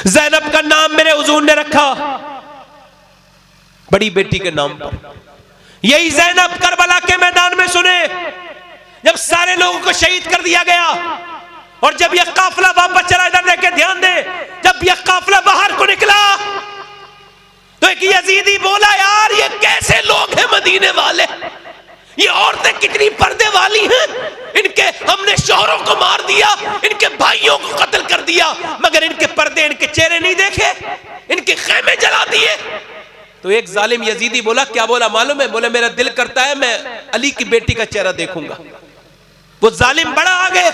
ज़ैनब का नाम मेरे हुजूर ने रखा बड़ी बेटी के नाम पर। यही ज़ैनब करबला के मैदान में सुने जब सारे लोगों को शहीद कर दिया गया और जब यह काफिला वापस चला, इधर देखे ध्यान दे, जब यह काफिला बाहर को निकला तो एक यजीदी बोला, यार ये कैसे लोग हैं मदीने वाले, ये औरतें कितनी पर्दे वाली हैं, इनके हमने शौहरों को मार दिया, इनके भाइयों को कत्ल कर दिया, मगर इनके पर्दे, इनके चेहरे नहीं देखे, इनके खेमे जला दिए। तो एक जालिम यजीदी बोला, क्या बोला मालूम है? बोले मेरा दिल करता है मैं अली की बेटी का चेहरा देखूंगा। वो जालिम बड़ा आगे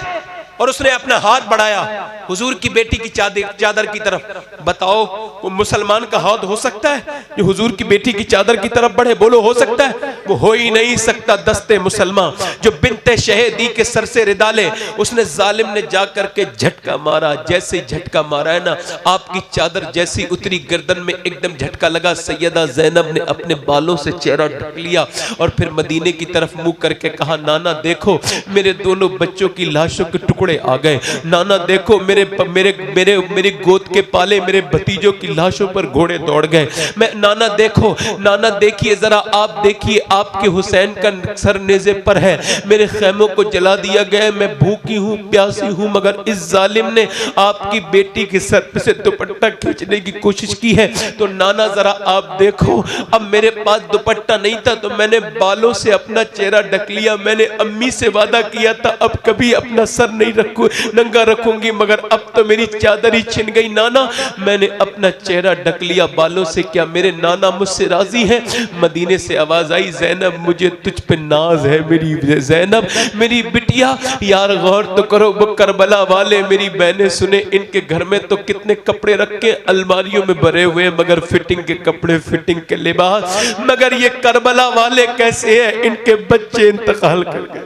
और उसने अपना हाथ बढ़ाया हुजूर की बेटी की चादर की तरफ। बताओ वो मुसलमान का हाथ हो सकता है जो हुजूर की बेटी की चादर की तरफ बढ़े? बोलो हो सकता है? वो हो ही नहीं सकता। दस्ते मुसलमान जो बिनते शहीदी के सर से रिदाले, उसने जालिम ने जाकर के झटका मारा। जैसे झटका मारा है ना, आपकी चादर जैसी उतरी गर्दन में एकदम झटका लगा। सैयदा ज़ैनब ने अपने बालों से चेहरा ढक लिया और फिर मदीने की तरफ मुंह करके कहा, नाना देखो मेरे दोनों बच्चों की लाशों के टुकड़े आ गए। नाना देखो मेरे मेरे मेरे मेरी गोद के पाले मेरे भतीजों की लाशों पर घोड़े दौड़ गए। मैं नाना देखो, नाना देखिए जरा, आप देखिए आपके हुसैन का सर नेज़े पर है, मेरे खैमों को जला दिया गया, मैं भूखी हूँ प्यासी हूँ, मगर इस जालिम ने आपकी बेटी के सर पे से दुपट्टा खींचने की कोशिश की है। तो नाना जरा आप देखो, अब मेरे पास दुपट्टा नहीं था तो मैंने बालों से अपना चेहरा ढक लिया। मैंने अम्मी से वादा किया था अब कभी अपना सर नहीं नंगा रखूंगी, मगर अब तो मेरी चादर ही छिन गई। नाना मैंने अपना चेहरा ढक लिया बालों से, क्या मेरे नाना मुझसे राजी हैं? मदीने से आवाज आई, ज़ैनब मुझे तुझ पे नाज है मेरी ज़ैनब, मेरी बिटिया। यार गौर तो करो, वो करबला वाले मेरी बहनें सुने, इनके घर में तो कितने कपड़े रखे अलमारियों में भरे हुए, मगर फिटिंग के कपड़े, फिटिंग के लिबास, मगर ये करबला वाले कैसे हैं? इनके बच्चे इंतकाल कर गए,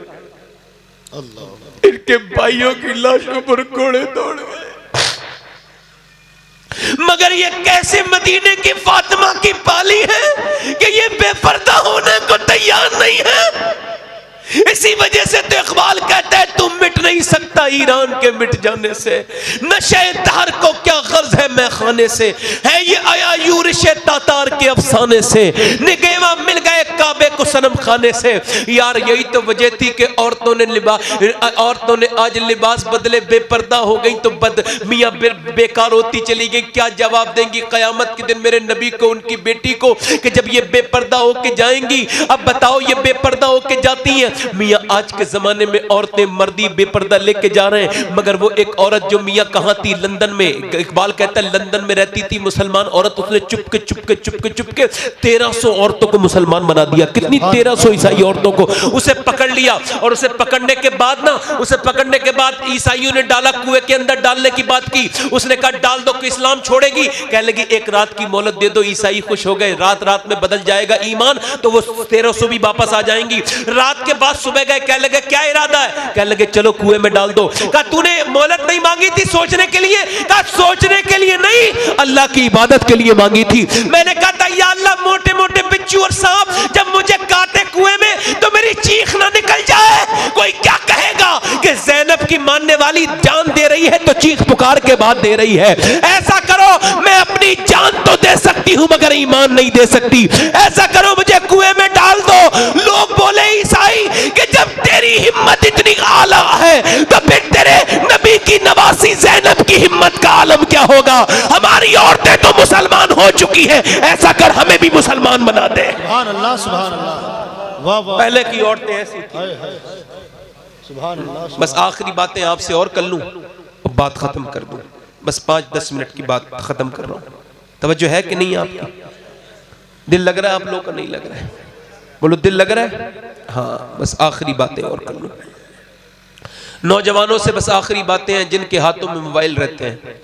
इनके भाइयों की लाशों पर घोड़े दौड़ गए, मगर ये कैसे मदीने की फातिमा की पाली है कि ये बेपर्दा होने को तैयार नहीं है। इसी वजह से तो इकबाल कहता है तू मिट नहीं सकता ईरान के मिट जाने से, नशे दहर को क्या गर्ज है मैं खाने से, है ये आया यूरिशे तातार के अफसाने से, निगेवा मिल गए काबे को सनम खाने से। यार यही तो वजह थी कि औरतों ने आज लिबास बदले, बेपर्दा हो गई तो मियाँ बेकार होती चली गई। क्या जवाब देंगी कयामत के दिन मेरे नबी को, उनकी बेटी को, कि जब ये बेपर्दा होके जाएंगी? अब बताओ ये बेपर्दा होके जाती हैं। मियाँ आज के जमाने में औरतें मर्दी बेपर्दा लेके जा रहे हैं, मगर वो एक औरत जो मियाँ कहाँ थी? लंदन में। इकबाल कहता है लंदन में रहती थी मुसलमान औरत, उसने चुपके 1300 औरतों को मुसलमान बना दिया। कितनी? 1300 ईसाई औरतों को उसे पकड़ लिया। और उसे पकड़ने के बाद ईसाइयों ने डाला, कुएं के अंदर डालने की बात की। उसने कहा डाल दो कि इस्लाम छोड़ेगी? कहने लगी एक रात की मोहलत दे दो। ईसाई खुश हो गए, रात में बदल जाएगा ईमान तो वो 1300 भी वापस आ जाएंगी। रात के बाद बाद सुबह गए, कहने लगे क्या इरादा है? कहने लगे चलो कुएं में डाल दो। कहा तूने मोहलत नहीं मांगी थी सोचने के लिए? कहा सोचने के लिए नहीं, अल्लाह की इबादत के लिए मांगी थी। मैंने कहा था या अल्लाह मोटे मोटे बिच्छू और सांप जब मुझे काटे कुएं में तो मेरी चीख ना निकल जाए। कोई क्या कहेगा कि ज़ैनब की मानने वाली जान दे रही है तो चीख पुकार के बाद दे रही है। ऐसा करो मैं अपनी जान तो दे सकती हूं मगर ईमान नहीं दे सकती। ऐसा करो मुझे कुएं में डाल दो। लोग बोले ईसाई कि जब तेरी हिम्मत इतनी आला है तो फिर तेरे नबी की नवासी ज़ैनब की हिम्मत का आलम क्या होगा? हमारी औरतें तो मुसलमान हो चुकी हैं, ऐसा कर हमें भी मुसलमान बना दे। सुभान अल्लाह, सुभान अल्लाह, वाह वाह। पहले की औरतें ऐसी थी। सुभान अल्लाह। बस आखिरी बातें आपसे और कर लूं, बात खत्म कर दूं। बस 5-10 मिनट की बात खत्म कर रहा हूं। तवज्जो है कि नहीं आपकी? दिल लग रहा है आप लोगों का? नहीं लग रहा है? बोलो दिल लग रहा है? हाँ, बस आखिरी बातें और कर लूं। नौजवानों से बस आखिरी बातें हैं जिनके हाथों में मोबाइल रहते हैं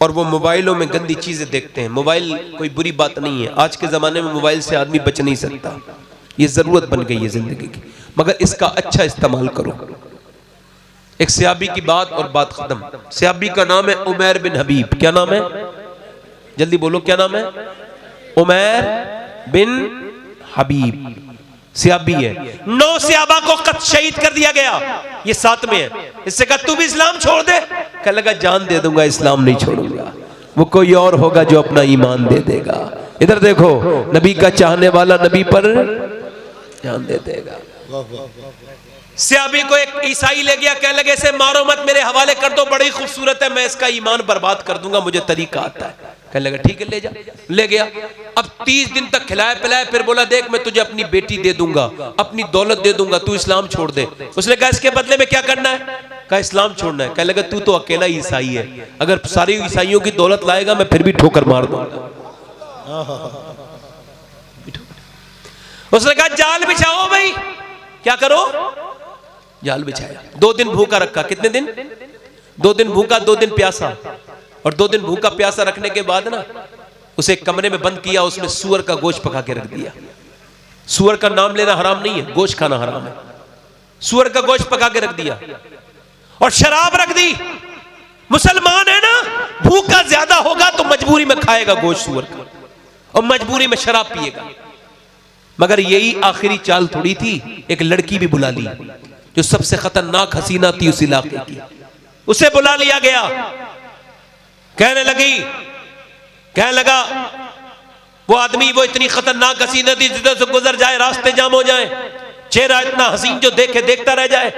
और वो मोबाइलों में गंदी चीजें देखते हैं। मोबाइल कोई बुरी बात नहीं है, आज के जमाने में मोबाइल से आदमी बच नहीं सकता, ये जरूरत बन गई है जिंदगी की, मगर इसका अच्छा इस्तेमाल करो। एक सहाबी की बात और बात खत्म। सहाबी का नाम है उमैर बिन हबीब। क्या नाम है? जल्दी बोलो क्या नाम है? उमैर बिन हबीब सहाबी है। 9 सहाबा को शहीद कर दिया गया, ये 7 में है। इससे कहा तू भी इस्लाम छोड़ दे? कहने लगा जान दे दूंगा, इस्लाम नहीं छोड़ूंगा। वो कोई और होगा जो अपना ईमान दे देगा। इधर देखो, नबी का चाहने वाला नबी पर जान दे देगा। सहाबी को एक ईसाई ले गया, कहने लगे इसे मारो मत, मेरे हवाले कर दो, बड़ी खूबसूरत है, मैं इसका ईमान बर्बाद कर दूंगा, मुझे तरीका आता है। कहने लगा ठीक है ले जा। ले गया। अब 30 दिन तक खिलाया पिलाया, फिर बोला देख मैं तुझे अपनी बेटी दे दूंगा, अपनी दौलत दे दूंगा, तू इस्लाम छोड़ दे। उसने कहा इसके बदले में क्या करना है? कहा इस्लाम छोड़ना है। कहने लगा तू तो अकेला ईसाई है, अगर सारी ईसाइयों की दौलत लाएगा मैं फिर भी ठोकर मार दूंगा। उसने कहा जाल बिछाओ भाई। क्या करो? जाल बिछाया। 2 दिन भूखा रखा। कितने दिन? 2 दिन भूखा, 2 दिन प्यासा। और 2 दिन भूखा प्यासा रखने के बाद ना उसे एक कमरे में बंद किया, उसमें सूअर का गोश्त पका के रख दिया। सूअर का नाम लेना हराम नहीं है, गोश्त खाना हराम है। सूअर का गोश्त पका के रख दिया और शराब रख दी। मुसलमान है ना, भूखा ज्यादा होगा तो मजबूरी में खाएगा गोश्त सूअर का और मजबूरी में शराब पिएगा। मगर यही आखिरी चाल थोड़ी थी। एक लड़की भी बुला ली जो सबसे खतरनाक हसीना थी उस इलाके की, उसे बुला लिया गया। कहने लगा वो आदमी, वो इतनी खतरनाक हसीना थी, जिधर से गुजर जाए रास्ते जाम हो जाए, चेहरा इतना हसीन जो देखे देखता रह जाए,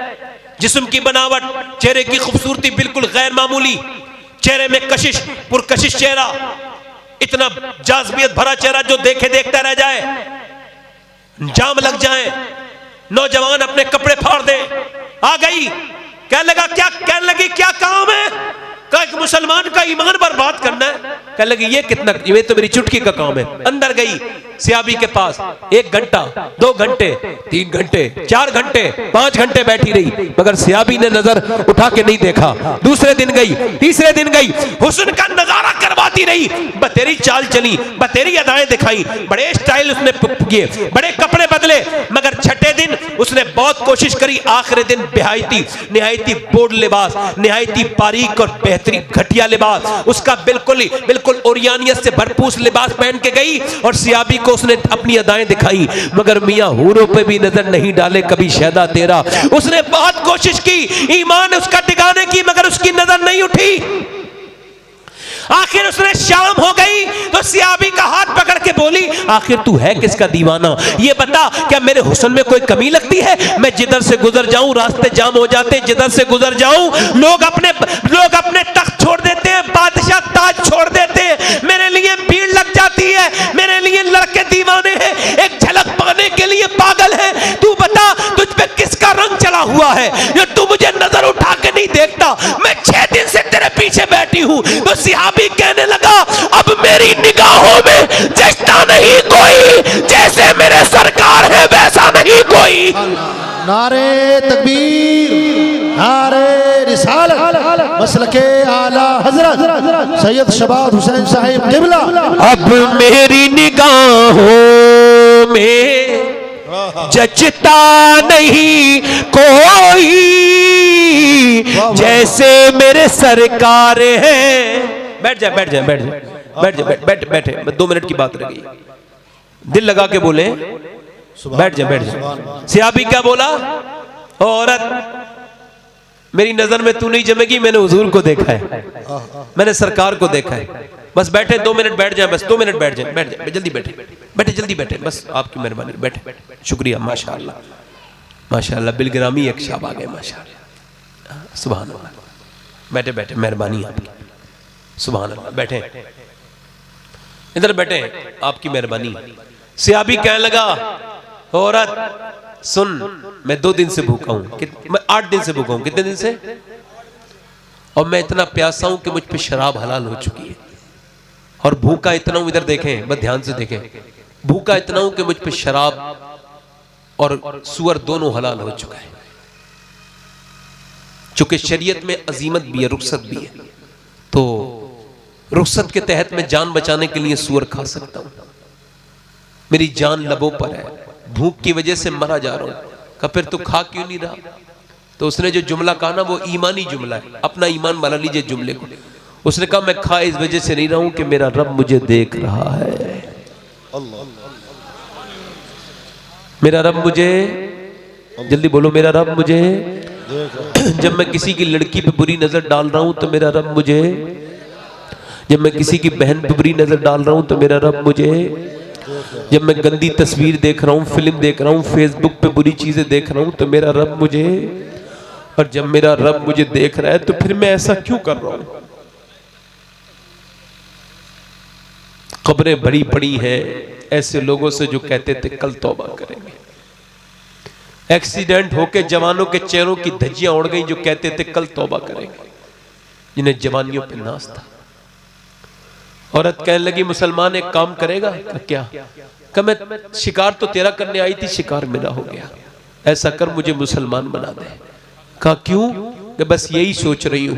जिस्म की बनावट, चेहरे की खूबसूरती बिल्कुल गैर मामूली, चेहरे में कशिश, पुरकशिश चेहरा, इतना जाज़बियत भरा चेहरा जो देखे देखता रह जाए, जाम लग जाए, नौजवान अपने कपड़े फाड़ दे। आ गई, कहने लगा क्या? कहने लगी क्या काम है? कहा एक मुसलमान का ईमान बर्बाद करना है। कहने लगी ये कितना, ये तो मेरी चुटकी का काम है। अंदर गई सहाबी के पास, 1 घंटा, 2 घंटे, 3 घंटे, 4 घंटे, 5 घंटे बैठी रही, मगर सहाबी ने नजर उठा के नहीं देखा। दूसरे दिन गई, तीसरे दिन गई, हुस्न का नजारा करवाती रही, बतेरी चाल चली, बतेरी अदाएं दिखाई, बड़े स्टाइल उसने किए, बड़े कपड़े बदले, मगर छठे दिन उसने बहुत कोशिश करी। आखिरी दिन निहायती बोर्ड लिबास, निहायती बारीक और बेहतरीन घटिया लिबास, उसका बिल्कुल ओरियानियत से भरपूर लिबास पहन के गई और सहाबी को उसने अपनी अदाएं दिखाई, मगर मियां हूरों पे भी नजर नहीं डाले कभी शहदा तेरा। उसने बहुत कोशिश की ईमान उसका टिकाने की, मगर उसकी नजर नहीं उठी। आखिर उसने शाम हो गई तो सहाबी का हाथ पकड़ के बोली आखिर तू है किसका दीवाना? ये बता, क्या मेरे हुस्न में कोई कमी लगती है? मैं जिधर से गुजर जाऊं रास्ते जाम हो जाते, जिधर से गुजर जाऊं लोग अपने तख्त छोड़ देते हैं, बादशाह ताज छोड़ देते हैं, मेरे लिए भीड़ लग जाती है, मेरे लिए लड़के दीवाने हैं, एक झलक पाने के लिए पागल है। तू बता तुझ पे किसका रंग चला हुआ है जो तू मुझे नजर उठा के नहीं देखता? मैं 6 दिन से तेरे पीछे बैठी हूं। तो सहाबी कहने लगा अब मेरी निगाहों में जचता नहीं कोई, जैसे मेरे सरकार है वैसा नहीं कोई। नारे तकबीर, नारे रिसालत, मसलके आला हजरत सैयद शबाब हुसैन साहिब किबला। अब मेरी निगाहों में जचता नहीं कोई जैसे मेरे सरकार हैं। बैठ जाए बैठ जाए बैठ जाए बैठ जाए बैठ बैठे 2 मिनट की बात रह गई, दिल लगा के बोले, बैठ जाए बैठ जाए। सियाबी क्या बोला, औरत मेरी नजर में तू नहीं जमेगी, मैंने हुजूर को देखा है, मैंने सरकार को देखा है। बस बैठे 2 मिनट बैठ जाए, बस 2 मिनट बैठ जाए, बैठ जाए जल्दी बैठे बैठे जल्दी बैठे, बस आपकी मेहरबानी, बैठे। शुक्रिया, माशाअल्लाह माशाअल्लाह, बिलग्रामी एक शाब आ गए, माशाअल्लाह सुभान अल्लाह। बैठे बैठे, मेहरबानी आपकी, सुभान अल्लाह। बैठे इधर बैठे, आपकी मेहरबानी। सियाबी कहने लगा, औरत सुन, मैं 2 दिन से भूखा हूं, मैं 8 दिन से भूखा हूं। कितने दिन से? और मैं इतना प्यासा हूं कि मुझ पे शराब हलाल हो चुकी है, और भूखा इतना हूं, इधर देखें, बस ध्यान से देखें, भूखा इतना हूं कि मुझ पे शराब और सुअर दोनों हलाल हो चुका है। चूंकि शरीयत में अजीमत भी है, रुखसत भी है, तो रुखसत के तहत मैं जान बचाने के लिए सुअर खा सकता हूं। मेरी जान लबों पर है, भूख की वजह से मरा जा रहा हूं। कहा फिर तू खा क्यों नहीं रहा? तो उसने जो जुमला कहा ना, वो ईमानी जुमला है, अपना ईमान बना लीजिए जुमले को। उसने कहा मैं खा इस वजह से नहीं रहा हूं कि मेरा रब मुझे देख रहा है। मेरा रब मुझे, जल्दी बोलो, मेरा रब मुझे, जब मैं किसी की लड़की पे बुरी नजर डाल रहा हूं तो मेरा रब मुझे, जब मैं किसी की बहन पे बुरी नजर डाल रहा हूं तो मेरा रब मुझे, जब मैं गंदी तस्वीर देख रहा हूं, फिल्म देख रहा हूं, फेसबुक पे बुरी चीजें देख रहा हूं तो मेरा रब मुझे, और जब मेरा रब मुझे देख रहा है तो फिर मैं ऐसा क्यों कर रहा हूं? खबरें बड़ी पड़ी हैं ऐसे लोगों से जो कहते थे कल तौबा करेंगे। एक्सीडेंट होके जवानों के चेहरों की धज्जियां उड़ गई जो कहते थे कल तौबा करेंगे, जिन्हें जवानियों पे नाज था। औरत कहने लगी मुसलमान एक काम करेगा? क्या? कि मैं शिकार तो तेरा करने आई थी, शिकार मेरा हो गया, ऐसा कर मुझे मुसलमान बना दे। कहा क्यों? कि बस यही सोच रही हूं,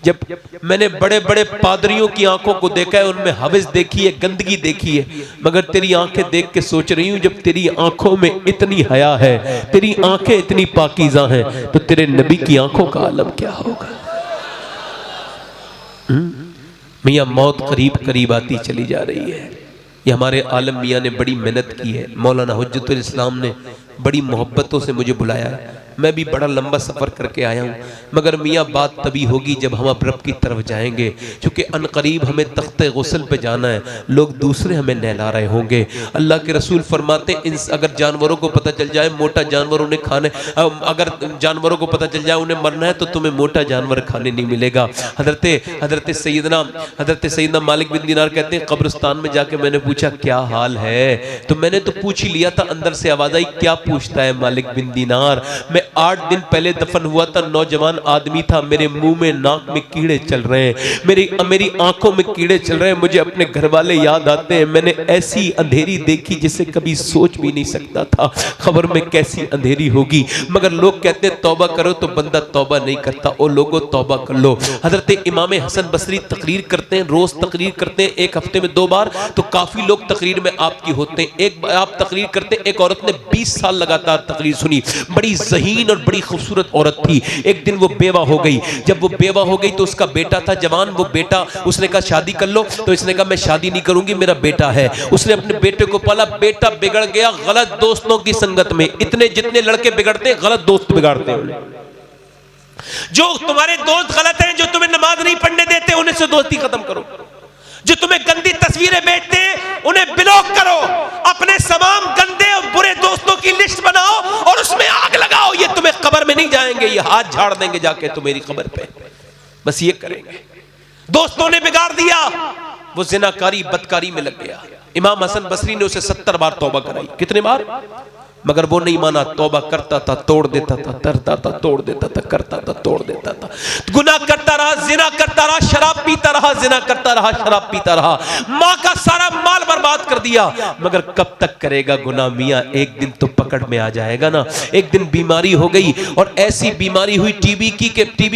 जब मैंने बड़े बड़े पादरियों की आंखों को देखा है, उनमें हविस देखी है, गंदगी देखी है, मगर तेरी आंखें देख के सोच रही हूं जब तेरी आंखों में इतनी हया है, तेरी आंखें इतनी पाकीज़ा हैं, तो तेरे नबी की आंखों का आलम क्या होगा? मियाँ मौत करीब करीब आती चली जा रही है। ये हमारे आलम मियाँ ने बड़ी मेहनत की है, मौलाना हुज्जतुल इस्लाम ने बड़ी मोहब्बतों से मुझे बुलाया है, मैं भी बड़ा लंबा सफ़र करके आया हूँ। मगर मियाँ बात तभी होगी जब हम अब रब की तरफ जाएंगे, क्योंकि अनकरीब हमें तख्ते गुस्ल पे जाना है, लोग दूसरे हमें नहला रहे होंगे। अल्लाह के रसूल फरमाते इन अगर जानवरों को पता चल जाए मोटा जानवर उन्हें खाने, अगर जानवरों को पता चल जाए उन्हें मरना है तो तुम्हें मोटा जानवर खाने नहीं मिलेगा। हजरत सैयदना मालिक बिन दीनार कहते हैं कब्रिस्तान में जाके मैंने पूछा क्या हाल है, तो मैंने तो पूछ ही लिया था, अंदर से आवाज आई क्या पूछता है मालिक बिन दीनार, मैं 8 दिन पहले दफन हुआ था, नौजवान आदमी था, मेरे मुंह में नाक में कीड़े चल रहे हैं, मेरी आंखों में कीड़े चल रहे हैं, मुझे अपने घर वाले याद आते हैं, मैंने ऐसी अंधेरी देखी जिसे कभी सोच भी नहीं सकता था, खबर में कैसी अंधेरी होगी। मगर लोग कहते हैं तौबा करो तो बंदा तौबा नहीं करता। ओ लोगों तौबा कर लो। हजरत इमाम हसन बसरी तकरीर करते हैं, रोज तकरीर करते हैं, एक हफ्ते में 2 बार, तो काफी लोग तकरीर में आपकी होते हैं। एक आप तकरीर करते हैं, एक औरत ने 20 साल लगातार तकरीर सुनी, बड़ी ज़हीन और बड़ी खूबसूरत औरत थी। एक दिन वो बेवा हो गई, जब वो बेवा हो गई तो उसका बेटा था जवान, वो बेटा उसने कहा शादी कर लो, तो इसने कहा मैं शादी नहीं करूंगी, मेरा बेटा है। उसने अपने बेटे को पाला, बेटा बिगड़ गया गलत दोस्तों की संगत में। इतने जितने लड़के बिगड़ते हैं गलत दोस्त बिगाड़ते हैं। जो तुम्हारे दोस्त गलत हैं, जो तुम्हें नमाज नहीं पढ़ने देते, उन्हें से दोस्ती खत्म करो। जो तुम्हें गंदी तस्वीरें बेचते हैं उन्हें ब्लॉक करो। अपने तमाम गंदे और बुरे दोस्तों की लिस्ट बनाओ और उसमें आग लगाओ। ये तुम्हें कब्र में नहीं जाएंगे, ये हाथ झाड़ देंगे जाके तुम्हारी कब्र पे। बस ये करेंगे। दोस्तों ने बिगाड़ दिया, वो जिनाकारी बदकारी में लग गया। इमाम हसन बसरी ने उसे 70 बार तौबा कराई। कितने बार? मगर वो नहीं माना, तौबा करता था, तोड़ देता था, करता था, तोड़ देता था, करता था, तोड़ देता था, गुनाह करता रहा, जिना करता रहा, शराब पीता रहा, जिना करता रहा, शराब पीता रहा, माँ का सारा माल बर्बाद कर दिया। मगर कब तक करेगा गुनाह मियाँ? एक दिन तो पकड़ में आ जाएगा ना। एक दिन बीमारी हो गई और ऐसी बीमारी हुई टीबी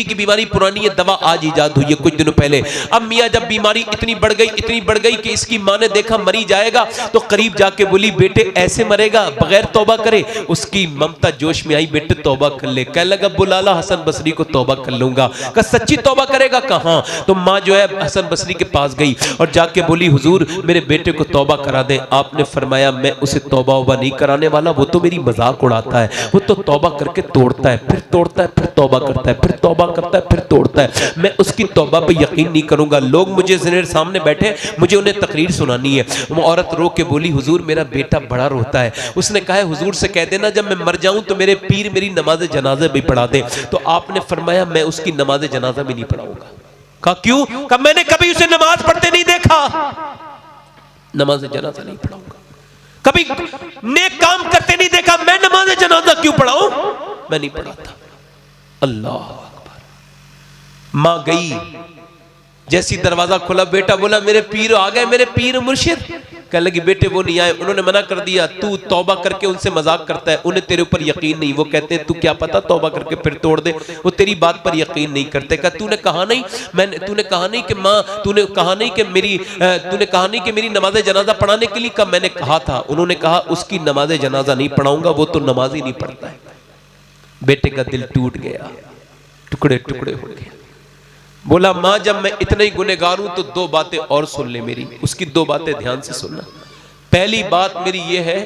की बीमारी पुरानी है, दवा आज ईजाद हुई है कुछ दिनों पहले। अब मियाँ जब बीमारी इतनी बढ़ गई कि इसकी माँ ने देखा मरी जाएगा, तो करीब जाके बोली बेटे ऐसे मरेगा बगैर तौबा करे। उसकी ममता जोश में आई, बेटे तौबा कर ले। कह लगा बुलाला हसन बसरी को, तौबा कर लूंगा। कहा सच्ची तौबा करेगा? कहाँ? तो माँ जो है हसन बसरी के पास गई और जाके बोली हुजूर मेरे बेटे को तौबा करा दें। आपने फरमाया मैं उसे तौबा वौबा नहीं कराने वाला, वो तो मेरी मजाक उड़ाता है, वो तो तौबा करके तोड़ता है, फिर तोड़ता है, फिर तौबा करता है, फिर तौबा करता है, फिर तोड़ता है। मैं उसकी तौबा पे यकीन नहीं करूंगा। लोग मुझे मेरे सामने बैठे, मुझे उन्हें तकरीर सुनानी है। वो औरत रो के बोली हुजूर मेरा बेटा बड़ा रोता है। उसने कहा हुजूर से कह देना जब मैं मर जाऊं तो मेरे पीर मेरी नमाज जनाजा भी पढ़ा दे। तो आपने फरमाया मैं उसकी नमाज जनाजा भी नहीं पढ़ाऊंगा। कहा क्यों? कहा मैंने कभी उसे नमाज पढ़ते नहीं देखा, नमाज जनाजा नहीं पढ़ाऊंगा। कभी नेक काम करते नहीं देखा, मैं नमाज जनाजा क्यों पढ़ाऊं? मैं नहीं पढ़ाता। अल्लाह अकबर। मां गई, जैसी दरवाजा खुला बेटा बोला मेरे पीर आ गए, मेरे पीर मुर्शिद। कह लगी बेटे वो नहीं आए, उन्होंने मना कर दिया, तू तौबा करके उनसे मजाक करता है, उन्हें तेरे ऊपर यकीन नहीं। वो कहते हैं तू क्या पता तौबा करके फिर तोड़ दे, वो तेरी बात पर यकीन नहीं करते। कहा तूने कहा नहीं, तूने कहा नहीं कि माँ, तूने कहा नहीं कि मेरी नमाज जनाजा पढ़ाने के लिए? कहा मैंने कहा था। उन्होंने कहा उसकी नमाज जनाजा नहीं पढ़ाऊंगा, वो तो नमाज ही नहीं पढ़ता है। बेटे का दिल टूट गया, टुकड़े टुकड़े हो गए। बोला माँ जब मैं इतना ही गुनहगार हूं तो दो बातें और सुन ले मेरी। उसकी दो बातें ध्यान से सुनना। पहली बात मेरी ये है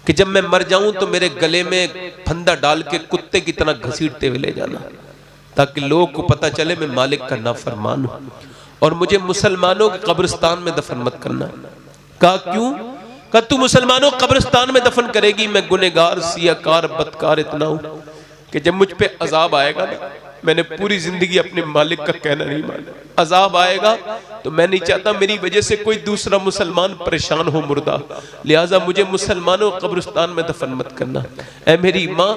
कि जब मैं मर जाऊं तो मेरे गले में फंदा डाल के कुत्ते की तरह घसीटते हुए ले जाना, ताकि लोगों को पता चले मैं मालिक का नाफरमान हूं। और मुझे मुसलमानों के कब्रिस्तान में दफन मत करना। कहा क्यों? कहा तू मुसलमानों कब्रिस्तान में दफन करेगी, मैं गुनहगार सियाकार बदकार इतना हूं कि जब मुझ पे अजाब आएगा ना, मैंने पूरी जिंदगी अपने मालिक का कहना नहीं माना। अजाब आएगा तो मैं नहीं चाहता मेरी वजह से कोई दूसरा मुसलमान परेशान हो मुर्दा, लिहाजा मुझे मुसलमानों कब्रिस्तान में दफन मत करना। ऐ मेरी माँ,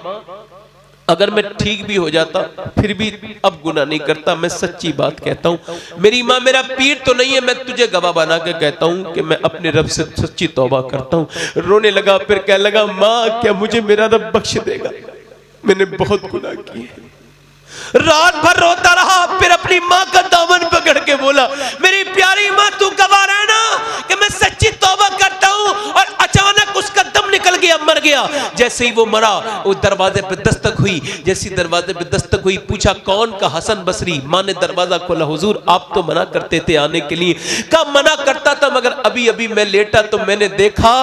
अगर मैं ठीक भी हो जाता फिर भी अब गुनाह नहीं करता, मैं सच्ची बात कहता हूँ। मेरी माँ मेरा पीर तो नहीं है, मैं तुझे गवाह बना के कहता हूँ कि मैं अपने रब से सच्ची तौबा करता हूँ। रोने लगा, फिर कह लगा माँ क्या मुझे मेरा रब बख्श देगा? मैंने बहुत गुनाह किए। रात भर रोता रहा, फिर अपनी माँ का दामन पकड़ के बोला मेरी प्यारी माँ तू गवाह रहना कि मैं सच्ची तौबा करता हूँ। और अचानक उसका दम निकल गया, मर गया। जैसे ही वो मरा, वो दरवाजे पे दस्तक हुई। जैसी दरवाजे पे दस्तक हुई, पूछा कौन? का हसन बसरी। माँ ने दरवाजा खोला, हुजूर आप तो मना करते थे आने के लिए। कब मना करता था, मगर अभी अभी मैं लेटा तो मैंने देखा,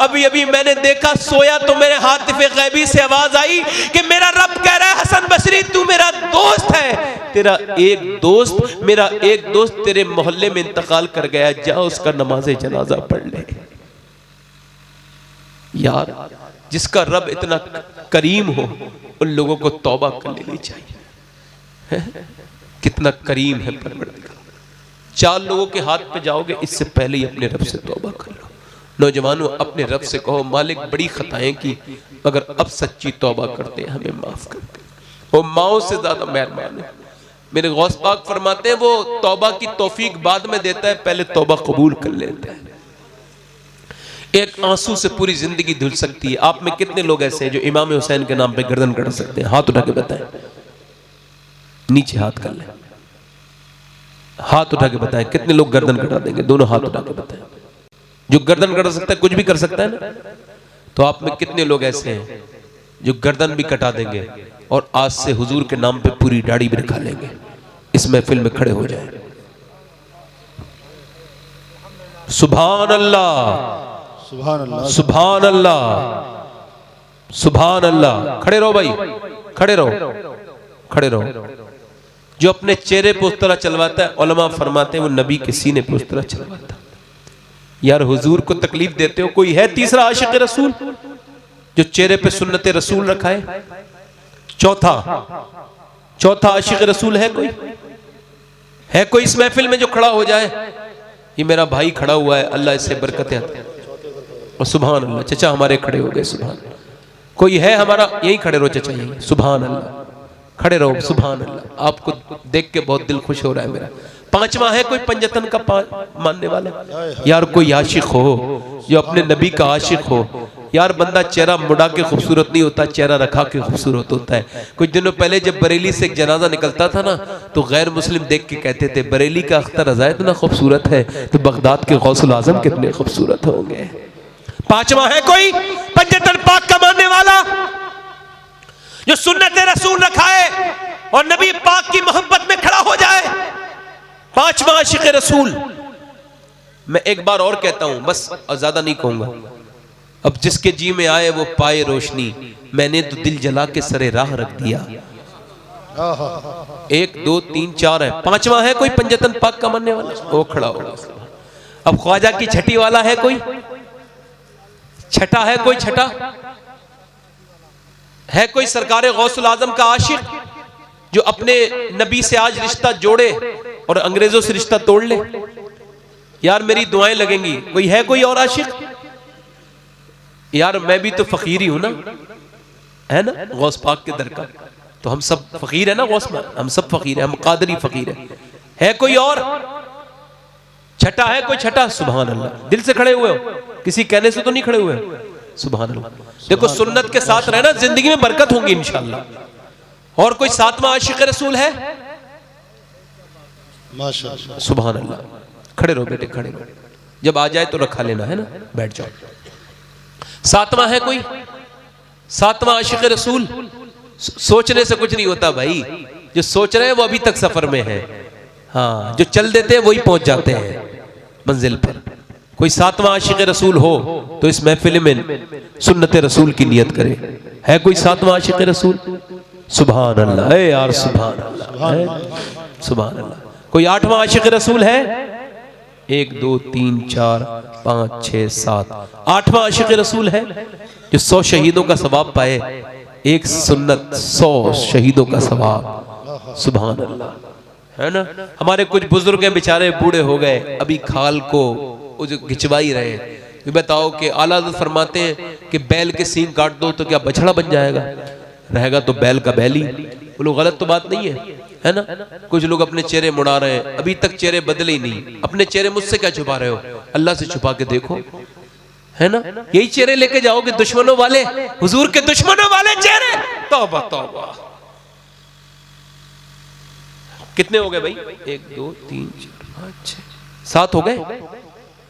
अभी अभी मैंने देखा, सोया तो मेरे हातिफ़े गैबी से आवाज आई कि मेरा रब कह रहा है हसन बसरी तू मेरा दोस्त है, तेरा एक दोस्त, मेरा एक दोस्त तेरे मोहल्ले में इंतकाल कर गया, जा उसका नमाज जनाजा पढ़ ले। यार जिसका रब इतना करीम हो उन लोगों को तौबा कर लेनी चाहिए। कितना करीम है परवरदिगार। 4 लोगों के हाथ पे जाओगे, इससे पहले ही अपने रब से तौबा कर लो। नौजवानों अपने रब से कहो मालिक बड़ी खताएं की, मगर अब सच्ची तौबा करते हैं, हमें माफ कर दे। वो माओ से ज्यादा मेहरबान है। मेरे गौस पाक फरमाते हैं वो तौबा की तौफीक बाद में देता है, पहले तौबा कबूल कर लेता है। एक आंसू से पूरी जिंदगी धुल सकती है। आप में कितने लोग ऐसे हैं जो इमाम हुसैन के नाम पे गर्दन कट सकते हैं? हाथ उठा के बताएं, नीचे हाथ कर लें, हाथ उठा के बताएं कितने लोग गर्दन कटा देंगे? दोनों हाथ उठा के बताएं। जो गर्दन कटा सकता है कुछ भी कर सकता है ना। तो आप में कितने लोग ऐसे हैं जो गर्दन भी कटा देंगे और आज से हुजूर के नाम पे पूरी दाढ़ी भी रखा लेंगे? इस महफिल में खड़े हो जाए। सुभान अल्लाह, सुभान अल्लाह, सुभान अल्लाह, सुभान अल्लाह। खड़े रहो भाई, खड़े रहो, खड़े रहो। जो अपने चेहरे पे उस तरह चलवाता है, उलमा फरमाते हैं वो नबी के सीने पे उस तरह चलवाता है। यार हुजूर को तकलीफ देते हो। कोई है तीसरा आशिक रसूल जो चेहरे पे सुन्नत रसूल रखा है? चौथा आशिक रसूल है कोई? है कोई इस महफिल में जो खड़ा हो जाए? ये मेरा भाई खड़ा हुआ है, अल्लाह इससे बरकतें आती। और सुभान अल्लाह, चचा हमारे खड़े हो गए। सुभान, कोई है हमारा? यही खड़े रहो चचा, यही। सुभान अल्लाह, खड़े रहो। सुभान अल्लाह, आपको देख के बहुत दिल खुश हो रहा है मेरा। 5वां है कोई पंजतन का मानने वाला? यार कोई आशिक हो जो अपने नबी का आशिक हो। यार बंदा चेहरा मुड़ा के खूबसूरत नहीं होता, चेहरा रखा के खूबसूरत होता है। कुछ दिनों पहले जब बरेली से एक जनाजा निकलता था ना, तो गैर मुस्लिम देख के कहते थे बरेली का अख्तर रज़ा इतना खूबसूरत है तो बगदाद के गौसुल आजम कितने खूबसूरत होंगे। 5वां है कोई? पंजतन पाक का मानने वाला, जो सुन्नत रसूल रखाए और नबी पाक की मोहब्बत में खड़ा हो जाए, पांचवा आशिक रसूल। मैं एक बार और कहता हूं बस, और ज्यादा नहीं कहूंगा। अब जिसके जी में आए वो पाए रोशनी, मैंने तो दिल जला के सरे राह रख दिया। 1 2 3 4 है, पांचवा है कोई पंजतन पाक का मानने वाला, वो खड़ा होगा। अब ख्वाजा की छठी वाला है कोई, छठा है कोई, छठा है कोई सरकारे गौसुल आजम का आशिक जो अपने नबी से आज रिश्ता जोड़े और अंग्रेजों से रिश्ता तोड़ ले? यार मेरी दुआएं लगेंगी। कोई है कोई और आशिक? यार मैं भी तो फकीर ही हूं ना, है ना, गौस पाक के दर का। तो हम सब फकीर है ना, गौस में हम सब फकीर है, हम कादरी फकीर है कोई और? छठा है कोई, छठा? सुभान अल्लाह। दिल से खड़े हुए हो, किसी कहने से तो नहीं खड़े हुए? सुभान अल्लाह। देखो सुन्नत के साथ रहना, जिंदगी में बरकत होगी इंशाअल्लाह। और कोई सातवां आशिक रसूल है? माशाअल्लाह, सुभान अल्लाह। खड़े रहो बेटे, खड़े रहो, जब आ जाए तो रखा लेना, है ना, बैठ जाओ। सातवां है कोई? सातवां आशिक रसूल? सोचने से कुछ नहीं होता भाई, जो सोच रहे हैं वो अभी तक सफर में है। हाँ, जो चल देते हैं वही पहुंच जाते हैं मंजिल पर। कोई सातवां आशिक रसूल हो तो इस महफिल में सुन्नत रसूल की नियत करे। है कोई सातवां आशिक रसूल? सुभान अल्लाह, है यार, सुभान अल्लाह, सुभान अल्लाह। कोई आठवां आशिक रसूल है? 1 2 3 4 5 6 7, आठवां आशिक रसूल है जो 100 शहीदों का सवाब पाए। एक सुन्नत 100 शहीदों का सवाब, सुभान अल्लाह, है ना। हमारे कुछ बुजुर्ग हैं बेचारे, बूढ़े हो गए, अभी खाल को खिंचवा ही रहे हैं। बताओ कि आला हज़रत फरमाते हैं कि बैल के सींग काट दो तो क्या बछड़ा बन जाएगा? रहेगा तो बैल का बैल ही। बोलो गलत तो बात नहीं है ना। कुछ लोग अपने चेहरे मुड़ा रहे हैं, अभी तक चेहरे बदले ही नहीं। अपने चेहरे मुझसे क्या छुपा रहे हो? अल्लाह से छुपा के देखो, है ना। यही चेहरे लेके जाओगे दुश्मनों वाले, हुजूर के दुश्मनों वाले चेहरे। तौबा तौबा। कितने हो गए भाई? 1 2 3 4 5 6 7 हो गए।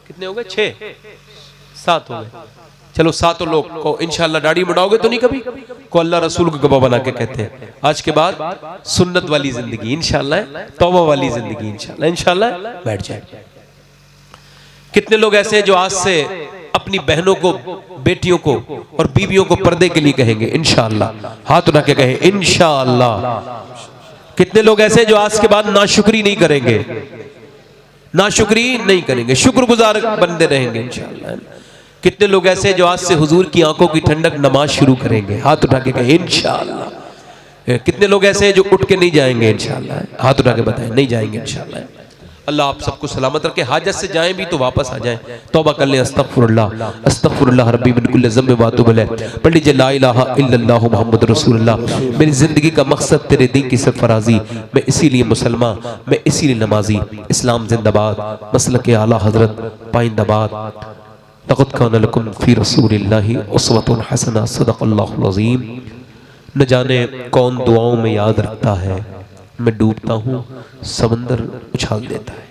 कितने हो गए? 6 7 हो गए। चलो 7 लोग को इंशाल्लाह दाढ़ी मुड़ाओगे तो नहीं कभी, को अल्लाह रसूल को गवाह बना के कहते हैं। आज के बाद सुन्नत वाली जिंदगी इंशाल्लाह, तौबा वाली जिंदगी इंशाल्लाह, इंशाल्लाह बैठ जाए। कितने लोग ऐसे हैं जो आज से अपनी बहनों को, बेटियों को और बीवियों को पर्दे के लिए कहेंगे इंशाल्लाह? हाथ उठा के कहें इंशाल्लाह। कितने लोग ऐसे जो आज के बाद नाशुक्री नहीं करेंगे, नाशुक्री नहीं करेंगे, शुक्रगुजार बनते रहेंगे इंशाल्लाह। कितने लोग ऐसे जो आज से हुजूर की आंखों की ठंडक नमाज शुरू करेंगे? हाथ उठा के कहें इंशाल्लाह। कितने लोग ऐसे हैं जो उठ के नहीं जाएंगे इंशाल्लाह? हाथ उठा के बताएं, नहीं जाएंगे इंशाल्लाह। अल्लाह आप सबको सलामत रखे। हाजत से जाएं भी तो वापस आ जाएं, तौबा कर लें। अस्तगफिरुल्लाह अस्तगफिरुल्लाह रब्बी मिन कुल्लि ज़म्बिन व अतूबु इलैह। पढ़ लीजिए ला इलाहा इल्लल्लाह मुहम्मदुर रसूलुल्लाह। मेरी ज़िंदगी का मकसद तेरे दीन की सरफराजी, मैं इसीलिए मुसलमान, मैं इसीलिए नमाजी। इस्लाम जिंदाबाद, मसलक आला हज़रत पाइंदाबाद। लक़द कान लकुम फ़ी रसूलिल्लाहि उस्वतुन हसना, सदक़ल्लाहुल अज़ीम। न जाने कौन दुआओं में याद रखता है, मैं डूबता हूँ समंदर उछाल देता है।